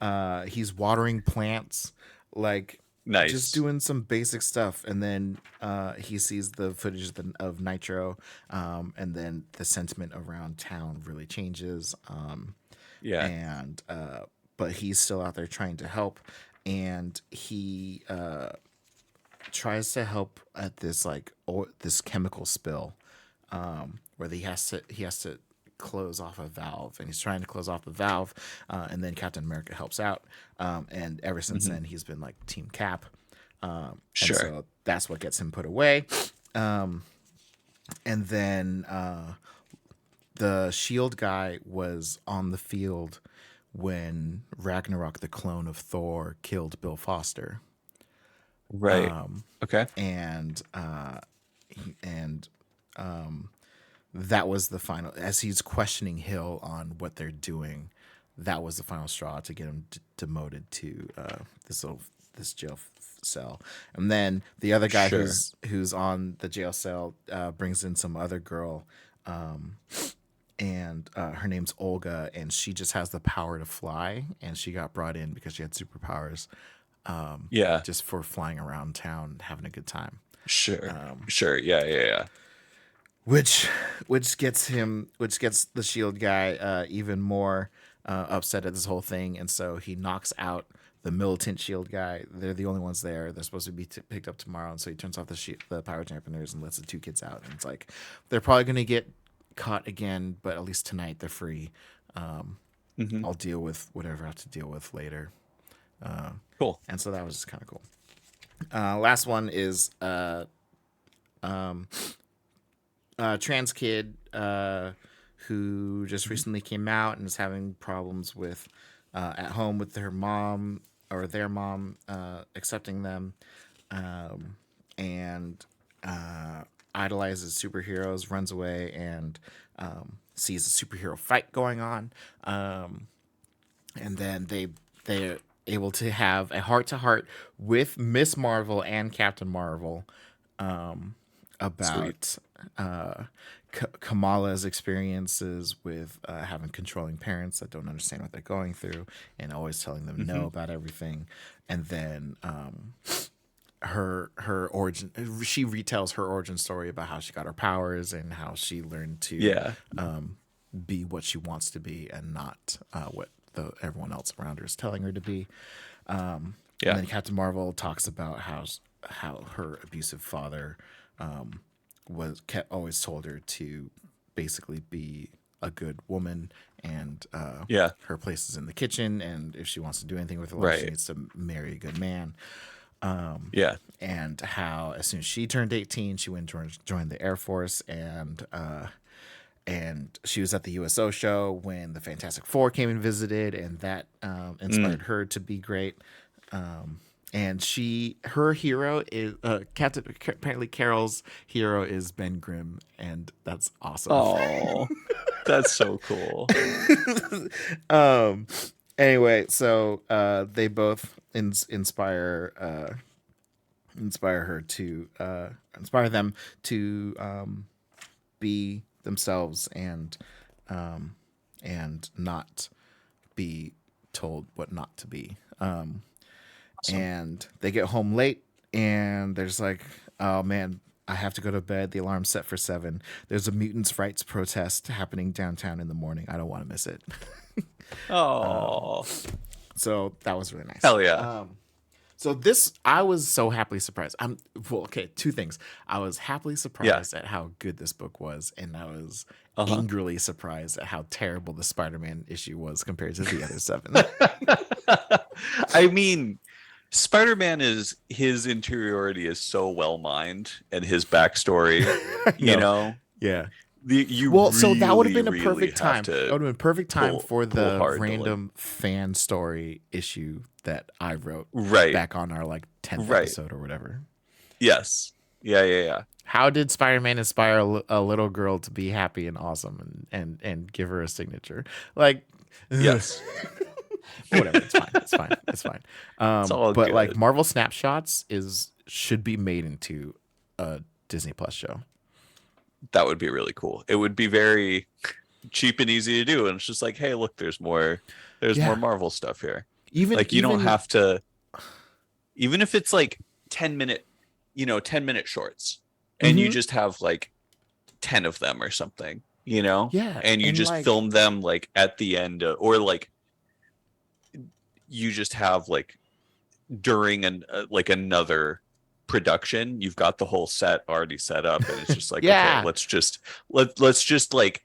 Speaker 2: watering plants. Like, just
Speaker 1: Nice.
Speaker 2: doing some basic stuff, and then he sees the footage of Nitro, and then the sentiment around town really changes.
Speaker 1: Yeah.
Speaker 2: And But he's still out there trying to help, and he tries to help at this this chemical spill, where he has to close off a valve, and he's trying to close off the valve, and then Captain America helps out, and ever since
Speaker 1: Hmm.
Speaker 2: then he's been like Team Cap, and
Speaker 1: Sure.
Speaker 2: so that's what gets him put away, and then the Shield guy was on the field when Ragnarok, the clone of Thor, killed Bill Foster,
Speaker 1: Right. Okay.
Speaker 2: and and that was the final. As he's questioning Hill on what they're doing, that was the final straw to get him demoted to this jail cell. And then the other guy
Speaker 1: Sure.
Speaker 2: who's on the jail cell brings in some other girl, and her name's Olga, and she just has the power to fly, and she got brought in because she had superpowers,
Speaker 1: Yeah.
Speaker 2: just for flying around town having a good time.
Speaker 1: Sure. Sure. Yeah. Yeah. Yeah.
Speaker 2: which which gets the Shield guy even more upset at this whole thing, and so he knocks out the militant Shield guy. They're the only ones there. They're supposed to be picked up tomorrow, and so he turns off the power dampeners and lets the two kids out. And it's like they're probably gonna get caught again, but at least tonight they're free.
Speaker 1: Hmm.
Speaker 2: I'll deal with whatever I have to deal with later.
Speaker 1: Cool.
Speaker 2: And so that was just kind of cool. Last one is trans kid who just recently came out and is having problems with at home with her mom or their mom accepting them, and idolizes superheroes, runs away, and sees a superhero fight going on, and then they're able to have a heart to heart with Miss Marvel and Captain Marvel,
Speaker 1: Sweet.
Speaker 2: about Kamala's experiences with having controlling parents that don't understand what they're going through and always telling them no
Speaker 1: Hmm.
Speaker 2: about everything. And then her origin, she retells her origin story about how she got her powers and how she learned to
Speaker 1: Yeah.
Speaker 2: be what she wants to be and not what everyone else around her is telling her to be. And
Speaker 1: Yeah.
Speaker 2: then Captain Marvel talks about how her abusive father always told her to basically be a good woman, and
Speaker 1: Yeah.
Speaker 2: her place is in the kitchen, and if she wants to do anything with her life, she
Speaker 1: Right.
Speaker 2: needs to marry a good man.
Speaker 1: Yeah.
Speaker 2: And how as soon as she turned 18, she went and joined the Air Force, and she was at the USO show when the Fantastic Four came and visited, and that inspired her to be great. And her hero is Captain. Apparently, Carol's hero is Ben Grimm, and that's awesome.
Speaker 1: Oh, that's so cool.
Speaker 2: Anyway, so they both inspire them to be themselves, and not be told what not to be.
Speaker 1: Awesome.
Speaker 2: And they get home late, and there's like, oh man, I have to go to bed. The alarm's set for 7. There's a mutants' rights protest happening downtown in the morning. I don't want to miss it.
Speaker 1: Oh,
Speaker 2: So that was really nice.
Speaker 1: hell yeah.
Speaker 2: So this, I was so happily surprised. Okay, 2 things. I was happily surprised at how good this book was, and I was
Speaker 1: Uh-huh.
Speaker 2: angrily surprised at how terrible the Spider-Man issue was compared to the other 7.
Speaker 1: I mean, Spider-Man his interiority is so well mined, and his backstory, you
Speaker 2: No.
Speaker 1: know,
Speaker 2: Yeah.
Speaker 1: you
Speaker 2: Well, so that would have
Speaker 1: really,
Speaker 2: been a
Speaker 1: really
Speaker 2: perfect
Speaker 1: have
Speaker 2: time.
Speaker 1: to
Speaker 2: That would have been a perfect time
Speaker 1: pull-
Speaker 2: for
Speaker 1: pull
Speaker 2: the
Speaker 1: hard to, like-
Speaker 2: random fan story issue that I wrote
Speaker 1: Right.
Speaker 2: back on our 10th
Speaker 1: Right.
Speaker 2: episode or whatever.
Speaker 1: Yes. Yeah. Yeah. Yeah.
Speaker 2: How did Spider-Man inspire a little girl to be happy and awesome, and give her a signature?
Speaker 1: Yes.
Speaker 2: Whatever. It's fine. It's fine. It's fine.
Speaker 1: It's all
Speaker 2: But
Speaker 1: good.
Speaker 2: Marvel Snapshots should be made into a Disney Plus show.
Speaker 1: That would be really cool. It would be very cheap and easy to do, and it's just like, hey, look, there's more
Speaker 2: Yeah.
Speaker 1: Marvel stuff here.
Speaker 2: Even
Speaker 1: Like, you don't have to even if it's like 10-minute, 10-minute shorts, and you just have like 10 of them or something,
Speaker 2: Yeah,
Speaker 1: and you
Speaker 2: and
Speaker 1: just
Speaker 2: like
Speaker 1: film them like at the end, or like you just have like during like another production, you've got the whole set already set up, and it's just like, okay,
Speaker 2: yeah,
Speaker 1: let's just like,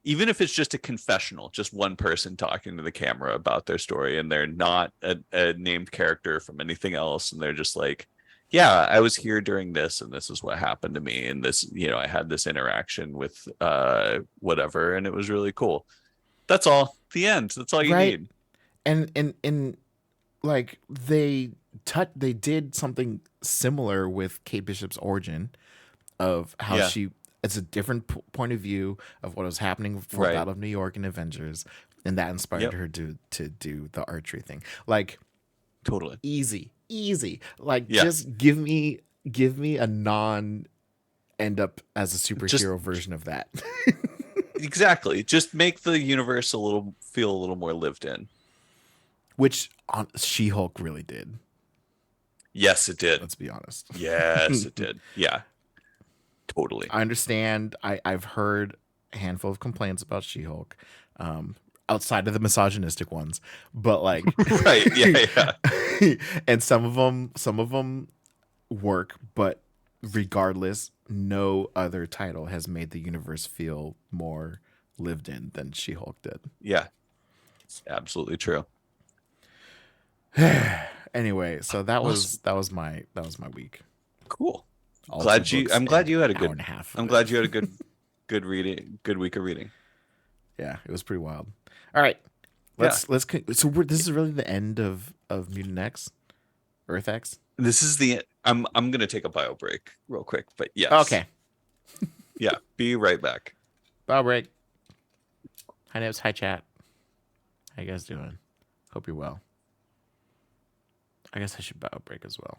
Speaker 1: even if it's just a confessional, just one person talking to the camera about their story, and they're not a named character from anything else, and they're just like, yeah, I was here during this, and this is what happened to me, and this, I had this interaction with whatever, and it was really cool. That's all. The end. That's all you
Speaker 2: right.
Speaker 1: need.
Speaker 2: And like they did something similar with Kate Bishop's origin of how
Speaker 1: Yeah.
Speaker 2: she it's a different point of view of what was happening for
Speaker 1: Right.
Speaker 2: Battle of New York and Avengers, and that inspired
Speaker 1: Yep.
Speaker 2: her to do the archery thing. Like
Speaker 1: Totally.
Speaker 2: easy. Like
Speaker 1: Yeah.
Speaker 2: just give me a non end up as a
Speaker 1: Just
Speaker 2: superhero version of that.
Speaker 1: exactly. Just make the universe feel a little more lived in.
Speaker 2: Which on She-Hulk really did.
Speaker 1: Yes, it did.
Speaker 2: Let's be honest.
Speaker 1: Yes, it did. Yeah, totally.
Speaker 2: I understand. I've heard a handful of complaints about She-Hulk, outside of the misogynistic ones, but like,
Speaker 1: Right. Yeah, yeah.
Speaker 2: and some of them work. But regardless, no other title has made the universe feel more lived in than She-Hulk did.
Speaker 1: Yeah. It's absolutely true.
Speaker 2: Anyway, so that
Speaker 1: Awesome.
Speaker 2: was my week.
Speaker 1: Cool.
Speaker 2: All
Speaker 1: Glad
Speaker 2: two books
Speaker 1: I'm glad
Speaker 2: and
Speaker 1: you had a
Speaker 2: hour
Speaker 1: good
Speaker 2: and a half. of
Speaker 1: I'm
Speaker 2: it.
Speaker 1: glad you had a good reading, good week of reading.
Speaker 2: Yeah, it was pretty wild. All right, so this is really the end of Mutant X, Earth X.
Speaker 1: This is I'm gonna take a bio break real quick, but yes.
Speaker 2: Okay,
Speaker 1: Yeah. Be right back.
Speaker 2: bio break. Hi Nibs, hi chat. How you guys doing? Hope you're well. I guess I should bio break as well.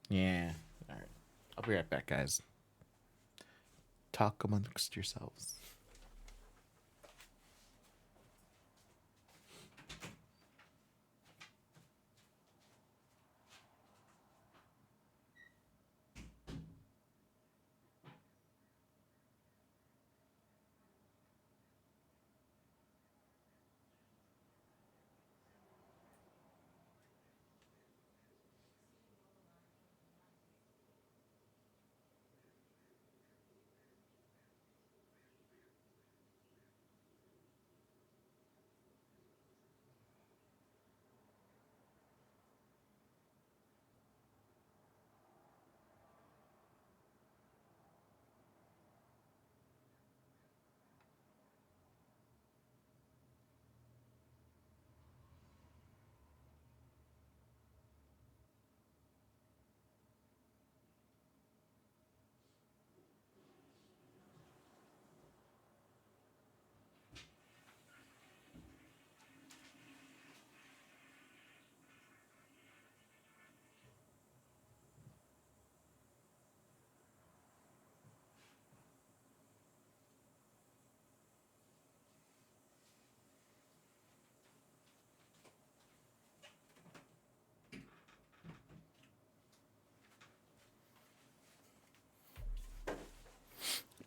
Speaker 2: Yeah. All right. I'll be right back, guys. Talk amongst yourselves.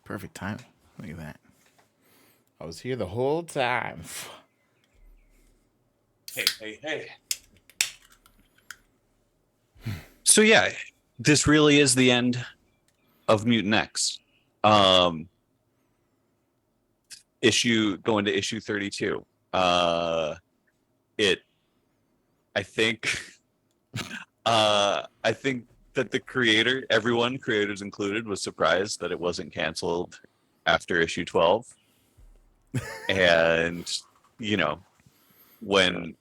Speaker 2: Perfect timing. Look at that. I was here the whole time.
Speaker 1: Hey. So yeah, this really is the end of Mutant X. Going to issue 32. It I think I think that the everyone, creators included, was surprised that it wasn't canceled after issue 12. And when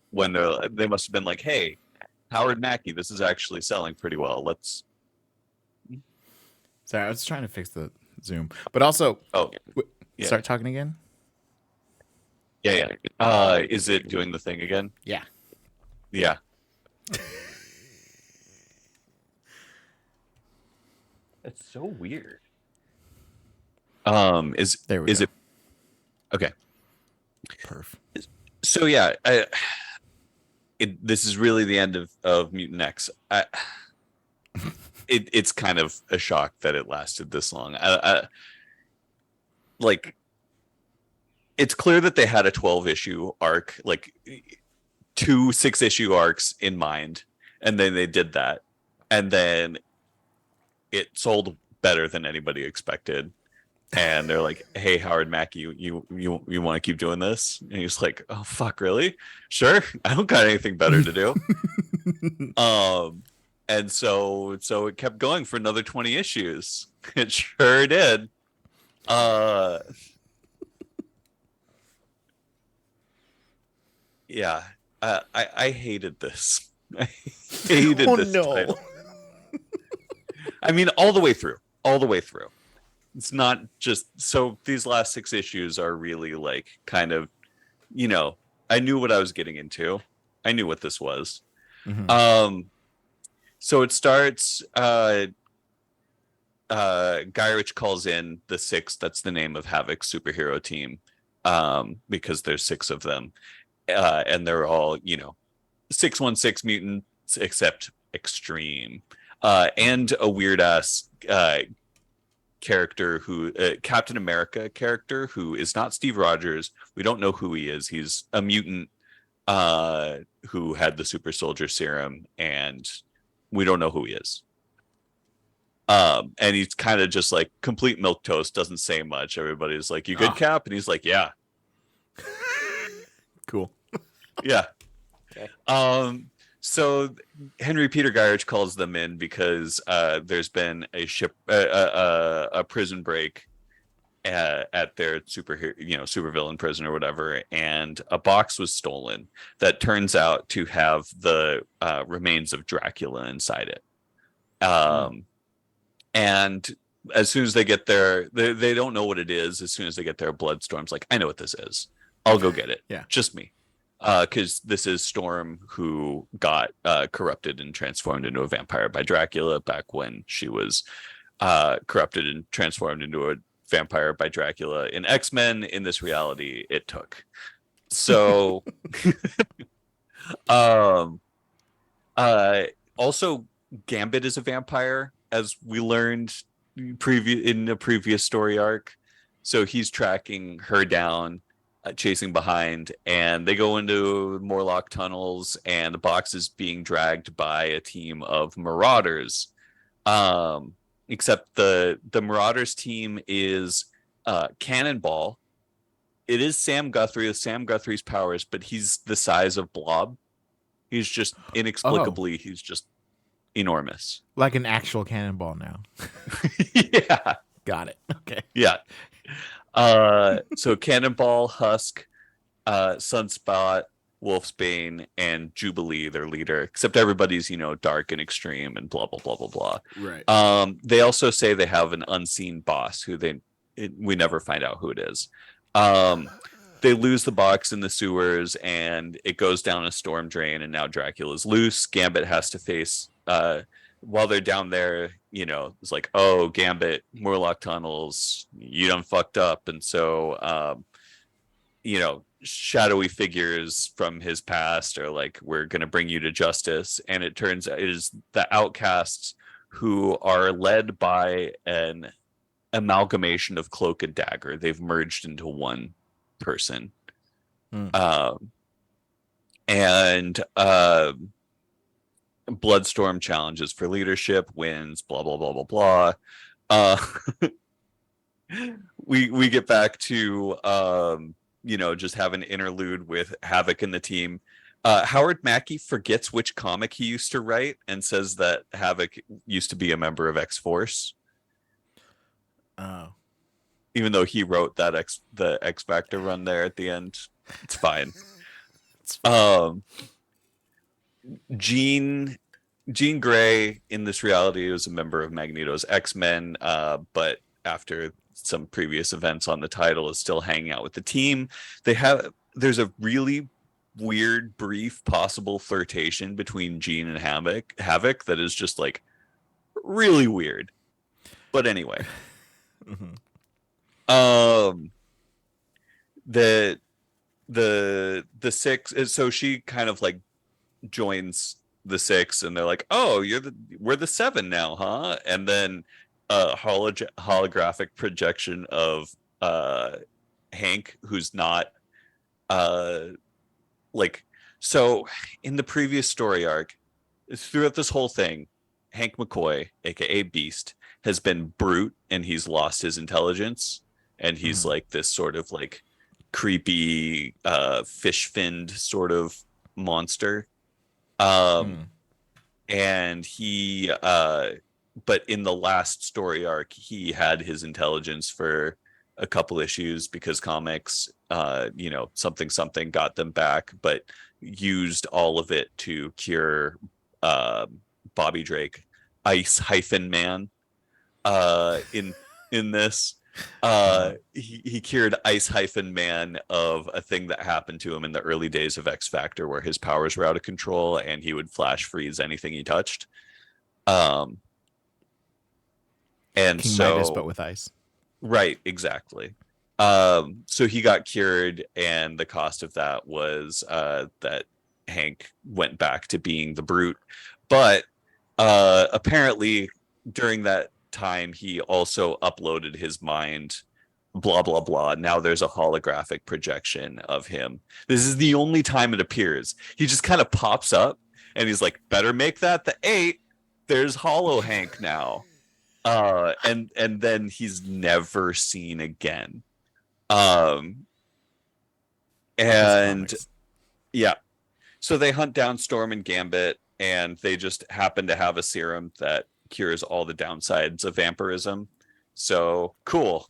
Speaker 1: they must have been like, hey, Howard Mackey, this is actually selling pretty well. Let's
Speaker 2: Sorry, I was trying to fix the Zoom, but also
Speaker 1: yeah.
Speaker 2: start talking again.
Speaker 1: Yeah. Is it doing the thing again?
Speaker 2: Yeah.
Speaker 1: Yeah. That's so weird.
Speaker 2: There we
Speaker 1: is
Speaker 2: go.
Speaker 1: it okay?
Speaker 2: Perf.
Speaker 1: So yeah, this is really the end of Mutant X. It's kind of a shock that it lasted this long. Like, it's clear that they had a 12-issue arc, like 2 6-issue arcs in mind, and then they did that, and then it sold better than anybody expected. And they're like, "Hey, Howard Mackey, you want to keep doing this?" And he's like, "Oh fuck, really? Sure. I don't got anything better to do." And so it kept going for another 20 issues. It sure did. Yeah. I hated this. I hated
Speaker 2: Oh
Speaker 1: this
Speaker 2: no.
Speaker 1: title. I mean, all the way through. All the way through. It's not just so these last 6 issues are really like kind of, I knew what I was getting into. I knew what this was.
Speaker 2: Mhm.
Speaker 1: So it starts Gyrich calls in the 6, that's the name of Havoc's superhero team. Because there's 6 of them. And they're all, 616 mutants except extreme. And a weird ass character who Captain America character who is not Steve Rogers. We don't know who he is. He's a mutant who had the super soldier serum, and we don't know who he is. And he's kind of just like complete milk toast, doesn't say much. Everybody's like, "You good, Cap?" And he's like, "Yeah."
Speaker 2: Cool.
Speaker 1: Yeah.
Speaker 2: Okay.
Speaker 1: So Henry Peter Gyrich calls them in because there's been a prison break at their supervillain prison or whatever, and a box was stolen that turns out to have the remains of Dracula inside it. And as soon as they get there, they don't know what it is. As soon as they get there, Bloodstorm's like, "I know what this is. I'll go get it."
Speaker 2: Yeah.
Speaker 1: Just me. Because this is Storm, who got corrupted and transformed into a vampire by Dracula back when she was corrupted and transformed into a vampire by Dracula in X-Men. In this reality, it took. So, um, also Gambit is a vampire, as we learned in a previous story arc. So he's tracking her down, chasing behind, and they go into Morlock tunnels, and the box is being dragged by a team of marauders. Except the Marauders team is Cannonball. It is Sam Guthrie with Sam Guthrie's powers, but he's the size of Blob. He's just inexplicably, he's just enormous.
Speaker 2: Like an actual cannonball now.
Speaker 1: Yeah.
Speaker 2: Got it. Okay.
Speaker 1: Yeah. So Cannonball, Husk, Sunspot, Wolfsbane, and Jubilee, their leader, except everybody's, dark and extreme and blah, blah, blah, blah, blah.
Speaker 2: Right.
Speaker 1: They also say they have an unseen boss who we never find out who it is. They lose the box in the sewers, and it goes down a storm drain, and now Dracula's loose. Gambit has to face, while they're down there, it's like, "Oh, Gambit, Morlock tunnels, you done fucked up." And so, shadowy figures from his past are like, "We're going to bring you to justice." And it turns out it is the outcasts, who are led by an amalgamation of Cloak and Dagger. They've merged into one person. And Bloodstorm challenges for leadership, wins, blah, blah, blah, blah, blah. We get back to just have an interlude with Havoc and the team. Howard Mackey forgets which comic he used to write and says that Havoc used to be a member of X-Force.
Speaker 2: Oh.
Speaker 1: Even though he wrote the X Factor run there at the end. It's fine. Jean Grey in this reality was a member of Magneto's X-Men, but after some previous events on the title is still hanging out with the team. There's a really weird, brief, possible flirtation between Jean and Havoc that is just like really weird. But anyway.
Speaker 2: Mm-hmm.
Speaker 1: The 6, so she kind of like joins the six, and they're like, "Oh, we're the seven now, huh?" And then a holographic projection of Hank, who's not uh like so in the previous story arc, throughout this whole thing, Hank McCoy, aka Beast, has been brute and he's lost his intelligence, and he's
Speaker 2: Mhm.
Speaker 1: like this sort of like creepy fish finned sort of monster. Um
Speaker 2: Mm.
Speaker 1: and he but in the last story arc he had his intelligence for a couple issues because comics something something got them back, but used all of it to cure uh Bobby Drake, Ice hyphen man, in this.
Speaker 2: Uh-huh.
Speaker 1: He cured Ice hyphen man of a thing that happened to him in the early days of X Factor, where his powers were out of control and he would flash freeze anything he touched. um and
Speaker 2: King Midas, but
Speaker 1: so
Speaker 2: with ice.
Speaker 1: right, exactly. So he got cured, and the cost of that was that Hank went back to being the brute. But apparently during that time he also uploaded his mind, blah blah blah. Now there's a holographic projection of him. This is the only time it appears. He just kind of pops up and he's like, better make that the 8. There's Hollow Hank now. And then he's never seen again. um
Speaker 2: Because
Speaker 1: and
Speaker 2: comics.
Speaker 1: yeah, so they hunt down Storm and Gambit, and they just happen to have a serum that cures all the downsides of vampirism. So cool.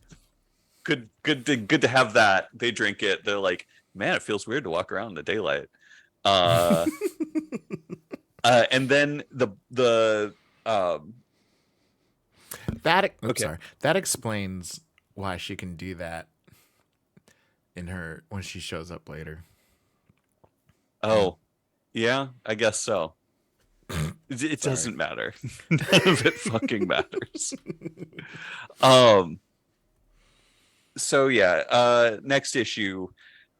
Speaker 1: Good to have that. They drink it. They're like, man, it feels weird to walk around in the daylight. uh and then the okay.
Speaker 2: Sorry. That explains why she can do that in her when she shows up later.
Speaker 1: Oh, yeah, I guess so. It
Speaker 2: Sorry.
Speaker 1: doesn't matter. None of it fucking matters. Um so yeah, next issue.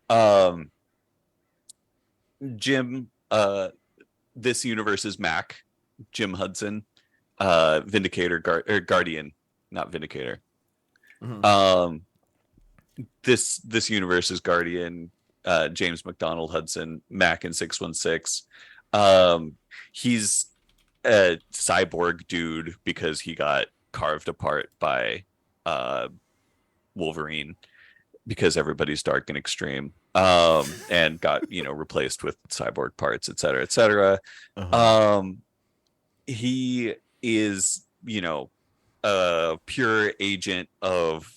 Speaker 1: um Jim, this universe is Mac, Jim Hudson, Vindicator, Guardian, not Vindicator.
Speaker 2: Mhm.
Speaker 1: um this universe is Guardian, James McDonald Hudson, Mac in 616. He's a cyborg dude because he got carved apart by uh Wolverine, because everybody's dark and extreme, and got replaced with cyborg parts, et cetera, et cetera.
Speaker 2: Uh-huh.
Speaker 1: um he is a pure agent of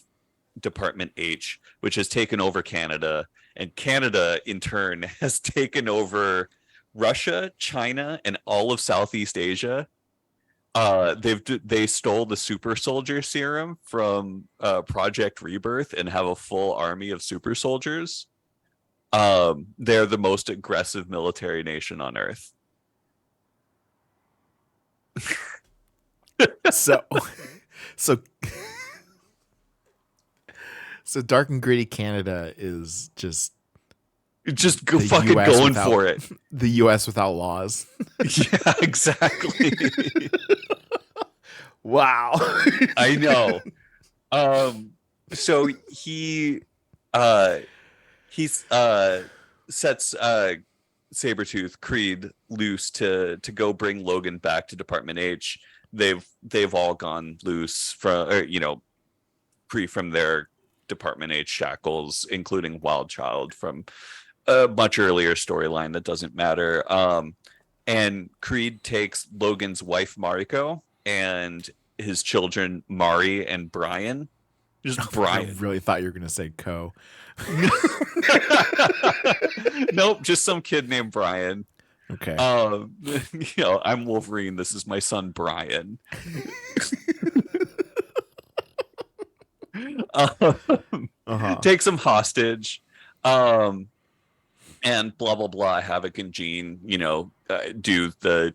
Speaker 1: Department H, which has taken over Canada, and Canada in turn has taken over Russia, China, and all of Southeast Asia. They stole the super soldier serum from Project Rebirth and have a full army of super soldiers. They're the most aggressive military nation on Earth.
Speaker 2: So so so dark and gritty Canada is just
Speaker 1: Just go
Speaker 2: the
Speaker 1: fucking
Speaker 2: US
Speaker 1: going
Speaker 2: without
Speaker 1: for it.
Speaker 2: the US without laws.
Speaker 1: Yeah, exactly.
Speaker 2: Wow.
Speaker 1: I know. So uh he's sets Sabretooth Creed loose to go bring Logan back to Department H. They've all gone loose from, or, free from their Department H shackles, including Wild Child from a much earlier storyline that doesn't matter. And Creed takes Logan's wife Mariko and his children Mari and Brian. Just
Speaker 2: I
Speaker 1: Brian.
Speaker 2: really thought you were going to say Co.
Speaker 1: Nope, just some kid named Brian.
Speaker 2: Okay.
Speaker 1: I'm Wolverine. This is my son Brian.
Speaker 2: Uh-huh.
Speaker 1: Takes him hostage. And blah blah blah. Havoc and Jean, do the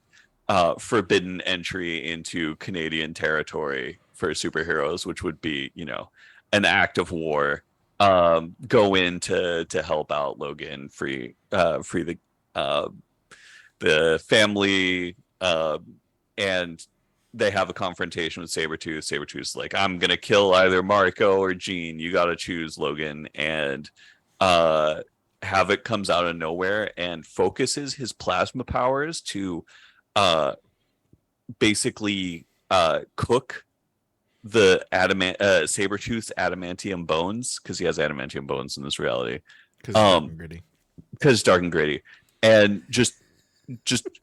Speaker 1: forbidden entry into Canadian territory for superheroes, which would be, an act of war. Go in to help out Logan, free the the family, and they have a confrontation with Sabretooth. Sabretooth's like, I'm gonna kill either Mariko or Jean. You gotta choose, Logan. And Havoc comes out of nowhere and focuses his plasma powers to basically cook the Sabretooth's adamantium bones, because he has adamantium bones in this reality.
Speaker 2: Because dark and gritty.
Speaker 1: Because dark and gritty. And just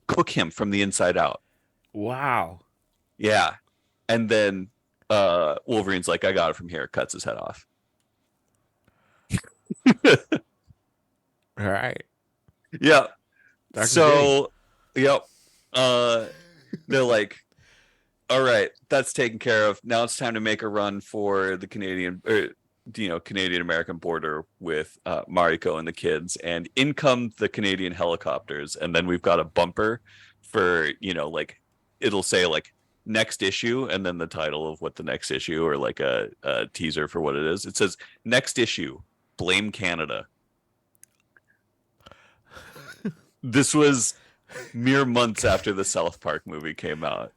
Speaker 1: cook him from the inside out.
Speaker 2: Wow.
Speaker 1: Yeah. And then Wolverine's like, I got it from here, cuts his head off.
Speaker 2: All right.
Speaker 1: Yeah.
Speaker 2: Dark
Speaker 1: So, yep. They're like, all right, that's taken care of. Now it's time to make a run for the Canadian American border with Mariko and the kids, and in come the Canadian helicopters. And then we've got a bumper for, like, it'll say like next issue, and then the title of what the next issue, or like a teaser for what it is. It says next issue, blame Canada. This was mere months after the South Park movie came out.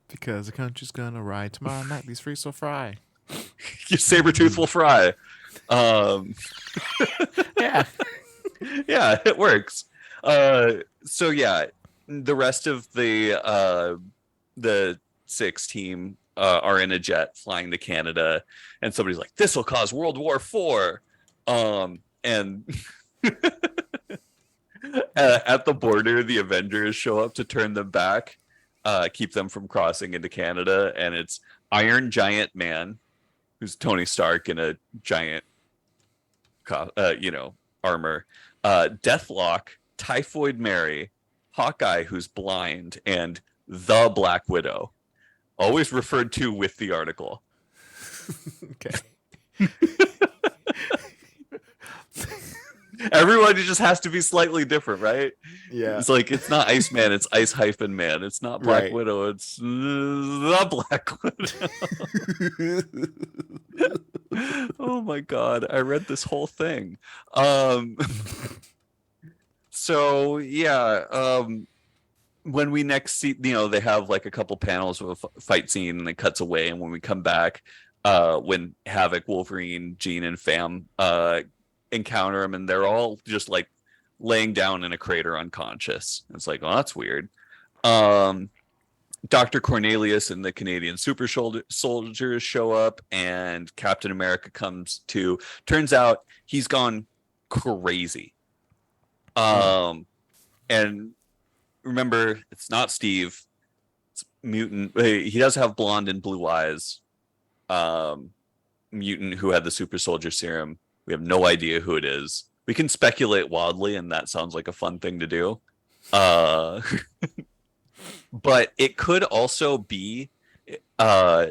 Speaker 2: Because the country's gonna ride tomorrow night. These freaks will fry.
Speaker 1: Sabretooth will fry.
Speaker 2: Yeah.
Speaker 1: Yeah, it works. So yeah, the rest of the six team are in a jet flying to Canada, and somebody's like, "This will cause World War IV." And at the border, the Avengers show up to turn them back, keep them from crossing into Canada, and it's Iron Giant Man, who's Tony Stark in a giant, armor, Deathlock, Typhoid Mary, Hawkeye, who's blind, and the Black Widow, always referred to with the article.
Speaker 2: Okay.
Speaker 1: Everybody just has to be slightly different, right?
Speaker 2: Yeah.
Speaker 1: It's like, it's not Iceman, it's Ice-Man. It's not Black Widow, it's the Black Widow. Oh my god, I read this whole thing. So yeah, when we next see, they have like a couple panels of a fight scene, and it cuts away, and when we come back, when Havoc, Wolverine, Jean, and Fam encounter him, and they're all just like laying down in a crater unconscious. It's like, oh, that's weird. Dr. Cornelius and the Canadian super soldiers show up, and Captain America comes to. Turns out he's gone crazy. And remember, it's not Steve, it's mutant. He does have blonde and blue eyes. Mutant who had the super soldier serum. We have no idea who it is. We can speculate wildly, and that sounds like a fun thing to do. But it could also be a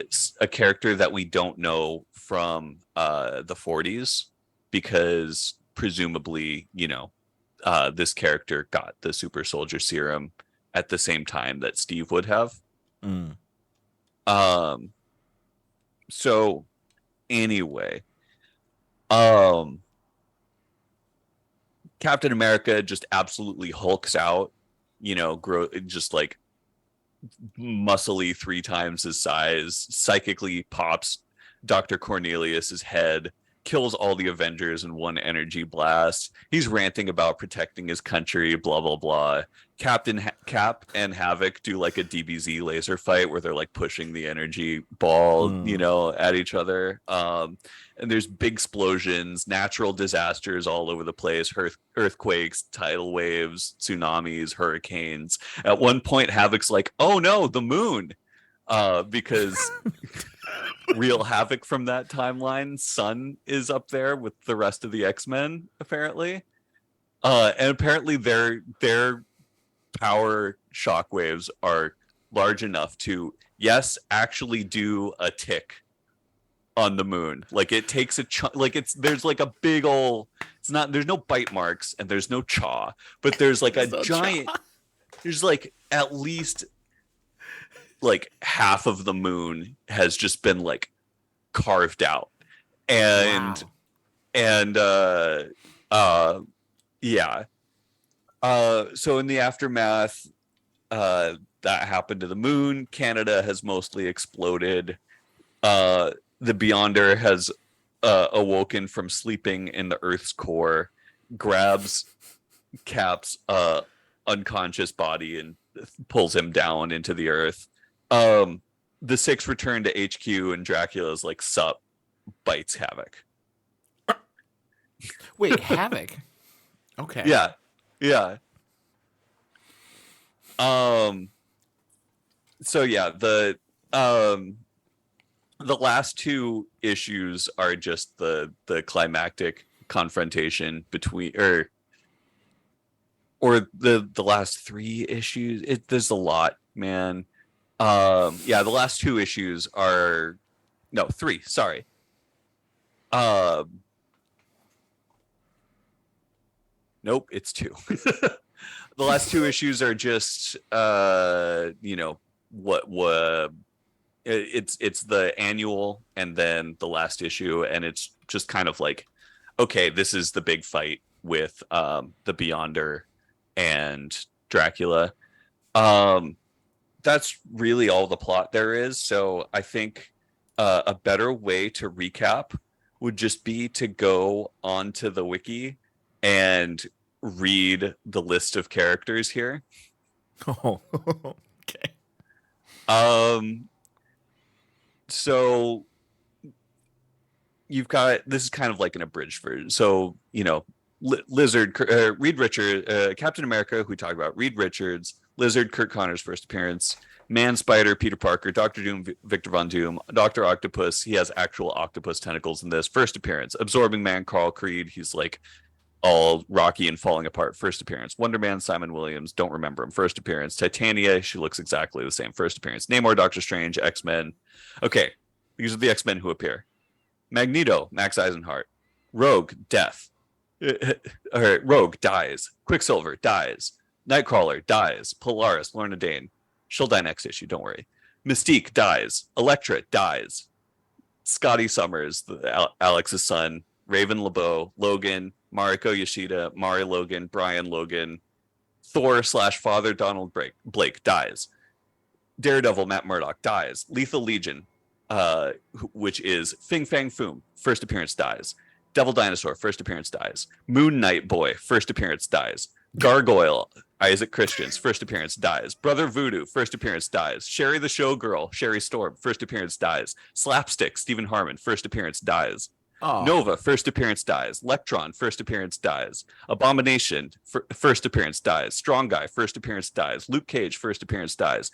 Speaker 1: character that we don't know from the 40s, because presumably, this character got the super soldier serum at the same time that Steve would have. So anyway, Captain America just absolutely hulks out, just like muscly 3 times his size, psychically pops Dr. Cornelius's head, kills all the Avengers in one energy blast. He's ranting about protecting his country, blah blah blah. Cap and Havoc do like a DBZ laser fight where they're like pushing the energy ball, at each other. And there's big explosions, natural disasters all over the place, earthquakes, tidal waves, tsunamis, hurricanes. At one point, Havoc's like, "Oh no, the moon," because real Havoc from that timeline, Sun, is up there with the rest of the X-Men, apparently. And apparently their power shockwaves are large enough to, yes, actually do a tick on the moon. Like, it takes a there's like a big old, there's no bite marks and there's no chaw, but there's like a giant, there's like at least like half of the moon has just been like carved out. And
Speaker 2: wow.
Speaker 1: yeah. So in the aftermath, that happened to the moon. Canada has mostly exploded. The Beyonder has awoken from sleeping in the Earth's core, grabs Cap's unconscious body and pulls him down into the Earth. Um, the six return to HQ, and Dracula's like, "Sup," bites Havoc.
Speaker 2: Wait, Havoc. Okay.
Speaker 1: Yeah, yeah. So yeah, the last two issues are just the climactic confrontation between or the last three issues. There's a lot, man. Yeah, the last two issues are no, three, sorry. Nope, it's two. The last two issues are just what it's the annual and then the last issue, and it's just kind of like, okay, this is the big fight with the Beyonder and Dracula. That's really all the plot there is. So I think a better way to recap would just be to go onto the wiki and read the list of characters here.
Speaker 2: Oh, okay.
Speaker 1: So you've got, this is kind of like an abridged version. So, Lizard, Reed Richards, Captain America, who we talked about, Reed Richards, Lizard, Kurt Connor's first appearance, Man Spider, Peter Parker, Doctor Doom, Victor Von Doom, Doctor Octopus. He has actual octopus tentacles in this. First appearance. Absorbing Man, Carl Creed. He's like all rocky and falling apart. First appearance. Wonder Man, Simon Williams. Don't remember him. First appearance. Titania. She looks exactly the same. First appearance. Namor, Doctor Strange, X-Men. Okay, these are the X-Men who appear. Magneto, Max Eisenhart. Rogue, death. Rogue dies. Quicksilver dies. Nightcrawler dies. Polaris, Lorna Dane. She'll die next issue, don't worry. Mystique dies. Elektra dies. Scotty Summers, Alex's son. Raven LeBeau, Logan, Mariko Yoshida, Mari Logan, Brian Logan. Thor / Father Donald Blake dies. Daredevil, Matt Murdock dies. Lethal Legion, which is Fing Fang Foom, first appearance dies. Devil Dinosaur, first appearance dies. Moon Knight Boy, first appearance dies. Gargoyle, Isaac Christians, first appearance dies. Brother Voodoo, first appearance dies. Sherry the Showgirl, Sherry Storm, first appearance dies. Slapstick, Stephen Harmon, first appearance dies.
Speaker 2: Oh.
Speaker 1: Nova, first appearance dies. Lectron, first appearance dies. Abomination, first appearance dies. Strong Guy, first appearance dies. Luke Cage, first appearance dies.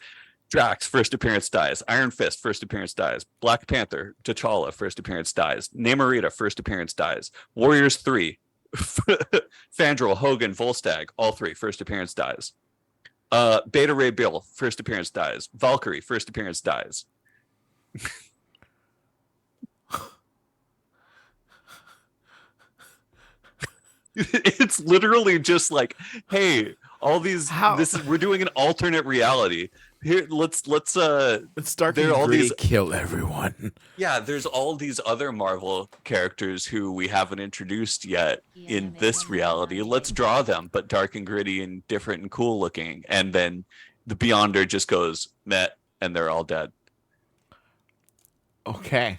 Speaker 1: Drax, first appearance dies. Iron Fist, first appearance dies. Black Panther, T'Challa, first appearance dies. Namorita, first appearance dies. Warriors 3, Fandral, Hogan, Volstagg, all three, first appearance dies. Beta Ray Bill, first appearance dies. Valkyrie, first appearance dies. It's literally just like, hey, all these, we're doing an alternate reality. Here, let's
Speaker 2: start
Speaker 1: there are all these
Speaker 2: kill everyone.
Speaker 1: Yeah, there's all these other Marvel characters who we haven't introduced yet in this reality. Let's draw them, but dark and gritty and different and cool looking. And then the Beyonder just goes met, and they're all dead.
Speaker 2: Okay.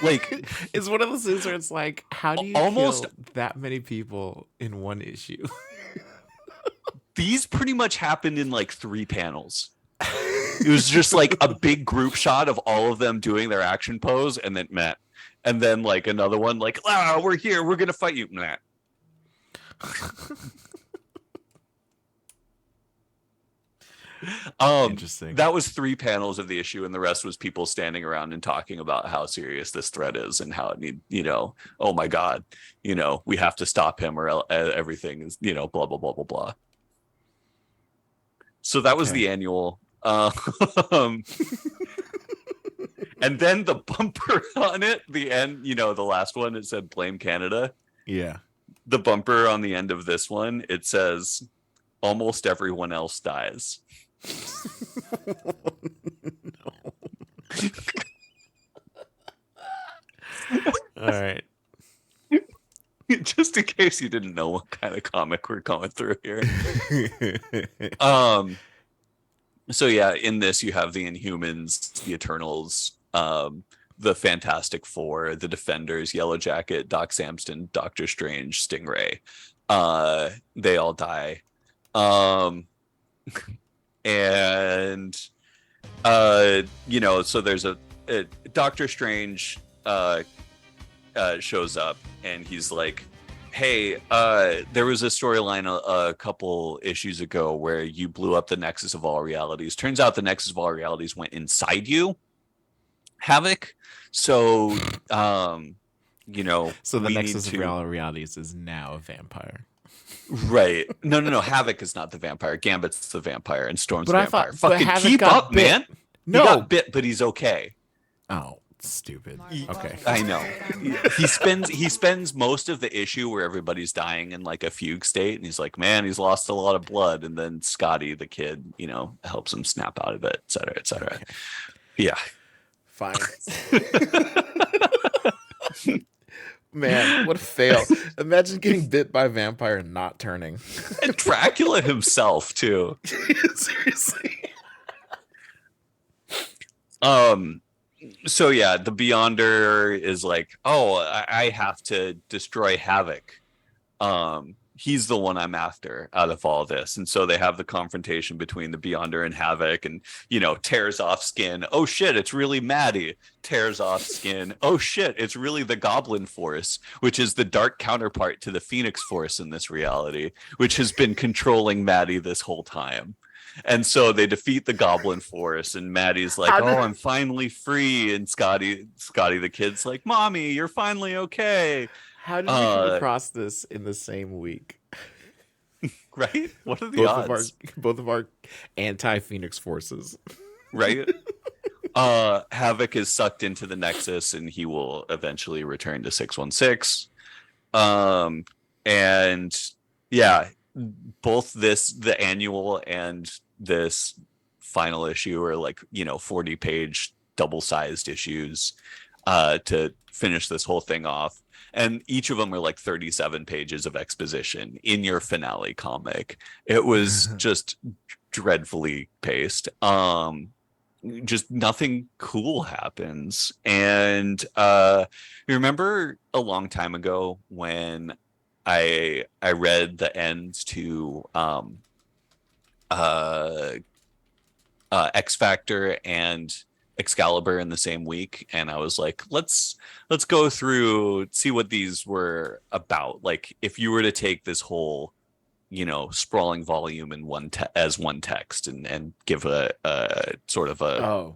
Speaker 1: Like,
Speaker 2: it's one of those things where it's like, how do you kill that many people in one issue?
Speaker 1: These pretty much happened in like 3 panels. It was just like a big group shot of all of them doing their action pose, and then Matt, and then like another one, like, we're here, we're gonna fight you, Matt.
Speaker 2: Interesting.
Speaker 1: That was 3 panels of the issue, and the rest was people standing around and talking about how serious this threat is and how it oh my god, we have to stop him or everything is, blah blah blah blah blah. So that was the annual. And then the bumper on it, the end, the last one, it said "Blame Canada."
Speaker 2: Yeah.
Speaker 1: The bumper on the end of this one, it says "Almost everyone else dies."
Speaker 2: No. All right.
Speaker 1: Just just in case you didn't know what kind of comic we're going through here. Um, so yeah, in this you have the Inhumans, the Eternals, the Fantastic Four, the Defenders, Yellow Jacket, Doc Samson, Doctor Strange, Stingray. They all die. Um, and so there's a Doctor Strange shows up and he's like, hey, there was a storyline a couple issues ago where you blew up the Nexus of All Realities. Turns out the Nexus of All Realities went inside you, Havoc. So
Speaker 2: So the
Speaker 1: we
Speaker 2: Nexus
Speaker 1: need
Speaker 2: of
Speaker 1: to...
Speaker 2: All Realities is now a vampire.
Speaker 1: Right. No. Havoc is not the vampire. Gambit's the vampire and Storm's
Speaker 2: But
Speaker 1: the
Speaker 2: I
Speaker 1: vampire.
Speaker 2: thought- but
Speaker 1: Fucking
Speaker 2: Havoc
Speaker 1: keep
Speaker 2: got
Speaker 1: up,
Speaker 2: bit.
Speaker 1: man.
Speaker 2: No.
Speaker 1: He got bit, but he's okay.
Speaker 2: Oh, stupid. Okay.
Speaker 1: I know. He spends most of the issue where everybody's dying in like a fugue state, and he's like, man, he's lost a lot of blood. And then Scotty, the kid, helps him snap out of it, et cetera, et cetera.
Speaker 2: Okay.
Speaker 1: Yeah.
Speaker 2: Fine. Man, what a fail. Imagine getting bit by a vampire and not turning.
Speaker 1: And Dracula himself, too.
Speaker 2: Seriously.
Speaker 1: So yeah, the Beyonder is like, oh, I have to destroy Havoc. He's the one I'm after out of all this. And so they have the confrontation between the Beyonder and Havoc, and tears off skin. Oh shit, it's really Maddie. Tears off skin. Oh shit, it's really the Goblin Force, which is the dark counterpart to the Phoenix Force in this reality, which has been controlling Maddie this whole time. And so they defeat the Goblin Force, and Maddie's like, I'm finally free. And Scotty the kid's like, Mommy, you're finally okay.
Speaker 2: How did we come across this in the same week?
Speaker 1: Right? What are the odds?
Speaker 2: Both of our anti-Phoenix forces.
Speaker 1: Right? Havoc is sucked into the Nexus, and he will eventually return to 616. And yeah, both the annual and this final issue are like 40-page double-sized issues to finish this whole thing off, and each of them are like 37 pages of exposition in your finale comic. It was just dreadfully paced. Just nothing cool happens. And you remember a long time ago when I read the ends to X Factor and Excalibur in the same week, and I was like, let's go through, see what these were about. Like, if you were to take this whole sprawling volume in one text and give a sort of a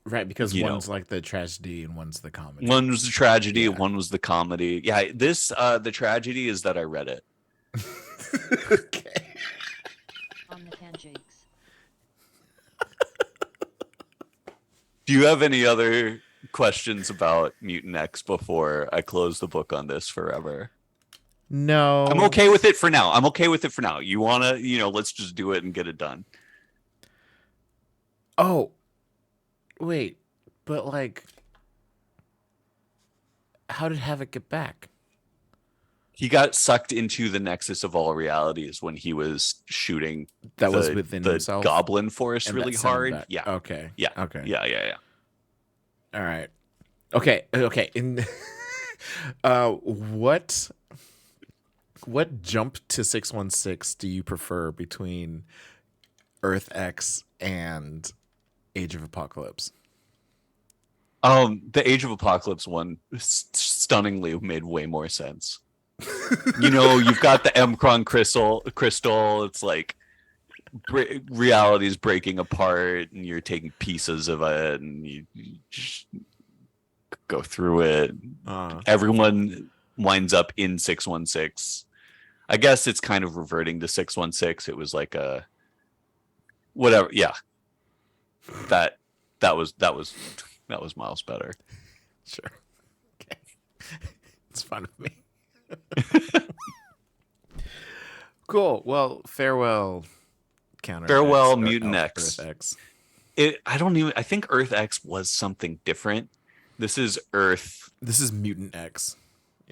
Speaker 2: right, because one's like the tragedy and one's the comedy.
Speaker 1: One was the tragedy, one was the comedy. Yeah, this the tragedy is that I read it.
Speaker 2: Okay.
Speaker 3: On the Tanjakes.
Speaker 1: Do you have any other questions about Mutant X before I close the book on this forever?
Speaker 2: No.
Speaker 1: I'm okay with it for now. You want to, let's just do it and get it done.
Speaker 2: Oh, wait, but like, how did Havoc get back?
Speaker 1: He got sucked into the Nexus of All Realities when he was shooting
Speaker 2: was within
Speaker 1: the
Speaker 2: himself?
Speaker 1: Goblin Force
Speaker 2: And
Speaker 1: really
Speaker 2: that sent him
Speaker 1: hard.
Speaker 2: back.
Speaker 1: Yeah.
Speaker 2: Okay.
Speaker 1: Yeah.
Speaker 2: Okay.
Speaker 1: Yeah.
Speaker 2: All right. Okay. In what jump to 616 do you prefer between Earth X and Age of Apocalypse?
Speaker 1: The Age of Apocalypse one stunningly made way more sense. You've got the Mcron crystal. It's like reality's breaking apart, and you're taking pieces of it, and you just go through it. Everyone winds up in 616. I guess it's kind of reverting to 616. It was like a whatever. Yeah, that was miles better.
Speaker 2: Sure. Okay. It's fine with me. Cool. Well, farewell,
Speaker 1: Farewell,
Speaker 2: X,
Speaker 1: Mutant X.
Speaker 2: Earth X.
Speaker 1: I think Earth X was something different. This is Earth.
Speaker 2: This is Mutant X.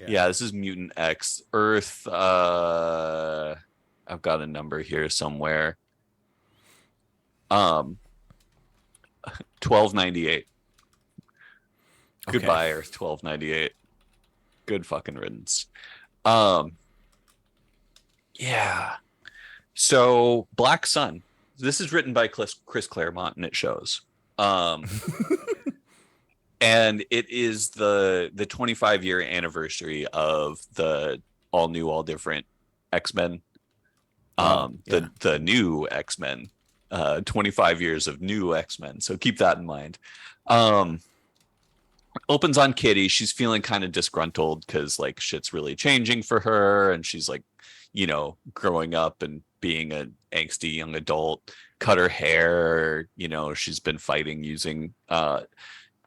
Speaker 1: Yeah, this is Mutant X. Earth, I've got a number here somewhere. 1298.
Speaker 2: Okay.
Speaker 1: Goodbye, Earth 1298. Good fucking riddance. Um, yeah. So Black Sun. This is written by Chris Claremont, and it shows. And it is the 25-year anniversary of the all new, all different X-Men. The new X-Men. 25 years of new X-Men. So keep that in mind. Opens on Kitty. She's feeling kind of disgruntled because like shit's really changing for her, and she's like, growing up and being an angsty young adult. Cut her hair. She's been fighting using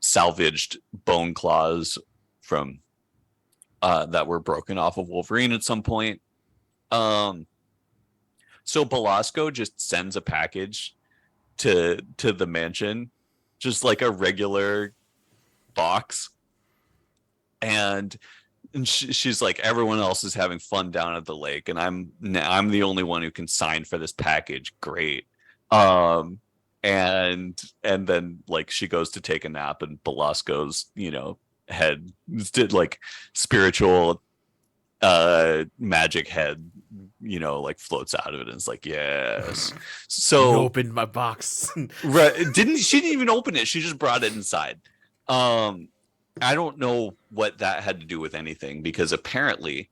Speaker 1: salvaged bone claws from that were broken off of Wolverine at some point. So Belasco just sends a package to the mansion, just like a regular box, and she's like, everyone else is having fun down at the lake, and I'm the only one who can sign for this package. Great. And then like she goes to take a nap, and Belasco's head did like spiritual magic head like floats out of it, and it's like, yes. So
Speaker 2: you opened my box.
Speaker 1: Right. She didn't even open it. She just brought it inside. I don't know what that had to do with anything, because apparently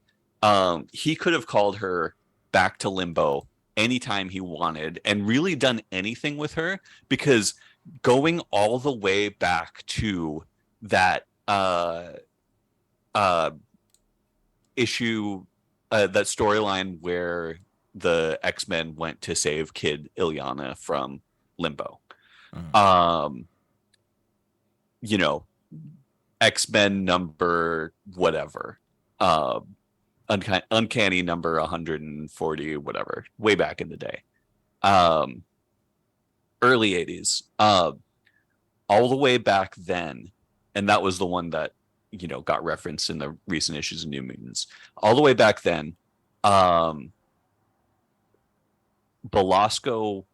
Speaker 1: he could have called her back to Limbo anytime he wanted and really done anything with her, because going all the way back to that issue, that storyline where the X-Men went to save Kid Ilyana from Limbo. X-Men number whatever, uncanny number 140, whatever, way back in the day, early 80s, all the way back then. And that was the one that got referenced in the recent issues of New Mutants. All the way back then, Belasco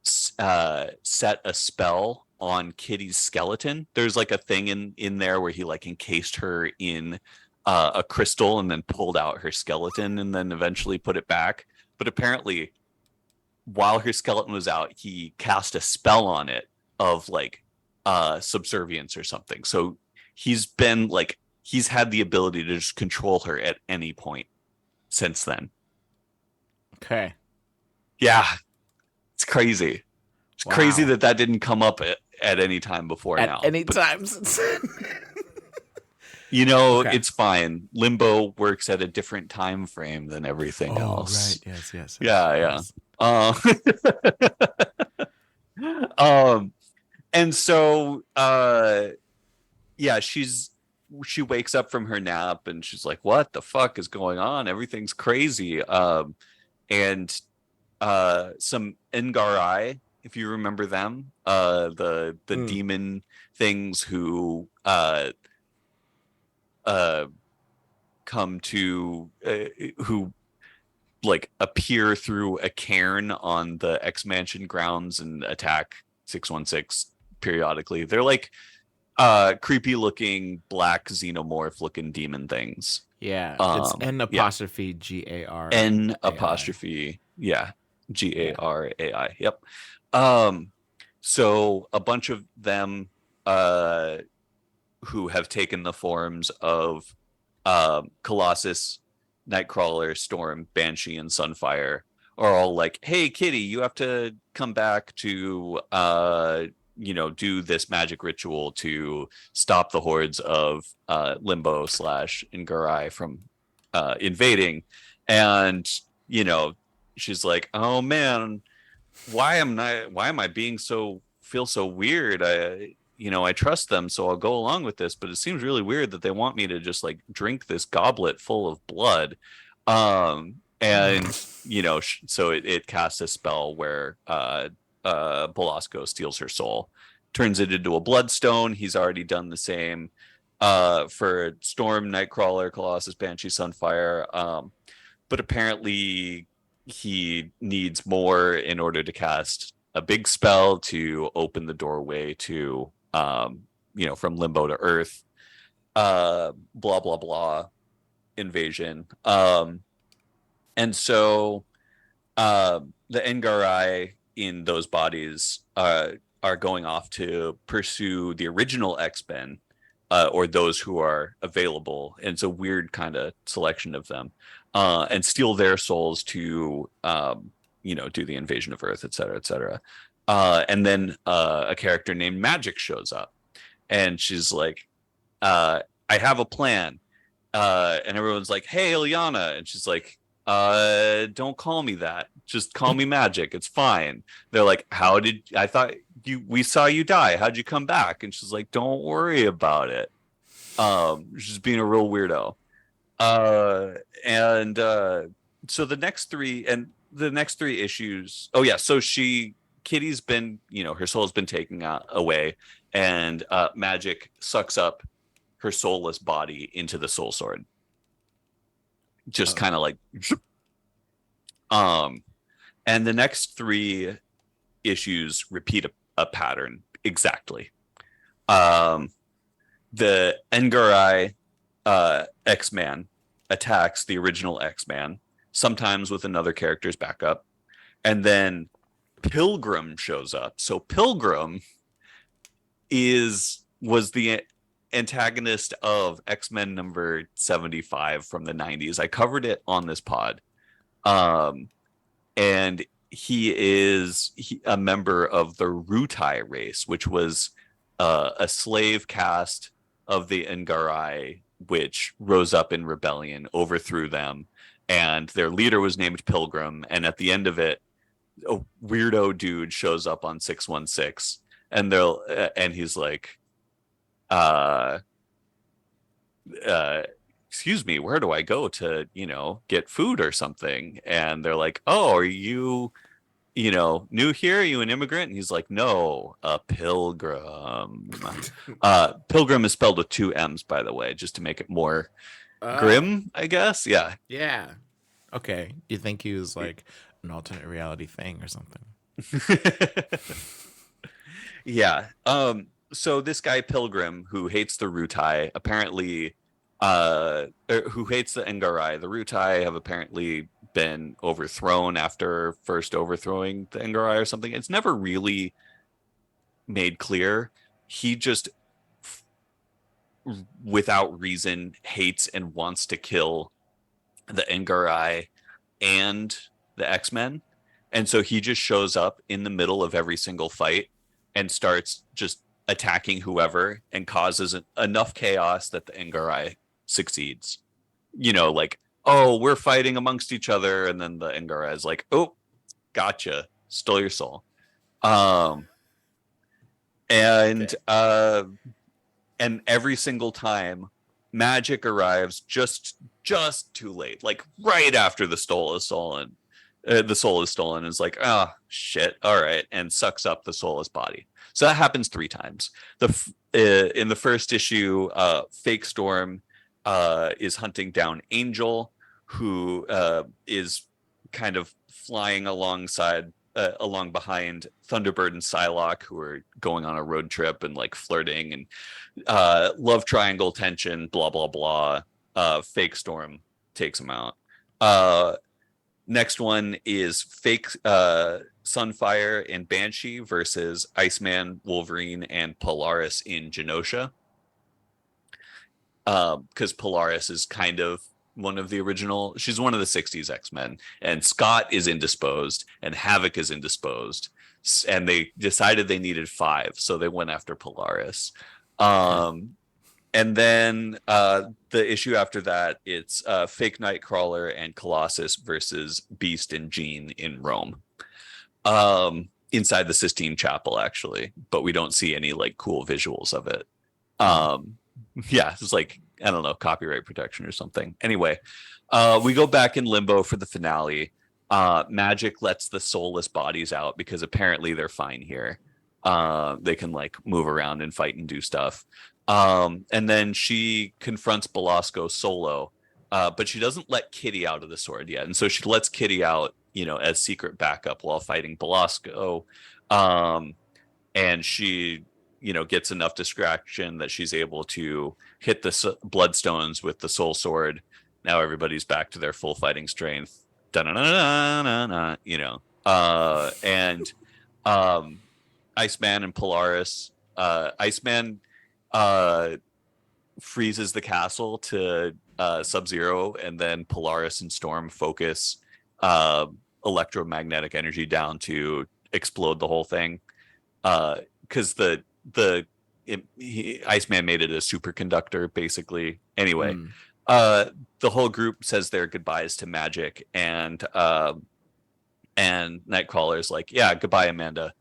Speaker 1: set a spell on Kitty's skeleton. There's like a thing in there where he like encased her in a crystal and then pulled out her skeleton and then eventually put it back. But apparently, while her skeleton was out, he cast a spell on it of like subservience or something. So he's had the ability to just control her at any point since then.
Speaker 2: Okay.
Speaker 1: Yeah, it's crazy. It's crazy that didn't come up at any time before now.
Speaker 2: At any time since then.
Speaker 1: Okay. It's fine. Limbo works at a different time frame than everything else.
Speaker 2: Right. Yes.
Speaker 1: Yeah. And so she wakes up from her nap and she's like, what the fuck is going on? Everything's crazy. And some Ngarai, if you remember them, the demon things who come to who like appear through a cairn on the X Mansion grounds and attack 616 periodically. They're like creepy looking black xenomorph looking demon things.
Speaker 2: Yeah, it's N''Garai.
Speaker 1: N'', yeah, Garai. Yep. So a bunch of them who have taken the forms of Colossus, Nightcrawler, Storm, Banshee, and Sunfire are all like, hey, Kitty, you have to come back to do this magic ritual to stop the hordes of Limbo / Ngarai from invading. And she's like, oh man, why am I feel so weird? I trust them, so I'll go along with this, but it seems really weird that they want me to just like drink this goblet full of blood. So it casts a spell where Belasco steals her soul, turns it into a bloodstone. He's already done the same. for Storm, Nightcrawler, Colossus, Banshee, Sunfire. But apparently he needs more in order to cast a big spell to open the doorway to from Limbo to Earth. Blah blah blah invasion. And so the Ngarai in those bodies are going off to pursue the original X-Men, or those who are available. And it's a weird kind of selection of them, and steal their souls to do the invasion of Earth, et cetera, et cetera. And then a character named Magic shows up, and she's like, I have a plan. And everyone's like, hey, Ilyana. And she's like, don't call me that. Just call me Magic. It's fine. They're like, I thought we saw you die. How'd you come back? And she's like, don't worry about it. She's being a real weirdo. And so the next three issues. Oh yeah. So Kitty's been, her soul's been taken away, and Magic sucks up her soulless body into the soul sword. Just kind of like, and the next three issues repeat a pattern exactly. The Ngarai X-Man attacks the original X-Man, sometimes with another character's backup, and then Pilgrim shows up. So Pilgrim was the antagonist of X-Men number 75 from the 90s. I covered it on this pod. And he is a member of the Rutai race, which was a slave caste of the Ngarai, which rose up in rebellion, overthrew them, and their leader was named Pilgrim. And at the end of it, a weirdo dude shows up on 616, and he's like, excuse me, where do I go to, get food or something? And they're like, oh, are you, new here? Are you an immigrant? And he's like, no, a pilgrim. Pilgrim is spelled with 2 M's, by the way, just to make it more grim, I guess. Yeah.
Speaker 2: Yeah. Okay. You think he was like an alternate reality thing or something?
Speaker 1: Yeah. So this guy Pilgrim, who hates the Rutai, apparently who hates the Ngarai. The Rutai have apparently been overthrown after first overthrowing the Ngarai or something. It's never really made clear. He just without reason hates and wants to kill the Ngarai and the X-Men. And so he just shows up in the middle of every single fight and starts just attacking whoever and causes enough chaos that the Ngarai succeeds. Like, oh, we're fighting amongst each other, and then the Ngarai is like, oh, gotcha, stole your soul. And every single time Magic arrives just too late, like right after the soul is stolen. The soul is stolen, and is like, oh shit, all right, and sucks up the soulless body. So that happens 3 times. In the first issue, Fake Storm is hunting down Angel, who is kind of flying along behind Thunderbird and Psylocke, who are going on a road trip and like flirting and love triangle tension, blah blah blah. Fake Storm takes him out. Next one is Fake Sunfire and Banshee versus Iceman, Wolverine, and Polaris in Genosha. Because Polaris is kind of one of the original. She's one of the 60s X-Men, and Scott is indisposed, and Havoc is indisposed, and they decided they needed 5, so they went after Polaris. And then the issue after that, it's Fake Nightcrawler and Colossus versus Beast and Jean in Rome. Inside the Sistine Chapel, actually, but we don't see any like cool visuals of it. Yeah, it's like, I don't know, copyright protection or something. Anyway, we go back in Limbo for the finale. Magic lets the soulless bodies out because apparently they're fine here. They can like move around and fight and do stuff. And then she confronts Belasco solo, but she doesn't let Kitty out of the sword yet. And so she lets Kitty out, as secret backup while fighting Belasco. Um, and she, gets enough distraction that she's able to hit the Bloodstones with the soul sword. Now everybody's back to their full fighting strength. Da-na-na-na-na-na, and Iceman and Polaris. Iceman uh, freezes the castle to Sub-Zero, and then Polaris and Storm focus uh, electromagnetic energy down to explode the whole thing. Because Iceman made it a superconductor, basically. Anyway,
Speaker 2: Mm.
Speaker 1: the whole group says their goodbyes to Magic, and Nightcrawler's like, "Yeah, goodbye, Amanda."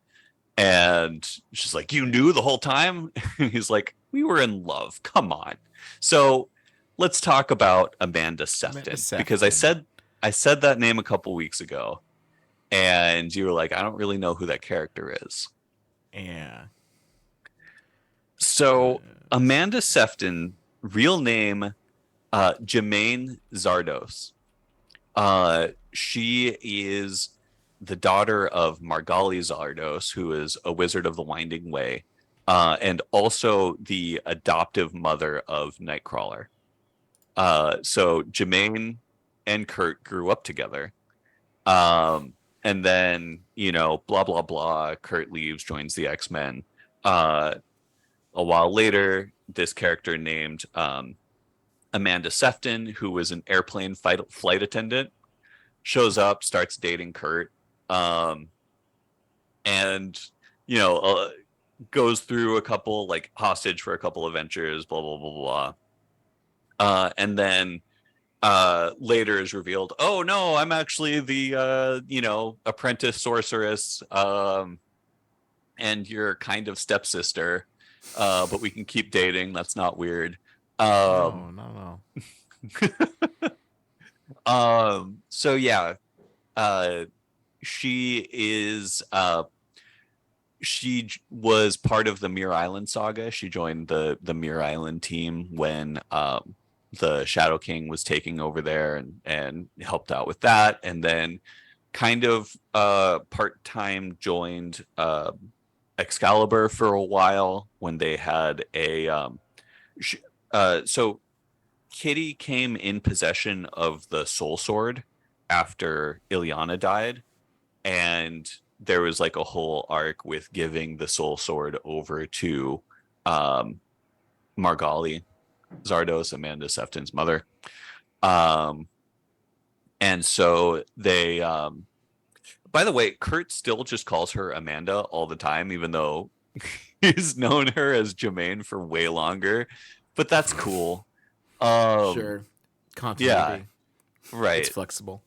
Speaker 1: And she's like, "You knew the whole time?" He's like, "We were in love. Come on." So let's talk about Amanda Sefton, because I said that name a couple weeks ago, and you were like, "I don't really know who that character is."
Speaker 2: Yeah.
Speaker 1: So Amanda Sefton, real name Jermaine Zardos. She is the daughter of Margali Zardos, who is a wizard of the Winding Way, and also the adoptive mother of Nightcrawler. So Jermaine and Kurt grew up together. And then, blah, blah, blah. Kurt leaves, joins the X-Men. A while later, this character named Amanda Sefton, who was an airplane flight attendant, shows up, starts dating Kurt, and you know goes through a couple, like, hostage for a couple adventures, blah blah blah blah. And then later is revealed, oh no, I'm actually the apprentice sorceress, and your kind of stepsister, but we can keep dating. That's not weird.
Speaker 2: No.
Speaker 1: So yeah, uh, she is she was part of the Muir Island saga. She joined the Muir Island team when the Shadow King was taking over there, and helped out with that, and then kind of part-time joined Excalibur for a while when they had a so Kitty came in possession of the Soul Sword after Ilyana died, and there was like a whole arc with giving the Soul Sword over to Margali Zardos, Amanda Sefton's mother. And so they by the way, Kurt still just calls her Amanda all the time, even though he's known her as Jermaine for way longer. But that's cool.
Speaker 2: Sure. Continuity.
Speaker 1: Yeah, right.
Speaker 2: It's flexible.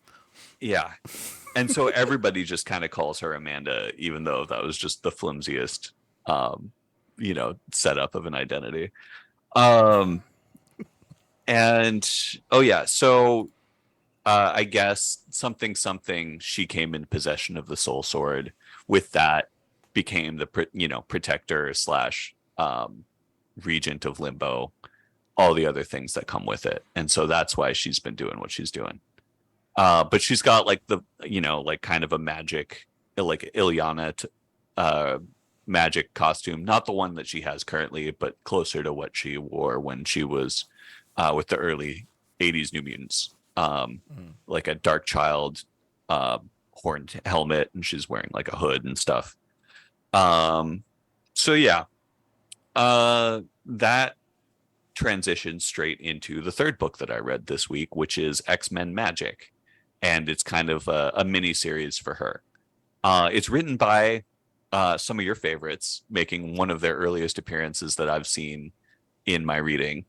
Speaker 1: Yeah. And so everybody just kind of calls her Amanda, even though that was just the flimsiest setup of an identity. And oh yeah, so I guess something she came in possession of the Soul Sword. With that, became the protector slash regent of Limbo, all the other things that come with it, and so that's why she's been doing what she's doing. But she's got like the like kind of a magic, like Ilyana magic costume, not the one that she has currently, but closer to what she wore when she was with the early '80s New Mutants. Like a Dark Child horned helmet, and she's wearing like a hood and stuff. So yeah, that transitions straight into the third book that I read this week, which is X-Men Magic, and it's kind of a mini series for her. It's written by some of your favorites, making one of their earliest appearances that I've seen in my reading.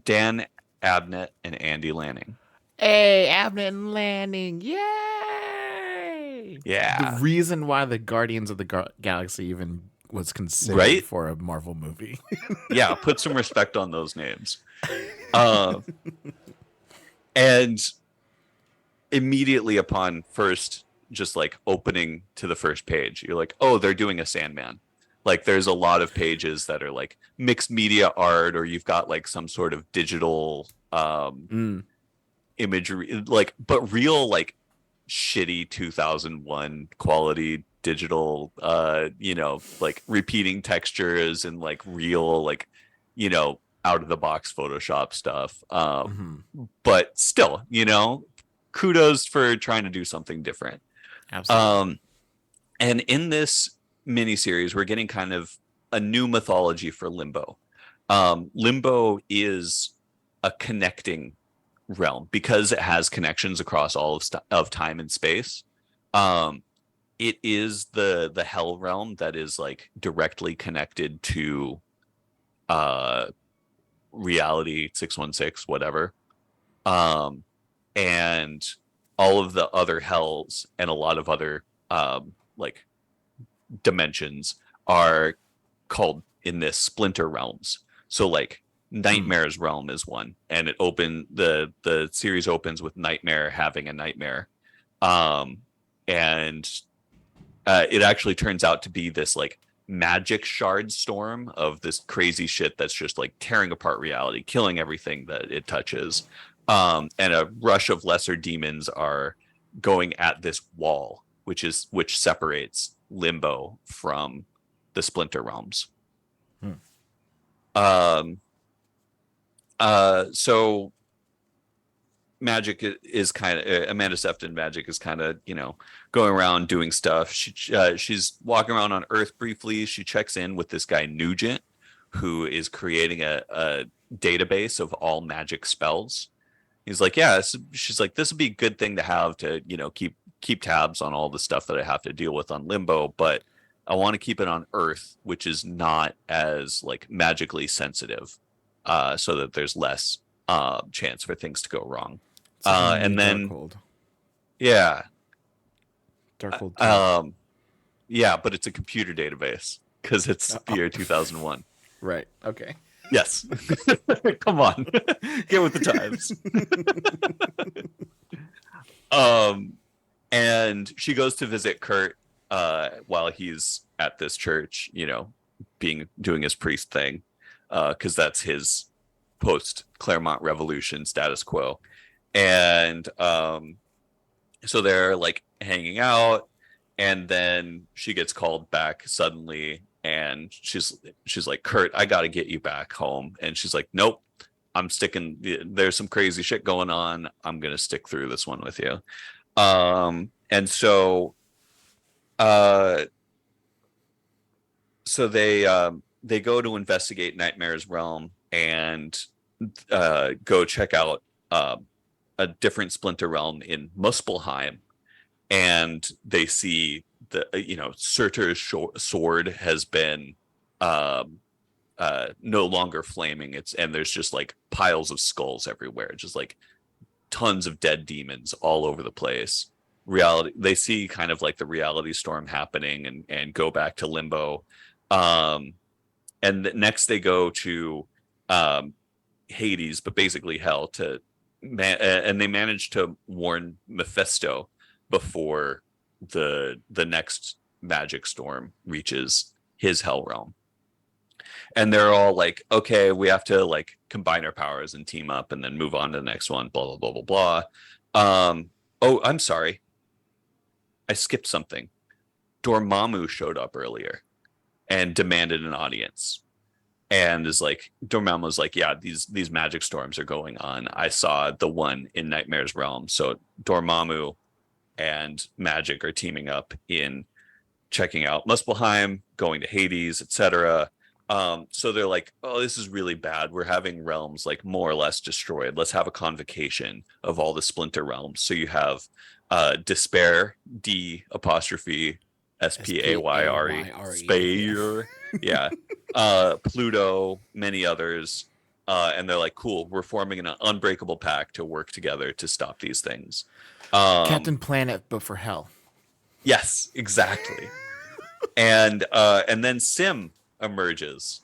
Speaker 1: Dan Abnett and Andy Lanning.
Speaker 2: Hey, Abnett and Lanning. Yay!
Speaker 1: Yeah.
Speaker 2: The reason why the Guardians of the Galaxy even was considered
Speaker 1: Right?
Speaker 2: for a Marvel movie.
Speaker 1: Yeah, put some respect on those names. And immediately upon first just like opening to the first page, you're like, oh, they're doing a Sandman. Like there's a lot of pages that are like mixed media art, or you've got like some sort of digital
Speaker 2: Mm.
Speaker 1: imagery, like, but real like shitty 2001 quality digital, like repeating textures and like real, like, out of the box Photoshop stuff.
Speaker 2: Hmm.
Speaker 1: But still, kudos for trying to do something different.
Speaker 2: Absolutely.
Speaker 1: Um, and in this miniseries, we're getting kind of a new mythology for Limbo. Limbo is a connecting realm because it has connections across all of time and space. Um, it is the hell realm that is like directly connected to uh reality 616, whatever. Um, and all of the other hells and a lot of other like dimensions are called in this splinter realms. So like
Speaker 2: Mm.
Speaker 1: Nightmare's realm is one, and the series opens with Nightmare having a nightmare, um, and it actually turns out to be this like magic shard storm of this crazy shit that's just like tearing apart reality, killing everything that it touches. And a rush of lesser demons are going at this wall, which separates Limbo from the Splinter realms.
Speaker 2: Hmm.
Speaker 1: Um, so Magic is kind of Amanda Sefton. Magic is kind of going around doing stuff. She's walking around on Earth briefly. She checks in with this guy Nugent, who is creating a database of all magic spells. He's like, yeah. She's like, this would be a good thing to have to keep tabs on all the stuff that I have to deal with on Limbo, but I want to keep it on Earth, which is not as like magically sensitive, so that there's less chance for things to go wrong.
Speaker 2: It's like a mini
Speaker 1: And then
Speaker 2: Darkhold.
Speaker 1: yeah,
Speaker 2: Darkhold 2.
Speaker 1: um, yeah, but it's a computer database because it's the
Speaker 2: Oh,
Speaker 1: year 2001.
Speaker 2: right. Okay.
Speaker 1: Yes, come on, get with the times. And she goes to visit Kurt while he's at this church, doing his priest thing, because that's his post Claremont Revolution status quo. And so they're like hanging out, and then she gets called back suddenly, and she's like, Kurt, I gotta get you back home. And she's like, nope, I'm sticking. There's some crazy shit going on. I'm gonna stick through this one with you. And uh so they go to investigate Nightmare's realm and go check out a different splinter realm in Muspelheim, and they see the Surtur's sword has been um no longer flaming. And there's just like piles of skulls everywhere, just like tons of dead demons all over the place. Reality, they see kind of like the reality storm happening, and go back to Limbo. um and next they go to um Hades, but basically hell, and they manage to warn Mephisto before the next magic storm reaches his hell realm. And they're all like, okay, we have to like combine our powers and team up and then move on to the next one, blah blah blah blah blah. Oh, I'm sorry, I skipped something. Dormammu showed up earlier and demanded an audience, and is like, Dormammu's like, yeah, these magic storms are going on. I saw the one in Nightmare's realm. So Dormammu and Magic are teaming up in checking out Muspelheim, going to Hades, etc. So they're like, oh, this is really bad. We're having realms like more or less destroyed. Let's have a convocation of all the splinter realms. So you have Despair, D apostrophe Spayre,
Speaker 2: Yeah.
Speaker 1: Spayre, yeah, Pluto, many others. And they're like, cool, we're forming an unbreakable pact to work together to stop these things.
Speaker 2: Captain Planet, but for hell.
Speaker 1: Yes, exactly. And then Sim emerges,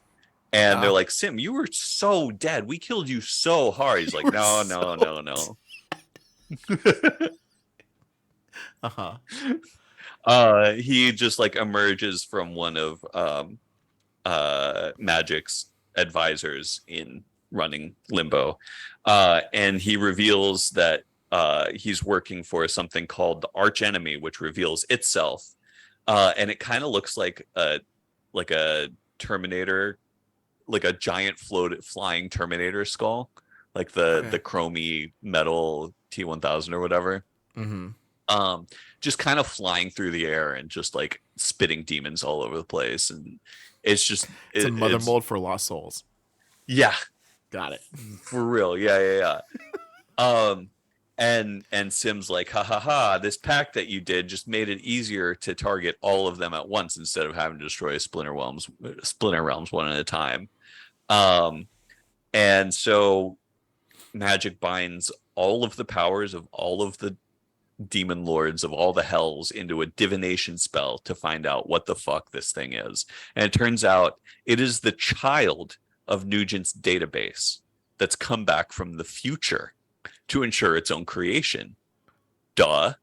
Speaker 1: and they're
Speaker 2: Oh.
Speaker 1: like, Sim, you were so dead. We killed you so hard. He's
Speaker 2: You
Speaker 1: like,
Speaker 2: were
Speaker 1: no,
Speaker 2: so
Speaker 1: no, no, no.
Speaker 2: Uh-huh.
Speaker 1: He just like emerges from one of Magic's advisors in running Limbo, and he reveals that he's working for something called the Arch Enemy, which reveals itself, and it kind of looks like a Terminator, like a giant flying Terminator skull, like the chromy metal T-1000 or whatever.
Speaker 2: Mm-hmm.
Speaker 1: Just kind of flying through the air and just like spitting demons all over the place, and it's just
Speaker 2: It's a mother mold for lost souls.
Speaker 1: Yeah,
Speaker 2: got it.
Speaker 1: For real. Yeah. And Sim's like, ha ha ha, this pack that you did just made it easier to target all of them at once instead of having to destroy splinter realms one at a time. And so Magic binds all of the powers of all of the demon lords of all the hells into a divination spell to find out what the fuck this thing is. And it turns out it is the child of Nugent's database that's come back from the future to ensure its own creation. Duh.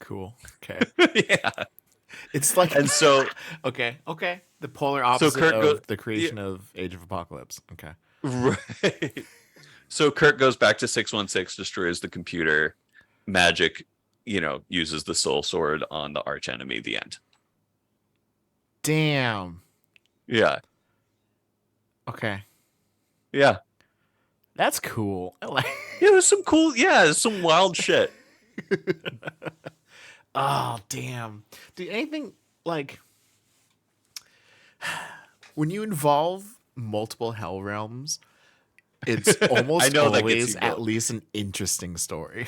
Speaker 2: Cool. Okay.
Speaker 1: Yeah.
Speaker 2: It's like,
Speaker 1: and so
Speaker 2: okay. The polar opposite of the creation of Age of Apocalypse. Okay.
Speaker 1: Right. So Kurt goes back to 616, destroys the computer. Magic, uses the soul sword on the arch enemy. The end.
Speaker 2: Damn.
Speaker 1: Yeah.
Speaker 2: Okay.
Speaker 1: Yeah.
Speaker 2: That's cool.
Speaker 1: It was some wild shit.
Speaker 2: Oh, damn. Dude, anything like when you involve multiple hell realms, it's almost always at least an interesting story.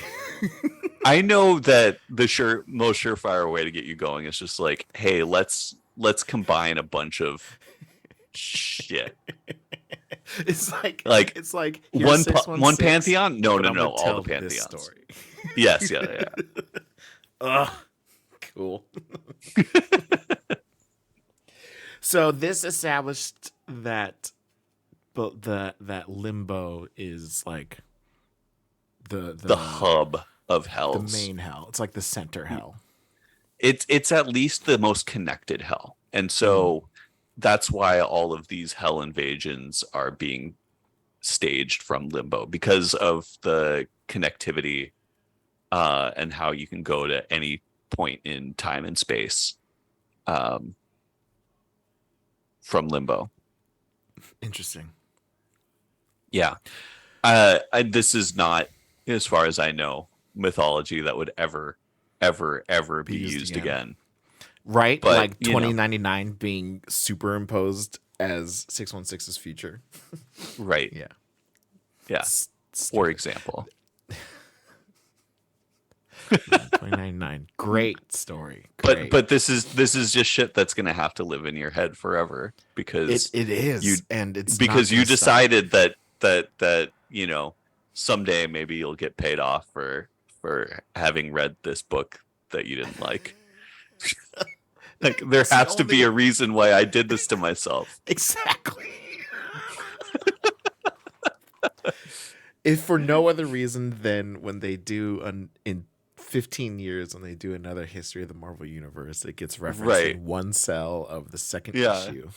Speaker 1: I know that the most surefire way to get you going is just like, hey, let's combine a bunch of shit.
Speaker 2: It's like
Speaker 1: one pantheon. No, all the pantheons. Yes, yeah.
Speaker 2: Ugh, cool. So this established that, but that Limbo is like the
Speaker 1: hub of hell,
Speaker 2: the main hell. It's like the center hell.
Speaker 1: It's at least the most connected hell, and so that's why all of these hell invasions are being staged from Limbo, because of the connectivity and how you can go to any point in time and space from Limbo.
Speaker 2: Interesting.
Speaker 1: Yeah. This is not, as far as I know, mythology that would ever be used again.
Speaker 2: Right? But, like 2099 being superimposed as 616's future.
Speaker 1: Right.
Speaker 2: Yeah.
Speaker 1: Yeah. For example.
Speaker 2: 2099. Great story. Great.
Speaker 1: But this is just shit that's gonna have to live in your head forever, because
Speaker 2: it is, and it's
Speaker 1: because you decided that someday maybe you'll get paid off for having read this book that you didn't like. Like there has to be a reason why I did this to myself.
Speaker 2: Exactly. If for no other reason than when they do in 15 years, when they do another History of the Marvel Universe, it gets referenced in one cell of the second issue.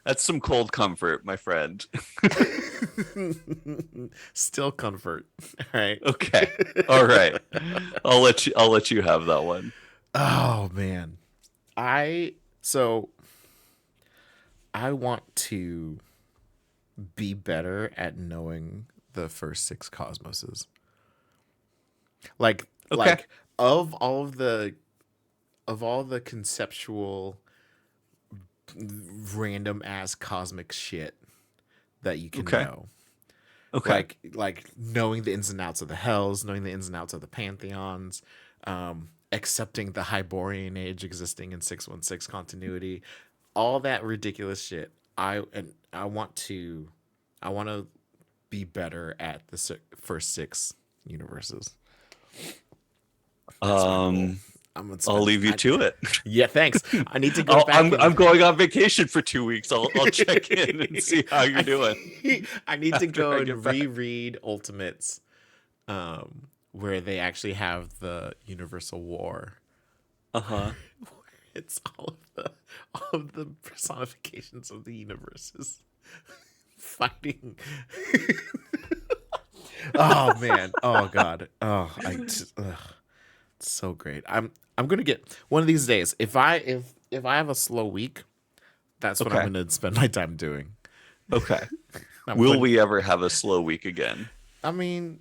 Speaker 1: That's some cold comfort, my friend.
Speaker 2: Still comfort. All right.
Speaker 1: Okay. All right. I'll let you have that one.
Speaker 2: Oh man. I want to be better at knowing the first 6 cosmoses. Like of all the conceptual random ass cosmic shit that you can know.
Speaker 1: Okay.
Speaker 2: Like knowing the ins and outs of the hells, knowing the ins and outs of the pantheons, accepting the Hyborian age existing in 616 continuity, all that ridiculous shit. I want to be better at the first 6 universes.
Speaker 1: I'll leave you to it.
Speaker 2: Yeah, thanks. I need to go back.
Speaker 1: I'm going on vacation for 2 weeks. I'll check in and see how you're doing.
Speaker 2: I need to go and reread Ultimates, where they actually have the Universal War. It's all of the personifications of the universes fighting. Oh man. Oh god. Oh, it's so great. I'm gonna get one of these days. If I have a slow week, that's what I'm
Speaker 1: Okay.
Speaker 2: gonna spend my time doing.
Speaker 1: Okay.
Speaker 2: I'm
Speaker 1: Will
Speaker 2: going,
Speaker 1: we ever have a slow week again?
Speaker 2: I mean,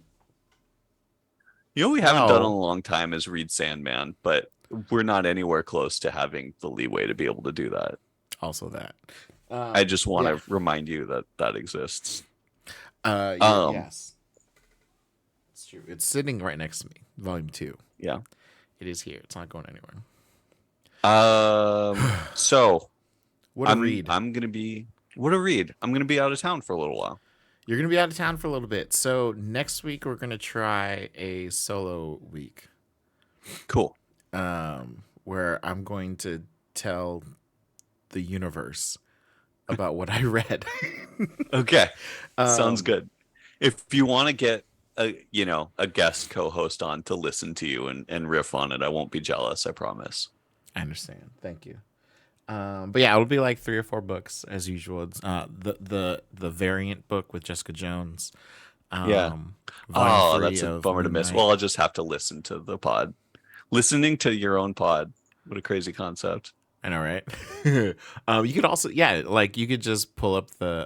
Speaker 1: You know, we haven't done in a
Speaker 2: no.
Speaker 1: long time is read Sandman, but we're not anywhere close to having the leeway to be able to do that.
Speaker 2: Also that.
Speaker 1: I just want
Speaker 2: Yeah.
Speaker 1: to remind you that that exists.
Speaker 2: Yes.
Speaker 1: Um,
Speaker 2: It's true. It's sitting right next to me. Volume 2.
Speaker 1: yeah.
Speaker 2: It is here. It's not going anywhere.
Speaker 1: So
Speaker 2: What a read.
Speaker 1: I'm gonna be what a read. I'm gonna be out of town for a little while.
Speaker 2: You're going to be out of town for a little bit. So next week, we're going to try a solo week
Speaker 1: Cool.
Speaker 2: where I'm going to tell the universe about what I read.
Speaker 1: Okay. Sounds
Speaker 2: um,
Speaker 1: good. If you want to get a guest co-host on to listen to you and riff on it, I won't be jealous, I promise.
Speaker 2: I understand. Thank you. But yeah, it'll be like 3 or 4 books as usual. It's, the variant book with Jessica Jones.
Speaker 1: Yeah.
Speaker 2: Volume
Speaker 1: Oh,
Speaker 2: 3
Speaker 1: that's a
Speaker 2: of
Speaker 1: bummer to
Speaker 2: Moon
Speaker 1: miss.
Speaker 2: Knight.
Speaker 1: Well, I'll just have to listen to the pod. Listening to your own pod. What a crazy concept.
Speaker 2: I know, right? You could also, yeah, like you could just pull up the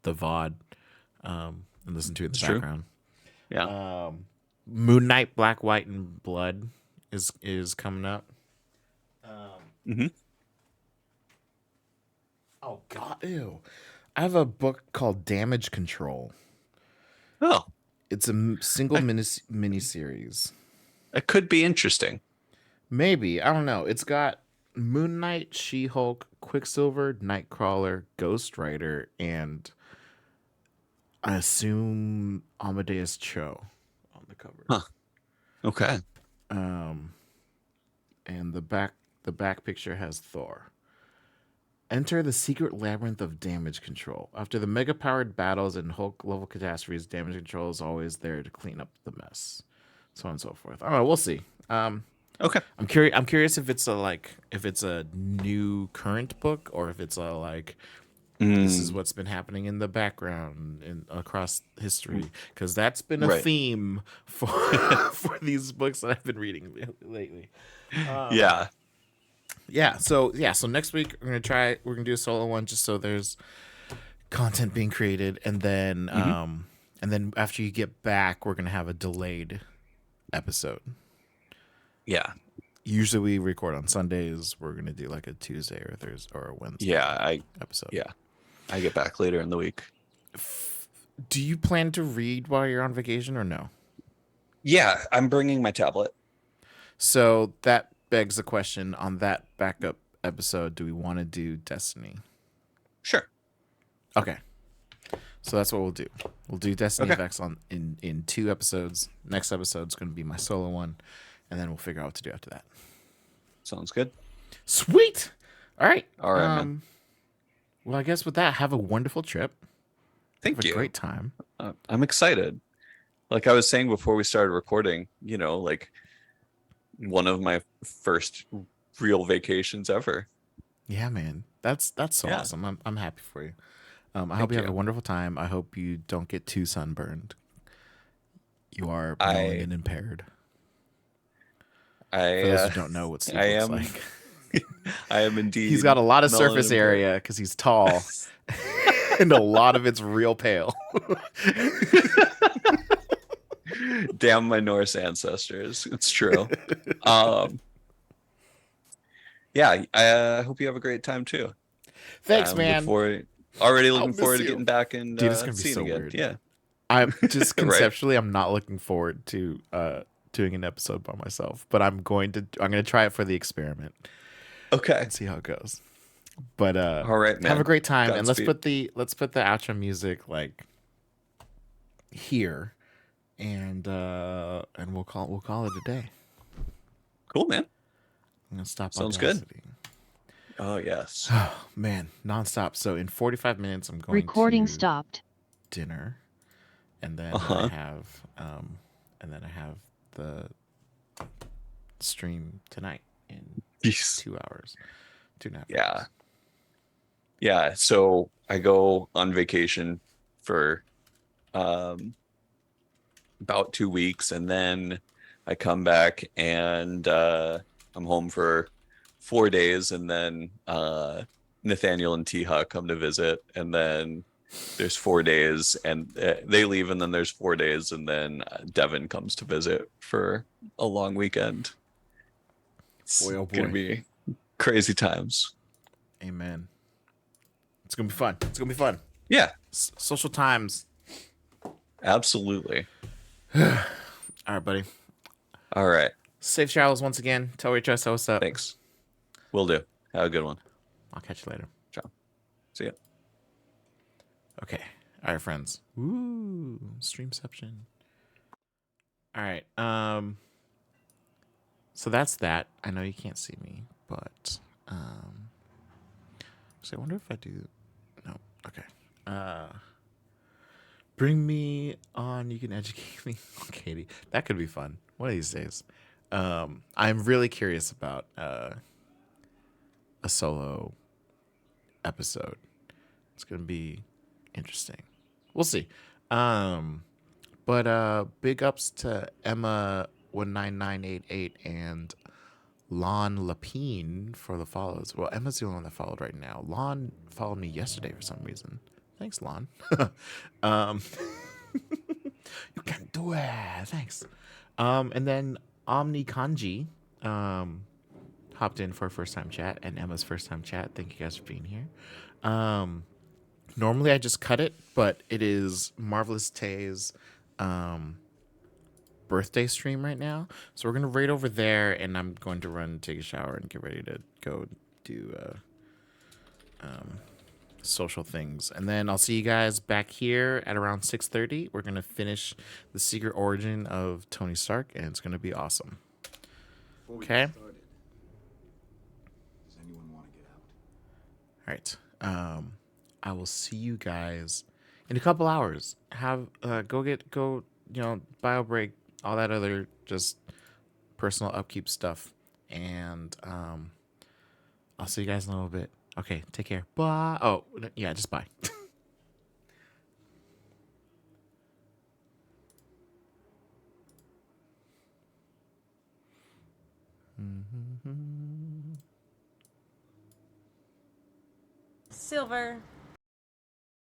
Speaker 2: VOD and listen to it in the
Speaker 1: It's true.
Speaker 2: background.
Speaker 1: Yeah.
Speaker 2: Moon Knight, Black, White, and Blood is coming up.
Speaker 1: Hmm.
Speaker 2: Oh God, ew! I have a book called Damage Control.
Speaker 1: Oh,
Speaker 2: It's a single
Speaker 1: I-
Speaker 2: mini series.
Speaker 1: it could be interesting.
Speaker 2: Maybe, I don't know. It's got Moon Knight, She-Hulk, Quicksilver, Nightcrawler, Ghost Rider, and I assume Amadeus Cho on the cover.
Speaker 1: Huh. Okay.
Speaker 2: Um, and the back picture has Thor. Enter the secret labyrinth of damage control. After the mega powered battles and Hulk level catastrophes, damage control is always there to clean up the mess. So on and so forth. I don't know, we'll see.
Speaker 1: Okay.
Speaker 2: I'm curious if it's a new current book or if it's a like this is
Speaker 1: Mm,
Speaker 2: what's been happening in the background in across history because that's been a
Speaker 1: right.
Speaker 2: theme for for these books that I've been reading lately.
Speaker 1: Yeah.
Speaker 2: So next week we're gonna do a solo one just so there's content being created
Speaker 1: Mhm.
Speaker 2: and then after you get back we're gonna have a delayed episode.
Speaker 1: Yeah.
Speaker 2: Usually we record on Sundays. We're gonna do like a Tuesday or Thursday or a Wednesday
Speaker 1: Yeah.
Speaker 2: episode.
Speaker 1: Yeah. I get back later in the week.
Speaker 2: Do you plan to read while you're on vacation or no?
Speaker 1: Yeah. I'm bringing my tablet.
Speaker 2: So that begs the question on that backup episode, do we want to do Destiny?
Speaker 1: Sure.
Speaker 2: Okay. So that's what we'll do. We'll do Destiny
Speaker 1: Okay.
Speaker 2: FX in 2 episodes. Next episode's going to be my solo one, and then we'll figure out what to do after that.
Speaker 1: Sounds good.
Speaker 2: Sweet. All right.
Speaker 1: All right, man.
Speaker 2: Well, I guess with that, have a wonderful trip.
Speaker 1: Thank
Speaker 2: Have a
Speaker 1: you.
Speaker 2: great time.
Speaker 1: I'm excited. Like I was saying before we started recording, like one of my first real vacations ever.
Speaker 2: Yeah, man. That's so
Speaker 1: Yeah.
Speaker 2: awesome. I'm happy for you. I
Speaker 1: Thank
Speaker 2: hope you have
Speaker 1: you.
Speaker 2: a wonderful time. I hope you don't get too sunburned. You are
Speaker 1: I
Speaker 2: melanin impaired.
Speaker 1: I
Speaker 2: For those who don't know what Steve
Speaker 1: I
Speaker 2: looks
Speaker 1: am
Speaker 2: like,
Speaker 1: I am indeed.
Speaker 2: he's got a lot of
Speaker 1: melanin
Speaker 2: surface
Speaker 1: impaired.
Speaker 2: area because he's tall, and a lot of it's real pale.
Speaker 1: Damn my Norse ancestors. It's true. Um, yeah, I hope you have a great time too.
Speaker 2: Thanks,
Speaker 1: Look
Speaker 2: man.
Speaker 1: forward, already
Speaker 2: I'll
Speaker 1: looking
Speaker 2: miss
Speaker 1: forward to
Speaker 2: you.
Speaker 1: getting back and
Speaker 2: Dude, it's gonna be
Speaker 1: seeing
Speaker 2: so
Speaker 1: again.
Speaker 2: weird.
Speaker 1: Yeah,
Speaker 2: I'm just
Speaker 1: right.
Speaker 2: conceptually, I'm not looking forward to doing an episode by myself, but I'm going to try it for the experiment
Speaker 1: Okay.
Speaker 2: and see how it goes. But
Speaker 1: All right, man.
Speaker 2: have a great time, and
Speaker 1: Godspeed.
Speaker 2: let's put the outro music like here, and we'll call it a day.
Speaker 1: Cool, man.
Speaker 2: I'm gonna stop.
Speaker 1: Sounds good.
Speaker 2: Audacity.
Speaker 1: Oh yes.
Speaker 2: Oh man, nonstop. So in 45 minutes, I'm going
Speaker 3: Recording
Speaker 2: to
Speaker 3: stopped.
Speaker 2: dinner, and then
Speaker 1: Uh-huh.
Speaker 2: I have the stream tonight in
Speaker 1: Jeez.
Speaker 2: 2 hours, 2.5
Speaker 1: Yeah.
Speaker 2: hours.
Speaker 1: Yeah. So I go on vacation for um about 2 weeks, and then I come back and I'm home for 4 days, and then Nathaniel and Tiha come to visit, and then there's 4 days, and they leave, and then there's 4 days, and then Devin comes to visit for a long weekend. It's
Speaker 2: Boy, oh
Speaker 1: gonna
Speaker 2: boy.
Speaker 1: be crazy times.
Speaker 2: Amen. It's gonna be fun. It's gonna be fun.
Speaker 1: Yeah,
Speaker 2: Social times.
Speaker 1: absolutely.
Speaker 2: All right, buddy.
Speaker 1: All right.
Speaker 2: Safe travels once again. Tell Rachel what's up.
Speaker 1: Thanks. Will do. Have a good one.
Speaker 2: I'll catch you later.
Speaker 1: Ciao. See ya.
Speaker 2: Okay. All right, friends. Ooh, streamception. All right. So that's that. I know you can't see me, but so I wonder if I do. No. Okay. Bring me on. You can educate me, Katie. That could be fun one of these days. I'm really curious about a solo episode. It's gonna be interesting. We'll see. But big ups to Emma19988 and Lon Lapine for the follows. Well, Emma's the only one that followed right now. Lon followed me yesterday for some reason. Thanks, Lon. um, you can do it. Thanks. And then Omni Kanji hopped in for a first time chat, and Emma's first time chat. Thank you guys for being here. Normally I just cut it, but it is Marvelous Tay's birthday stream right now. So we're gonna raid over there, and I'm going to run, take a shower, and get ready to go do social things. And then I'll see you guys back here at around 6:30. We're gonna finish the secret origin of Tony Stark, and it's gonna be awesome.
Speaker 4: Before we
Speaker 2: Okay.
Speaker 4: get started, does anyone want to get out?
Speaker 2: All right. I will see you guys in a couple hours. Have go bio break, all that other just personal upkeep stuff, and I'll see you guys in a little bit. Okay, take care. Bye. Oh yeah, just bye.
Speaker 5: Silver.